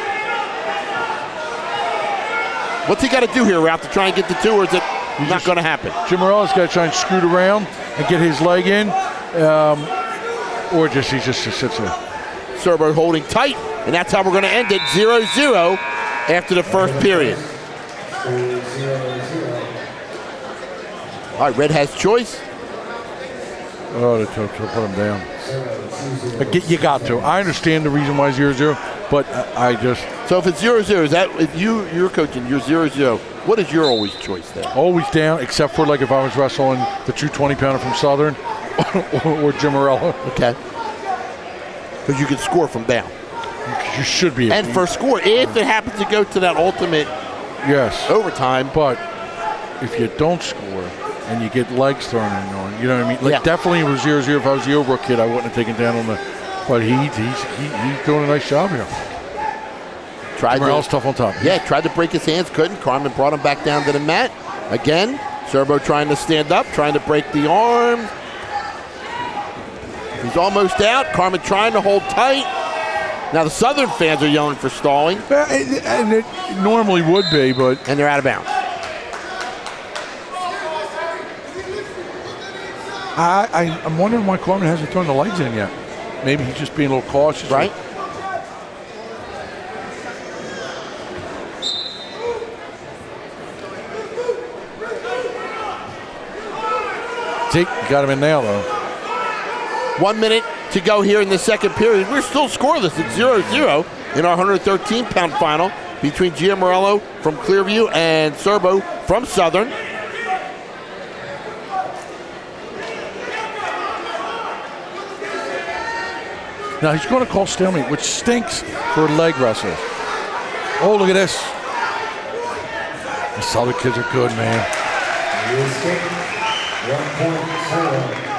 What's he got to do here, Ralph, to try and get the two, or is it not going to happen? Jim Morello's got to try and scoot around and get his leg in, or he just sits there. Serbo holding tight, and that's how we're going to end it, 0-0 after the first period. All right, Red has choice. Oh, they put him down. You got to. I understand the reason why 0-0, but I just... So if it's 0-0, is that if you're coaching, you're 0-0, what is your always choice then? Always down, except for like if I was wrestling the 220-pounder from Southern or Jim Morello. Okay. Because you can score from down. You should be. And for a score, if it happens to go to that ultimate overtime. But if you don't score and you get legs thrown in on, you know what I mean? Like definitely it was 0-0. If I was the Overbrook kid, I wouldn't have taken down on the. But he's doing a nice job here. Morello's tough on top. Yeah, tried to break his hands, couldn't. Carmen brought him back down to the mat. Again, Serbo trying to stand up, trying to break the arm. He's almost out. Carmen trying to hold tight. Now the Southern fans are yelling for stalling. And it normally would be, but... And they're out of bounds. I'm wondering why Carmen hasn't turned the legs in yet. Maybe he's just being a little cautious. Right. See, got him in now, though. 1 minute to go here in the second period. We're still scoreless at 0-0 in our 113-pound final between Gia Morello from Clearview and Serbo from Southern. Now he's going to call stalemate, which stinks for leg wrestlers. Oh, look at this. The Southern kids are good, man. 1.0.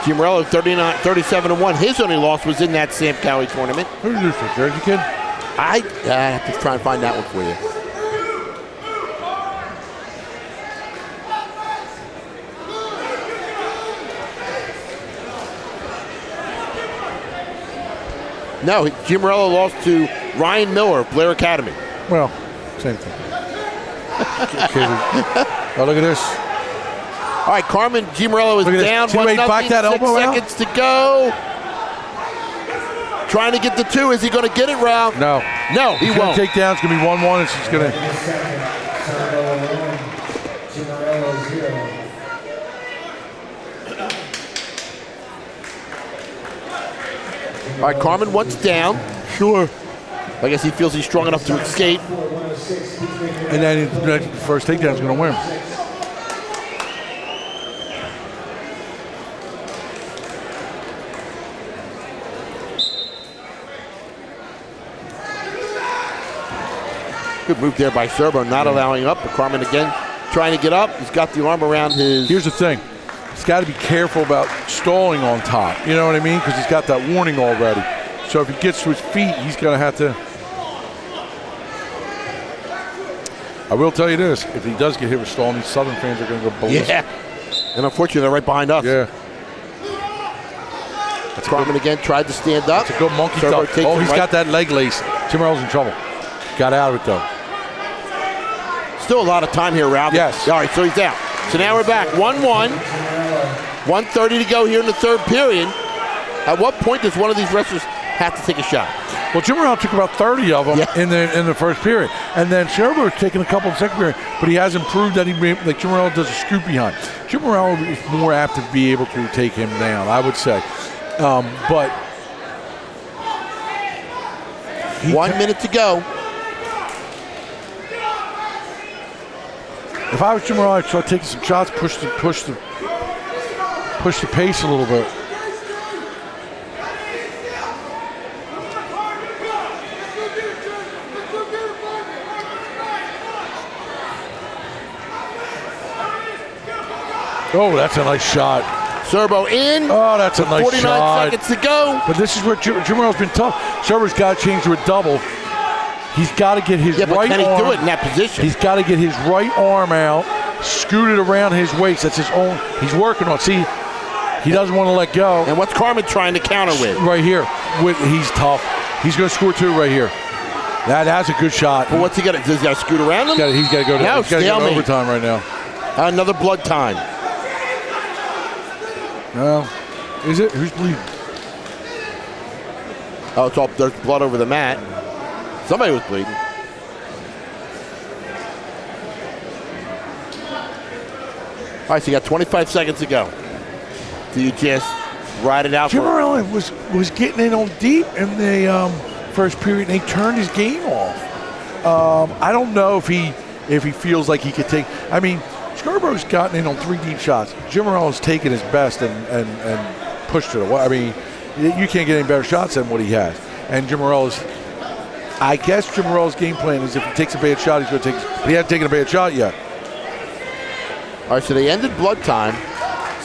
Gia Morello 37-1. His only loss was in that Sam Cowie tournament. Who's this for, Jersey kid? I have to try and find that one for you. No, Gia Morello lost to Ryan Miller of Blair Academy. Well, same thing. Oh, look at this. All right, Carmen, Gia Morello is down. Teammate back that 6 elbow out. seconds to go. Trying to get the two. Is he going to get it, Ralph? No. No, he won't. Take down. It's going to be 1-1. It's just going to. All right, Carmen once down. Sure. I guess he feels he's strong enough to escape. And then the first takedown is going to win. Good move there by Serbo, not allowing up. But Carmen again trying to get up. He's got the arm around his. Here's the thing. he's got to be careful about stalling on top. You know what I mean? Because he's got that warning already. So if he gets to his feet, he's going to have to. I will tell you this: if he does get hit with stalling, these Southern fans are going to go ballistic. Yeah. And unfortunately, they're right behind us. Yeah. Carmen again tried to stand up. It's a good monkey Servo duck. takes Oh, him he's right. got that leg lace. Jim Earl's in trouble. Got out of it, though. Still a lot of time here, Ralph. Yes. All right, so he's out. So now we're back. 1-1. 1:30 to go here in the third period. At what point does one of these wrestlers have to take a shot? Well, Jim Earl took about 30 of them in the first period. And then Sherber's taken a couple in the second period, but he hasn't proved that like Jim Earl does a scoop behind. Jim Earl is more apt to be able to take him down, I would say. But 1 minute to go. If I was Jim Earl, I'd start taking some shots, push the pace a little bit. Oh, that's a nice shot. Servo in. Oh, that's a nice 49 shot. seconds to go. But this is where Jim Earl's been tough. Server's got to change to a double. He's got to get his Yeah, but right can he arm. do it in that position? He's got to get his right arm out, scoot it around his waist. That's his own. He's working on. See, he doesn't want to let go. And what's Carmen trying to counter with? Right here, he's tough. He's going to score two right here. That's a good shot. But what's he got to do? Does he got to scoot around him? He's got to go to Now he's gotta go to stalemate. overtime right now. Another blood time. No. Is it? Who's bleeding? Oh, it's all there's blood over the mat. Somebody was bleeding. All right, so you got 25 seconds to go. Do you just ride it out? Jim Earl was getting in on deep in the first period, and he turned his game off. I don't know if he feels like he could take. I mean, Scarborough's gotten in on 3 deep shots. Jim Earl has taken his best and pushed it away. I mean, you can't get any better shots than what he has. And Jim Earl is. I guess Jim Earl's game plan is if he takes a bad shot, he's going to take. But he hasn't taken a bad shot yet. All right, so they ended blood time.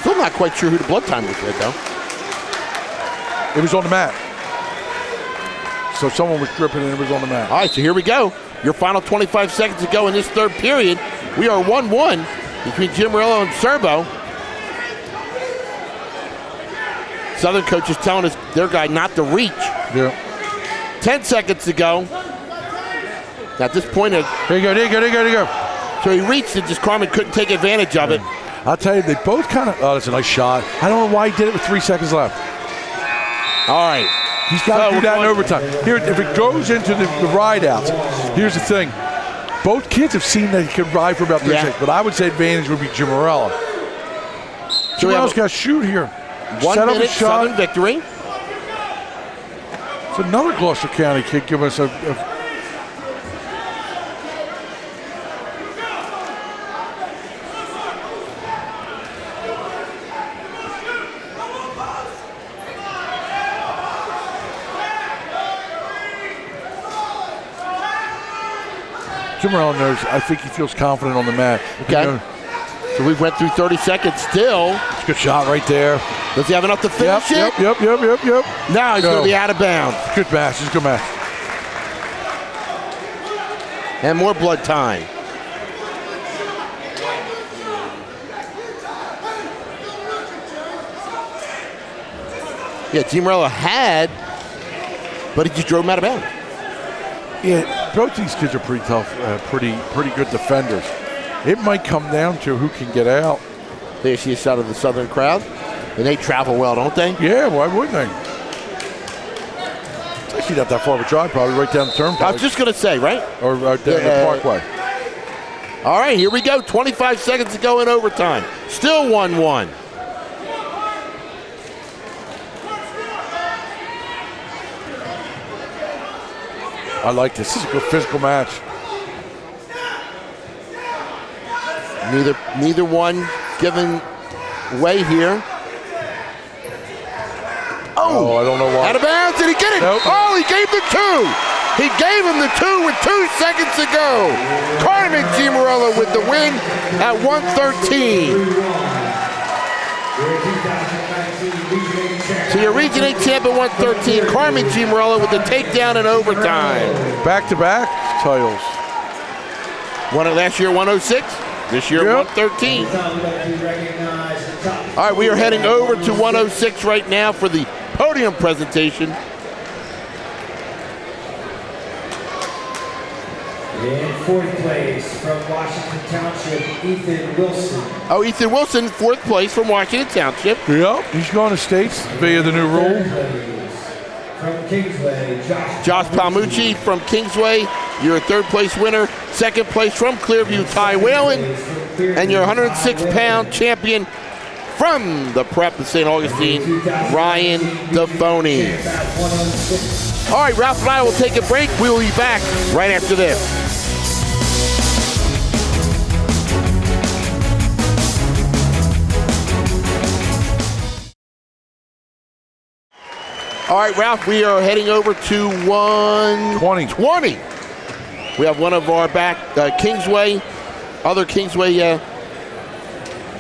Still not quite sure who the blood time was with, though. It was on the mat. So someone was dripping and it was on the mat. All right, so here we go. Your final 25 seconds to go in this third period. We are 1-1 between Jim Morello and Serbo. Southern coach is telling us their guy not to reach. Yeah. 10 seconds to go. At this point, There you go, there you go, there you go, there you go. so he reached it, just Carmen couldn't take advantage of it. I'll tell you, they both kind of. Oh, that's a nice shot. I don't know why he did it with 3 seconds left. All right. He's got to do that in overtime. Here, if it goes into the ride outs, here's the thing. Both kids have seen that he can ride for about 3 seconds, but I would say advantage would be Jim Morello. Jim Morello's got to shoot here. 1 Set up a minute, shot. Southern victory. It's another Gloucester County kid giving us a Jim Morello knows. I think he feels confident on the mat. Okay. You know, So we went through 30 seconds still. it's a good shot right there. Does he have enough to finish it? Yep. Now he's going to be out of bounds. Good match. It's a good match. And more blood time. Yeah, Jim Morello had, but he just drove him out of bounds. Yeah, both these kids are pretty tough, pretty good defenders. It might come down to who can get out. There she is out of the Southern crowd. And they travel well, don't they? Yeah, why wouldn't they? It's actually not that far of a drive, probably right down the turnpike. I was just going to say, right? Or right down the parkway. All right, here we go. 25 seconds to go in overtime. Still 1-1. I like this. This is a good physical match. Neither one giving way here. Oh, I don't know why. Out of bounds, did he get it? Nope. Oh, he gave the 2. He gave him the 2 with 2 seconds to go. Carmen G. Morello with the win at 1:13. So your Region 8 champ at 113, Carmen G. Morello with the takedown in overtime. Back-to-back titles. Won it last year 106, this year 113. All right, we are heading over to 106 right now for the podium presentation. In fourth place from Washington Township, Ethan Wilson. Oh, Ethan Wilson, fourth place from Washington Township. Yep, he's going to states via the new rule. From Kingsway, Josh Palmucci from Kingsway, your third place winner. Second place from Clearview, Ty Whalen. And your 106-pound champion from the Prep of St. Augustine, Ryan Defoni. All right, Ralph and I will take a break. We will be back right after this. All right, Ralph, we are heading over to 120. We have one of our back, Kingsway, other Kingsway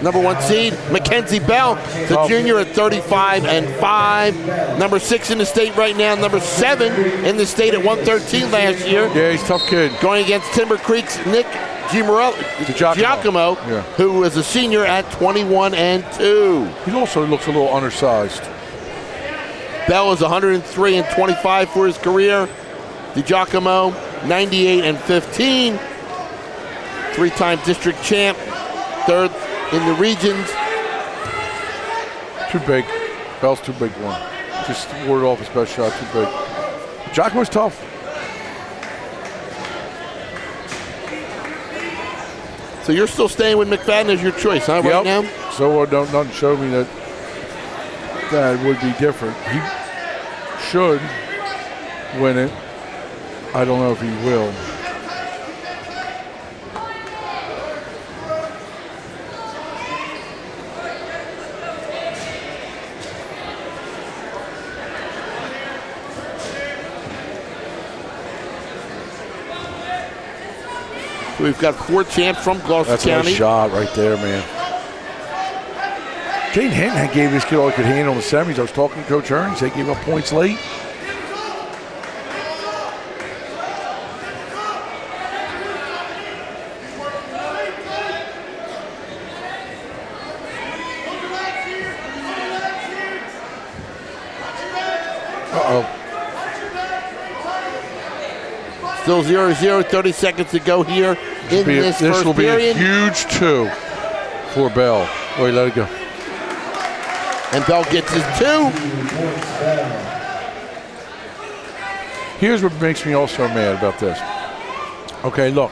number one seed, Mackenzie Bell, the junior at 35-5. Number 6 in the state right now, number 7 in the state at 113 last year. Yeah, he's a tough kid. Going against Timber Creek's Nick Giacomo, who is a senior at 21-2. He also looks a little undersized. Bell is 103-25 for his career. DiGiacomo, 98-15. Three-time district champ, third in the regions. Too big. Bell's too big one. Just warded off his best shot, too big. Giacomo's tough. So you're still staying with McFadden as your choice, huh, right now? So nothing showed me that would be different. He should win it. I don't know if he will. So we've got 4 champs from Gloucester That's County. a nice shot right there, man. Jane Hinton gave this kid all he could handle in the semis. I was talking to Coach Hearn. He said he gave up points late. Still 0-0, 30 seconds to go here in this first will be period. a huge 2 for Bell. Oh, he let it go. And Bell gets his 2. Here's what makes me also mad about this. Okay, look.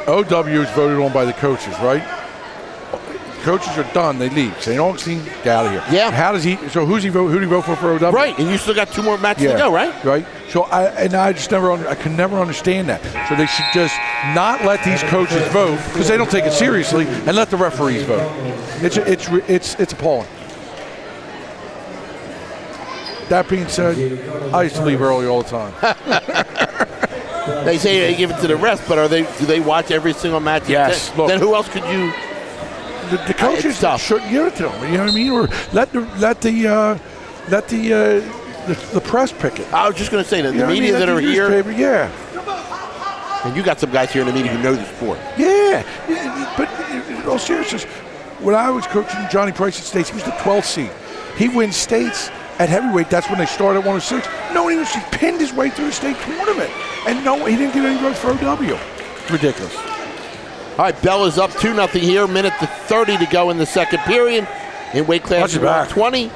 OW is voted on by the coaches, right? Coaches are done. They leave. St. Augustine, get out of here. Yeah. How does he? So who do you vote for OW? Right, and you still got 2 more matches to go, right? Right. So I just I can never understand that. So they should just not let these coaches vote because they don't take it seriously, and let the referees vote. It's appalling. That being said, I used to leave early all the time. They say they give it to the refs, but do they watch every single match? Yes. Then who else could you? The coaches shouldn't give it to them. You know what I mean? Or let the press pick it. I was just going to say that the media that are here. Yeah. And you got some guys here in the media who know the sport. Yeah. But in all seriousness, when I was coaching Johnny Price at States, he was the 12th seed. He wins states at heavyweight. That's when they started at 106. No, he pinned his way through the state tournament. And no, he didn't get any votes for OW. Ridiculous. All right, Bell is up 2-0 here. Minute to 30 to go in the second period. In weight class 120.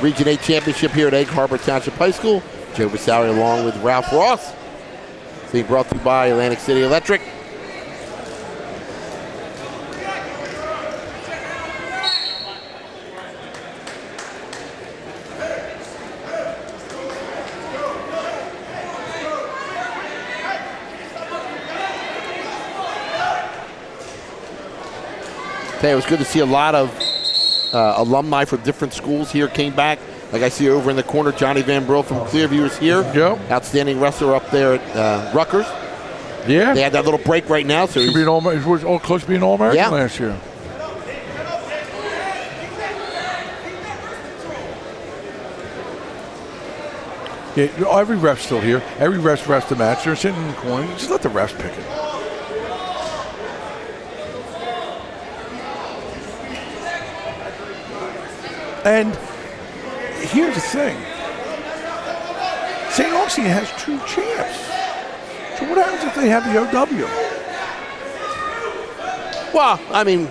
Region 8 championship here at Egg Harbor Township High School. Joe Visalli along with Ralph Ross. Being brought to you by Atlantic City Electric. It was good to see a lot of alumni from different schools here came back. Like I see over in the corner, Johnny Van Brill from Clearview is here. Yep. Outstanding wrestler up there at Rutgers. Yeah. They had that little break right now. So he was all close to being All-American last year. Yeah, every ref's still here. Every ref's the match. They're sitting in the corner. Just let the refs pick it. And here's the thing. St. Augustine has 2 champs. So what happens if they have the OW? Well, I mean,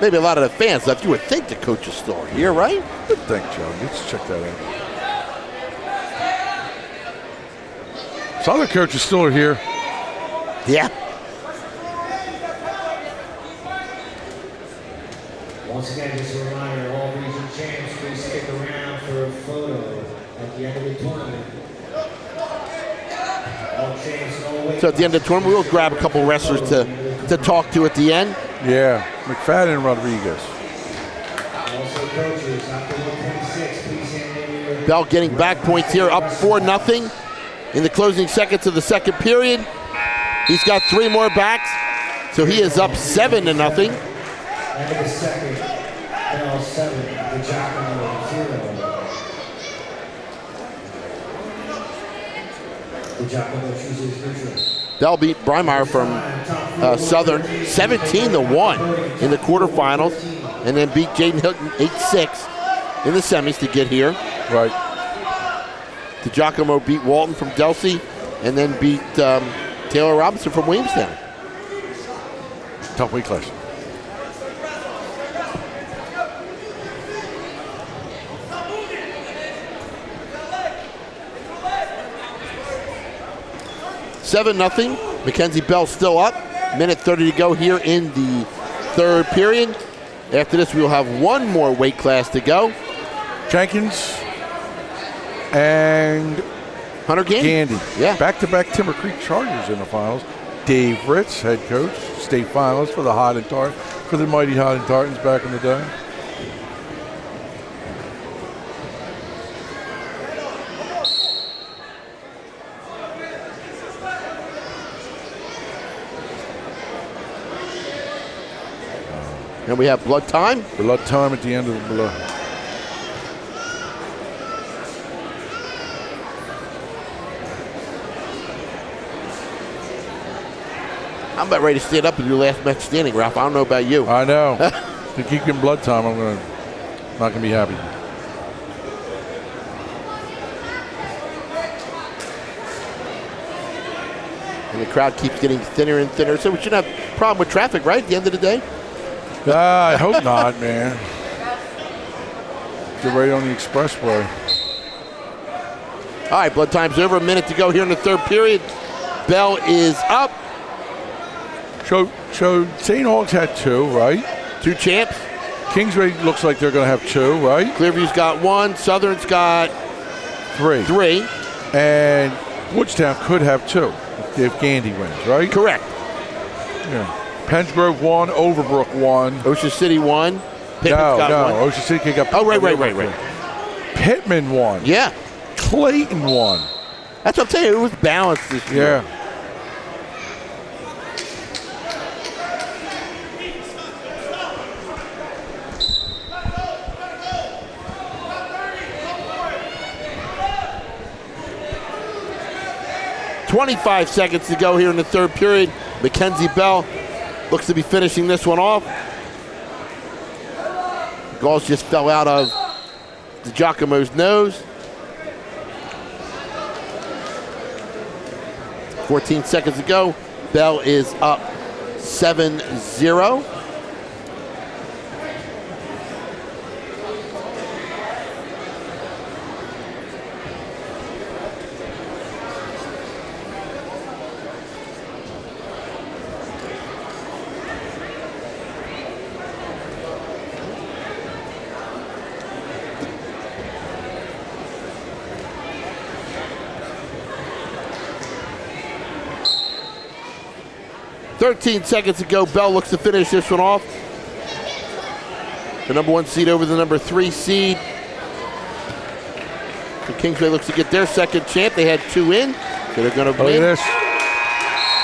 maybe a lot of the fans left. You would think the coach is still here, right? Good thing, Joe. Let's check that out. Some other coaches still are here. Yeah. Once again, just a reminder, all region champs, please stick around for a photo at the end of the tournament. All champs and all weight So at the end of the tournament, we'll grab a couple wrestlers to talk to at the end. Yeah, McFadden and Rodriguez. Also coaches, after 126, please hand in your... Bell getting back points here, up 4-0 in the closing seconds of the second period. He's got 3 more backs, so he is up 7-0. End of the second, Bell 7, the Giacomo 0. The Giacomo chooses neutral. Bell beat Breimeyer from Southern 17-1 in the quarterfinals, and then beat Jaden Hilton 8-6 in the semis to get here. Right. DiGiacomo beat Walton from Delsey, and then beat Taylor Robinson from Williamstown. Tough weight class. Seven 0. Mackenzie Bell still up. Minute 30 to go here in the third period. After this, we will have one more weight class to go. Jenkins and Hunter Gandy. Yeah. Back-to-back Timber Creek Chargers in the finals. Dave Ritz, head coach, state finalist for the for the mighty Hod and Tartans back in the day. And we have blood time. Blood time at the end of the blood. I'm about ready to stand up and do last match standing, Ralph. I don't know about you. I know. To keep getting blood time, I'm not gonna be happy. And the crowd keeps getting thinner and thinner, so we shouldn't have a problem with traffic, right, at the end of the day? I hope not, man. Get right on the expressway. All right, blood time's over. A minute to go here in the third period. Bell is up. So St. Aug's had 2, right? 2 champs. Kingsway looks like they're going to have 2, right? Clearview's got 1. Southern's got 3. 3. And Woodstown could have 2 if Gandy wins, right? Correct. Yeah. Pennsgrove 1, Overbrook 1. Ocean City 1. Pittman's got 1. Ocean City got. Oh, right. Pittman 1. Yeah. Clayton 1. That's what I'm saying. It was balanced this year. Yeah. .25 seconds to go here in the third period. Mackenzie Bell looks to be finishing this one off. Galls just fell out of DiGiacomo's nose. 14 seconds to go. Bell is up 7-0. .13 seconds to go. Bell looks to finish this one off. The number 1 seed over the number 3 seed. The Kingsway looks to get their second champ. They had 2 in, so they're going to win. Look at this.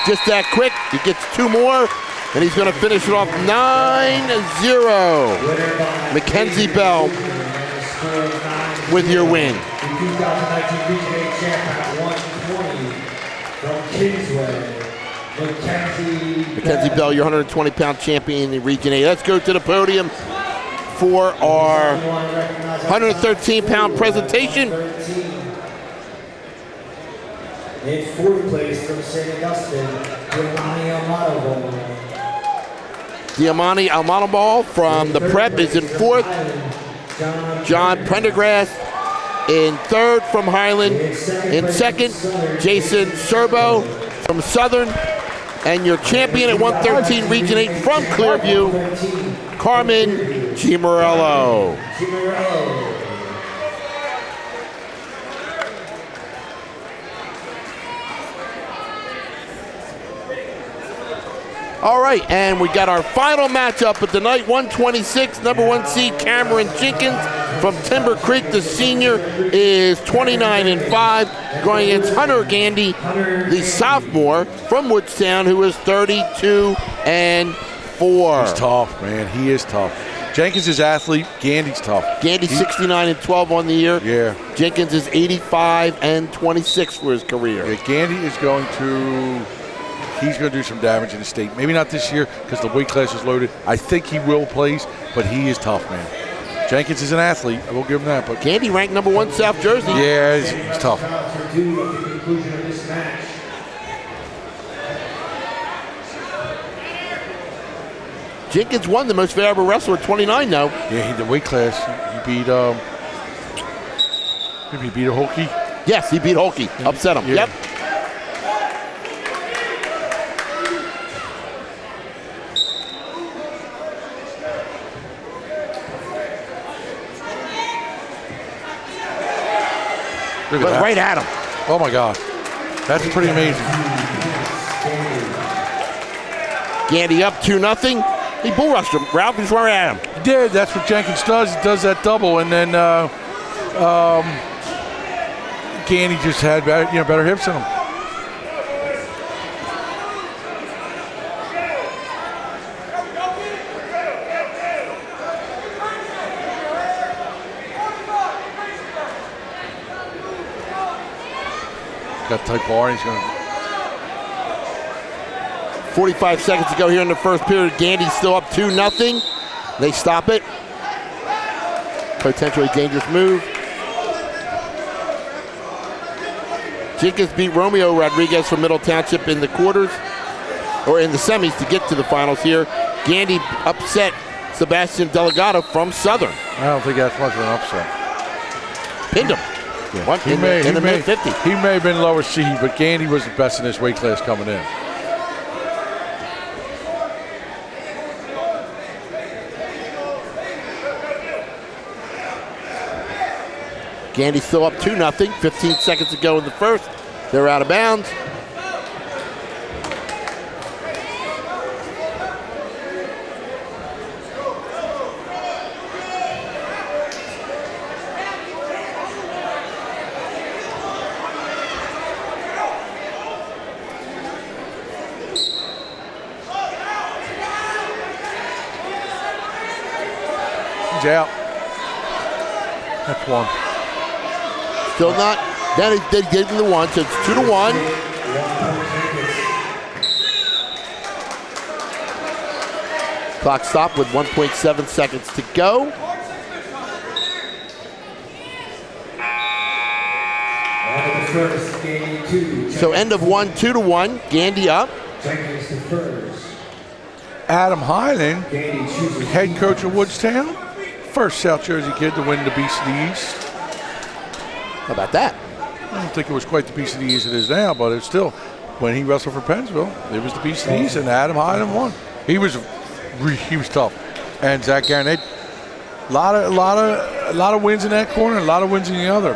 Just that quick. He gets 2 more, and he's going to finish it off 9-0. Mackenzie Bell. with your win. The 2019 Region 8 champ at 120 from Kingsway, Mackenzie Bell, your 120-pound champion in the Region 8. Let's go to the podium for our 113-pound presentation. In fourth place from St. Augustine, Diamani Diamani Almanabal from the Prep is in fourth. John Prendergrass in third from Highland. In second, Jason Serbo from Southern. And your champion at 113 Region 8 from Clearview, Carmen Gimarello. All right, and we got our final matchup of the night. 126, number 1 seed Cameron Jenkins from Timber Creek. The senior is 29-5, going against Hunter Gandy, the sophomore from Woodstown, who is 32-4. He's tough, man. He is tough. Jenkins is athlete. Gandy's tough. Gandy's 69-12 on the year. Yeah. Jenkins is 85-26 for his career. Yeah, Gandy is going to. He's going to do some damage in the state. Maybe not this year because the weight class is loaded. I think he will place, but he is tough, man. Jenkins is an athlete. I will give him that. But Gandy ranked number 1 South Jersey. Yeah, he's tough. Jenkins won the most valuable wrestler at 29 now. Yeah, the weight class. He beat maybe he beat a Holkey. Yes, he beat Holkey. Upset him. Yeah. Yep. Look at But that. right at him. Oh my God. That's pretty amazing. Gandy up 2-0. He bull rushed him. Ralph, he's right at him. He did. That's what Jenkins does. He does that double, and then Gandy just had better hips than him. Got tight bar, and he's going to. 45 seconds to go here in the first period. Gandy's still up 2-0. They stop it. Potentially dangerous move. Jenkins beat Romeo Rodriguez from Middle Township in the quarters, or in the semis to get to the finals here. Gandy upset Sebastian Delegado from Southern. I don't think that's much of an upset. Pinned him. Yeah. In the mid-50. He may have been lower seed, but Gandy was the best in this weight class coming in. Gandy still up 2-0. 15 seconds to go in the first. They're out of bounds. He's out. That's one. Still not. Then they gave him the one, so it's 2-1. Clock stopped with 1.7 seconds to go. So end of 1, 2-1. Gandy up. Adam Highland, head coach of Woodstown, first South Jersey kid to win the Beast of the East. How about that? I don't think it was quite the Beast of the East it is now, but it's still, when he wrestled for Pennsville, it was the Beast of the East, and Adam Highland won. He was tough. And Zach Garnett, a lot of wins in that corner, a lot of wins in the other.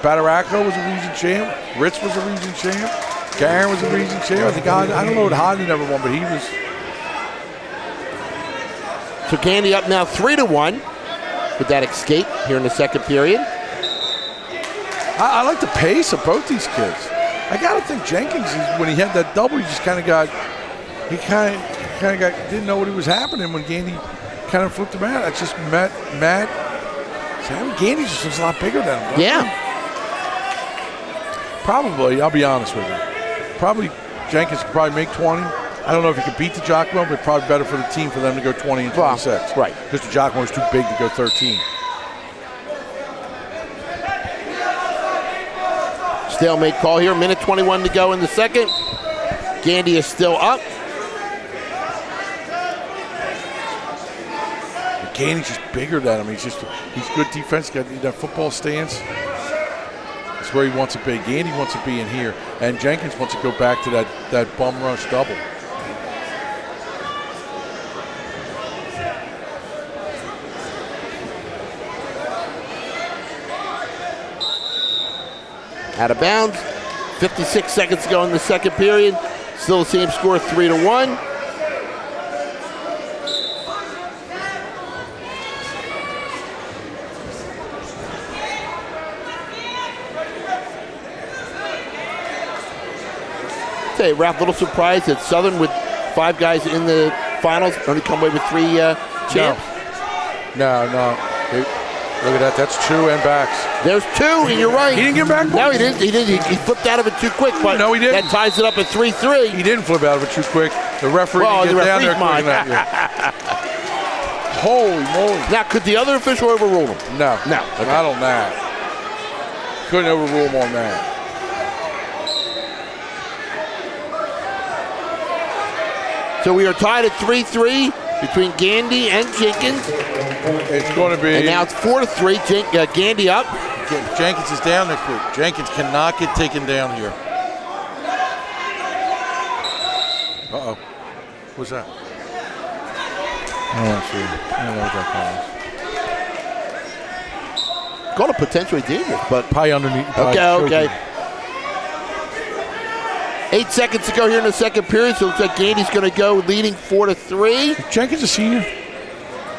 Bataraco was a region champ. Ritz was a region champ. Garen was a region champ. I think I don't know what Hodney never won, but he was. So Gandy up now 3-1 with that escape here in the second period. I like the pace of both these kids. I gotta think Jenkins, when he had that double, he just kind of didn't know what was happening when Gandy kind of flipped him out. That's just Matt Sammy Gandy's just a lot bigger than him. Yeah. Probably, I'll be honest with you. Probably Jenkins could probably make 20. I don't know if he could beat the Giacomo, but probably better for the team for them to go 20 and 26. Right. Because the Giacomo is too big to go 13. Stalemate call here. Minute 21 to go in the second. Gandy is still up. Gandy's just bigger than him. He's good defense. Got that football stance. That's where he wants to be. Gandy wants to be in here, and Jenkins wants to go back to that bum rush double. Out of bounds. 56 seconds to go in the second period. Still the same score, 3-1. Say, Ralph, a little surprised that Southern, with 5 guys in the finals, only come away with 3 champs. No. Look at that. That's 2 and backs. There's 2, and you're right. He didn't get back. No, he didn't. He flipped out of it too quick, but no, he didn't. That ties it up at 3-3. He didn't flip out of it too quick. The referee didn't get down there quick enough. Yeah. Holy moly. Now, could the other official overrule him? No. Okay. Not on that. Couldn't overrule him on that. So we are tied at 3-3 between Gandy and Jenkins. It's going to be. And now it's 4-3. Gandy up. Jenkins is down there quick. Jenkins cannot get taken down here. Uh-oh. What's that? I don't see. I don't know what that call is. Called a potentially dangerous, but Probably underneath. okay. 8 seconds to go here in the second period, so it looks like Gandy's going to go leading 4-3. Jenkins a senior?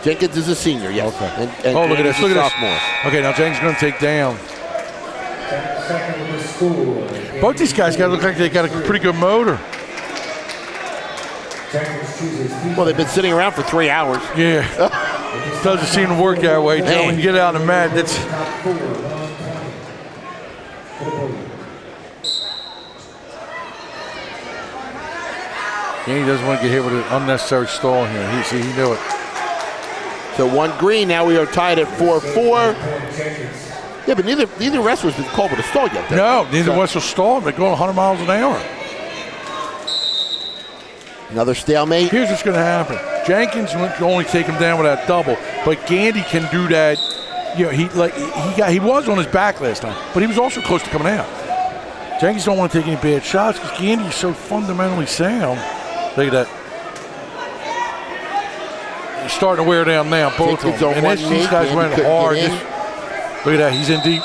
Jenkins is a senior, yes. Okay. And Look at this. Look at sophomore. this. Okay, now Jenkins is going to take down. Both these guys got to look like they got a pretty good motor. Well, they've been sitting around for 3 hours. Yeah. Doesn't seem to work that way, Joe. When you get out on the mat, that's. He doesn't want to get hit with an unnecessary stall here. He knew it. So 1 green. Now we are tied at 4-4. Yeah, but neither wrestler's been called with a stall yet. No, neither wrestler stalled. They're going 100 miles an hour. Another stalemate. Here's what's going to happen. Jenkins can only take him down with that double, but Gandy can do that. You know, he was on his back last time, but he was also close to coming out. Jenkins don't want to take any bad shots because Gandy is so fundamentally sound. Look at that. He's starting to wear down now, both of them. And these guys went hard. Look at that. He's in deep.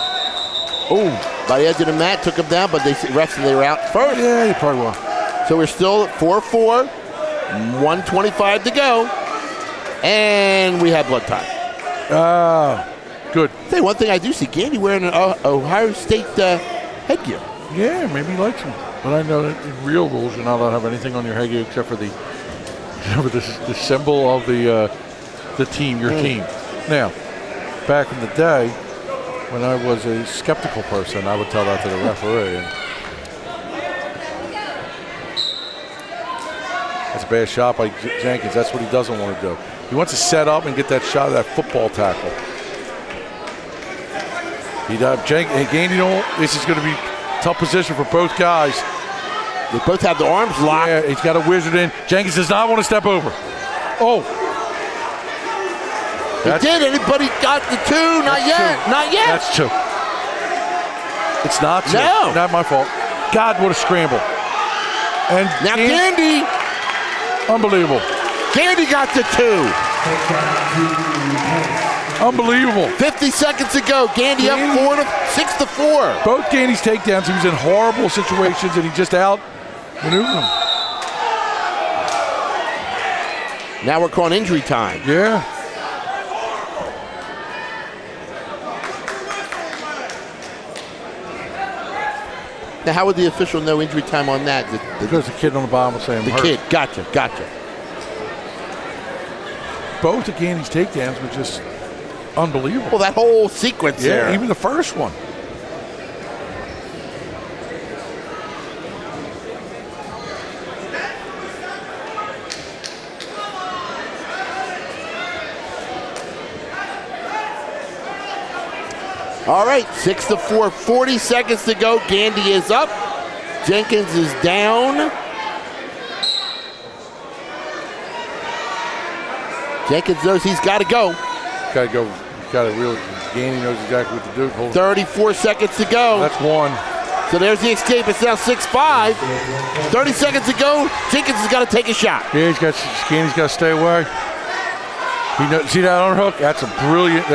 Oh, by the edge of the mat, took him down, but refs said they were out first. Yeah, they probably were. So we're still at 4-4, 1:25 to go, and we have blood time. Good. Say, one thing I do see, Gandy wearing an Ohio State headgear. Yeah, maybe he likes them. But I know that in real rules, you're not allowed to have anything on your headgear except for the symbol of the team, your team. Now, back in the day, when I was a skeptical person, I would tell that to the referee. And that's a bad shot by Jenkins. That's what he doesn't want to do. He wants to set up and get that shot of that football tackle. Gandy, this is going to be a tough position for both guys. They both have the arms locked. Yeah, he's got a wizard in. Jenkins does not want to step over. Oh. He did. Anybody got the 2? Not yet. Two. Not yet. That's 2. It's not 2. No. Not my fault. God, what a scramble. And now Gandy. Unbelievable. Gandy got the 2. Unbelievable. 50 seconds to go. Gandy up 6-4. Both Gandy's takedowns, he was in horrible situations and he just out-maneuvered them. Now we're calling injury time. Yeah. Now, how would the official know injury time on that? Because the kid on the bottom was saying the hurt. kid. Gotcha. Both of Gandy's takedowns were just unbelievable. Well, that whole sequence there. Even the first one. All right, 6-4, 40 seconds to go. Gandy is up. Jenkins is down. Jenkins knows he's got to go. Got to go. Got to really. Gandy knows exactly what to do. Hold 34 seconds to go. That's one. So there's the escape. It's now 6-5. 30 seconds to go. Jenkins has got to take a shot. Yeah, Gandy's got to stay away. See that underhook? That's a brilliant.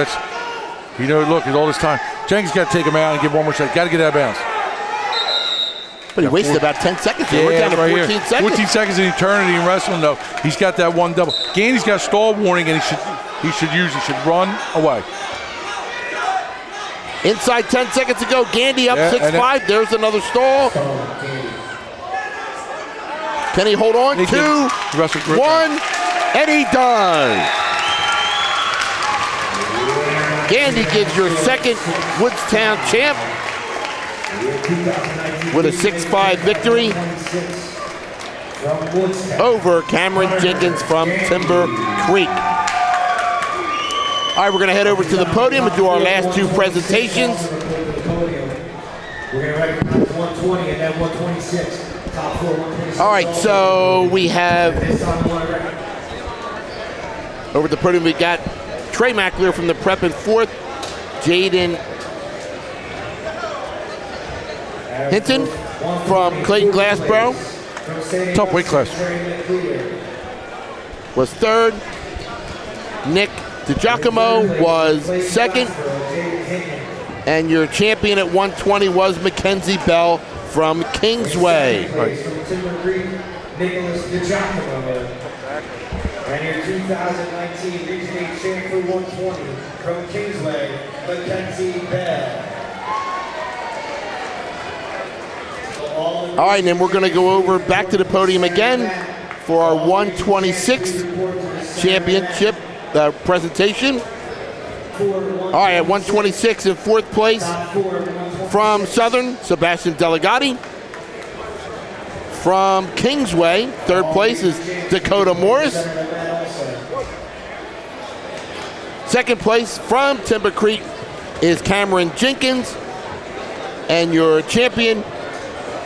Look, all this time. Jenkins got to take him out and give one more shot. Got to get out of bounds. But he wasted about 10 seconds here. We're down to 14 seconds. 14 seconds in eternity in wrestling, though. He's got that one double. Gandy's got a stall warning, and he should run away. Inside 10 seconds to go. Gandy up 6-5. There's another stall. Can he hold on? 2, 1, and he does. Gandy gives your second Woodstown champ with a 6-5 victory over Cameron Jenkins from Timber Creek. All right, we're going to head over to the podium and do our last two presentations. We're going to recognize 120 and then 126. Top 4, 126. All right, so we have over the podium, we got Trey McAleer from the prep in fourth, Jaden Hinton from Clayton Glassboro Tough weight class. was third. Nick DiGiacomo was second. And your champion at 120 was Mackenzie Bell from Kingsway. Nicholas DiGiacomo. And your 2019 Region 8 champ for 120 from Kingsway, Mackenzie Bell. All right, and then we're going to go over back to the podium again for our 126 championship presentation. All right, at 126 in fourth place from Southern, Sebastian Delegati. From Kingsway, third place is Dakota Morris. Second place from Timber Creek is Cameron Jenkins. And your champion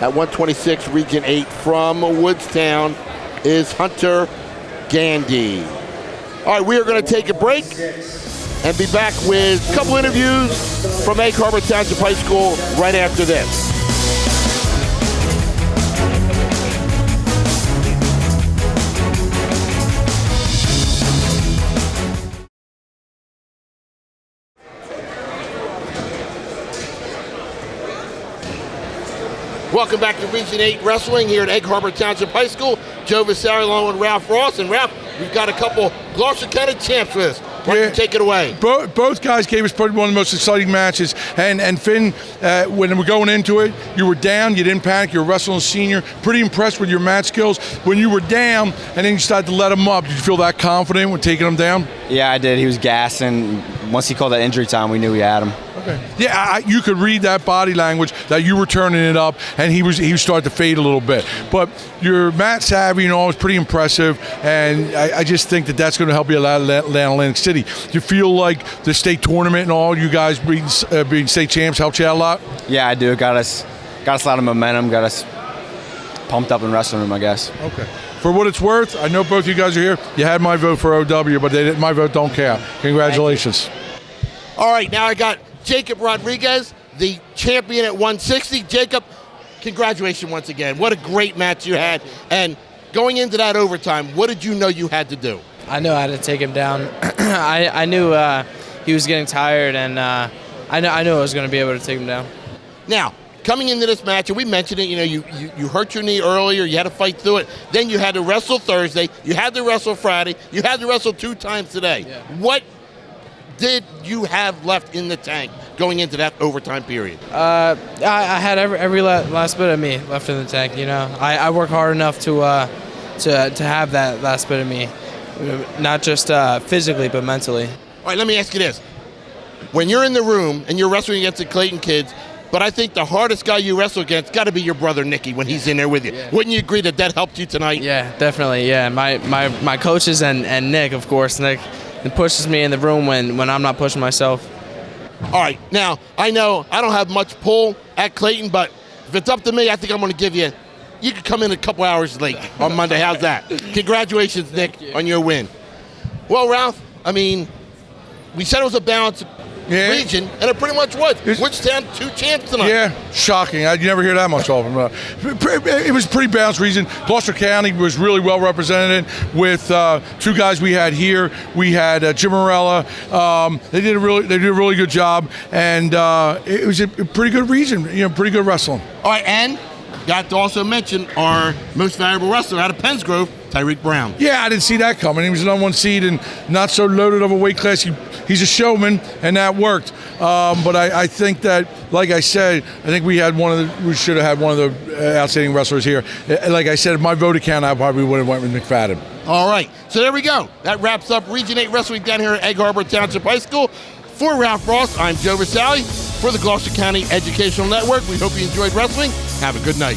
at 126 Region 8 from Woodstown is Hunter Gandy. All right, we are going to take a break and be back with a couple interviews from Egg Harbor Township High School right after this. Welcome back to Region 8 Wrestling here at Egg Harbor Township High School. Joe Visalli along with Ralph Ross. And Ralph, we've got a couple Gloucester County champs with us. Why don't you take it away? Both guys gave us probably one of the most exciting matches. And Finn, when we were going into it, you were down, you didn't panic, you were wrestling senior. Pretty impressed with your match skills. When you were down and then you started to let him up, did you feel that confident when taking him down? Yeah, I did. He was gassing. Once he called that injury time, we knew we had him. Okay. Yeah, you could read that body language that you were turning it up, and he was starting to fade a little bit. But your mat savvy, was pretty impressive, and I just think that's going to help you a lot in Atlantic City. Do you feel like the state tournament and all you guys being state champs helped you out a lot? Yeah, I do. It got us a lot of momentum. Got us pumped up in wrestling room, I guess. Okay. For what it's worth, I know both you guys are here. You had my vote for OW, but my vote don't count. Congratulations. All right, now I got Jacob Rodriguez, the champion at 160. Jacob, congratulations once again. What a great match you had. And going into that overtime, what did you know you had to do? I knew I had to take him down. I knew he was getting tired, and I knew I was going to be able to take him down. Now, coming into this match, and we mentioned it, you hurt your knee earlier, you had to fight through it. Then you had to wrestle Thursday, you had to wrestle Friday, you had to wrestle 2 times today. Yeah. What did you have left in the tank going into that overtime period? I had every last bit of me left in the tank. I work hard enough to have that last bit of me, not just physically but mentally. All right, let me ask you this: when you're in the room and you're wrestling against the Clayton kids, but I think the hardest guy you wrestle against got to be your brother Nicky when he's in there with you. Yeah. Wouldn't you agree that helped you tonight? Yeah, definitely. Yeah, my coaches and Nick, of course. Nick pushes me in the room when I'm not pushing myself. All right, now, I know I don't have much pull at Clayton, but if it's up to me, I think I'm going to give you could come in a couple hours late on Monday. How's that? Congratulations, Nick, on your win. Well, Ralph, I mean, we said it was a balanced region, and it pretty much was. Woodstown, 2 champs tonight. Yeah, shocking. You never hear that much of them. It was a pretty balanced region. Gloucester County was really well represented with 2 guys we had here. We had Jim Morella. They did a really good job, and it was a pretty good region. Pretty good wrestling. All right, and got to also mention our most valuable wrestler out of Pennsgrove, Tyreek Brown. Yeah, I didn't see that coming. He was an #1 seed and not so loaded of a weight class. He's a showman, and that worked. But I think that, like I said, I think we should have had one of the outstanding wrestlers here. Like I said, if my vote account, I probably would have went with McFadden. All right, so there we go. That wraps up Region 8 Wrestling down here at Egg Harbor Township High School. For Ralph Ross, I'm Joe Visalli. For the Gloucester County Educational Network, we hope you enjoyed wrestling. Have a good night.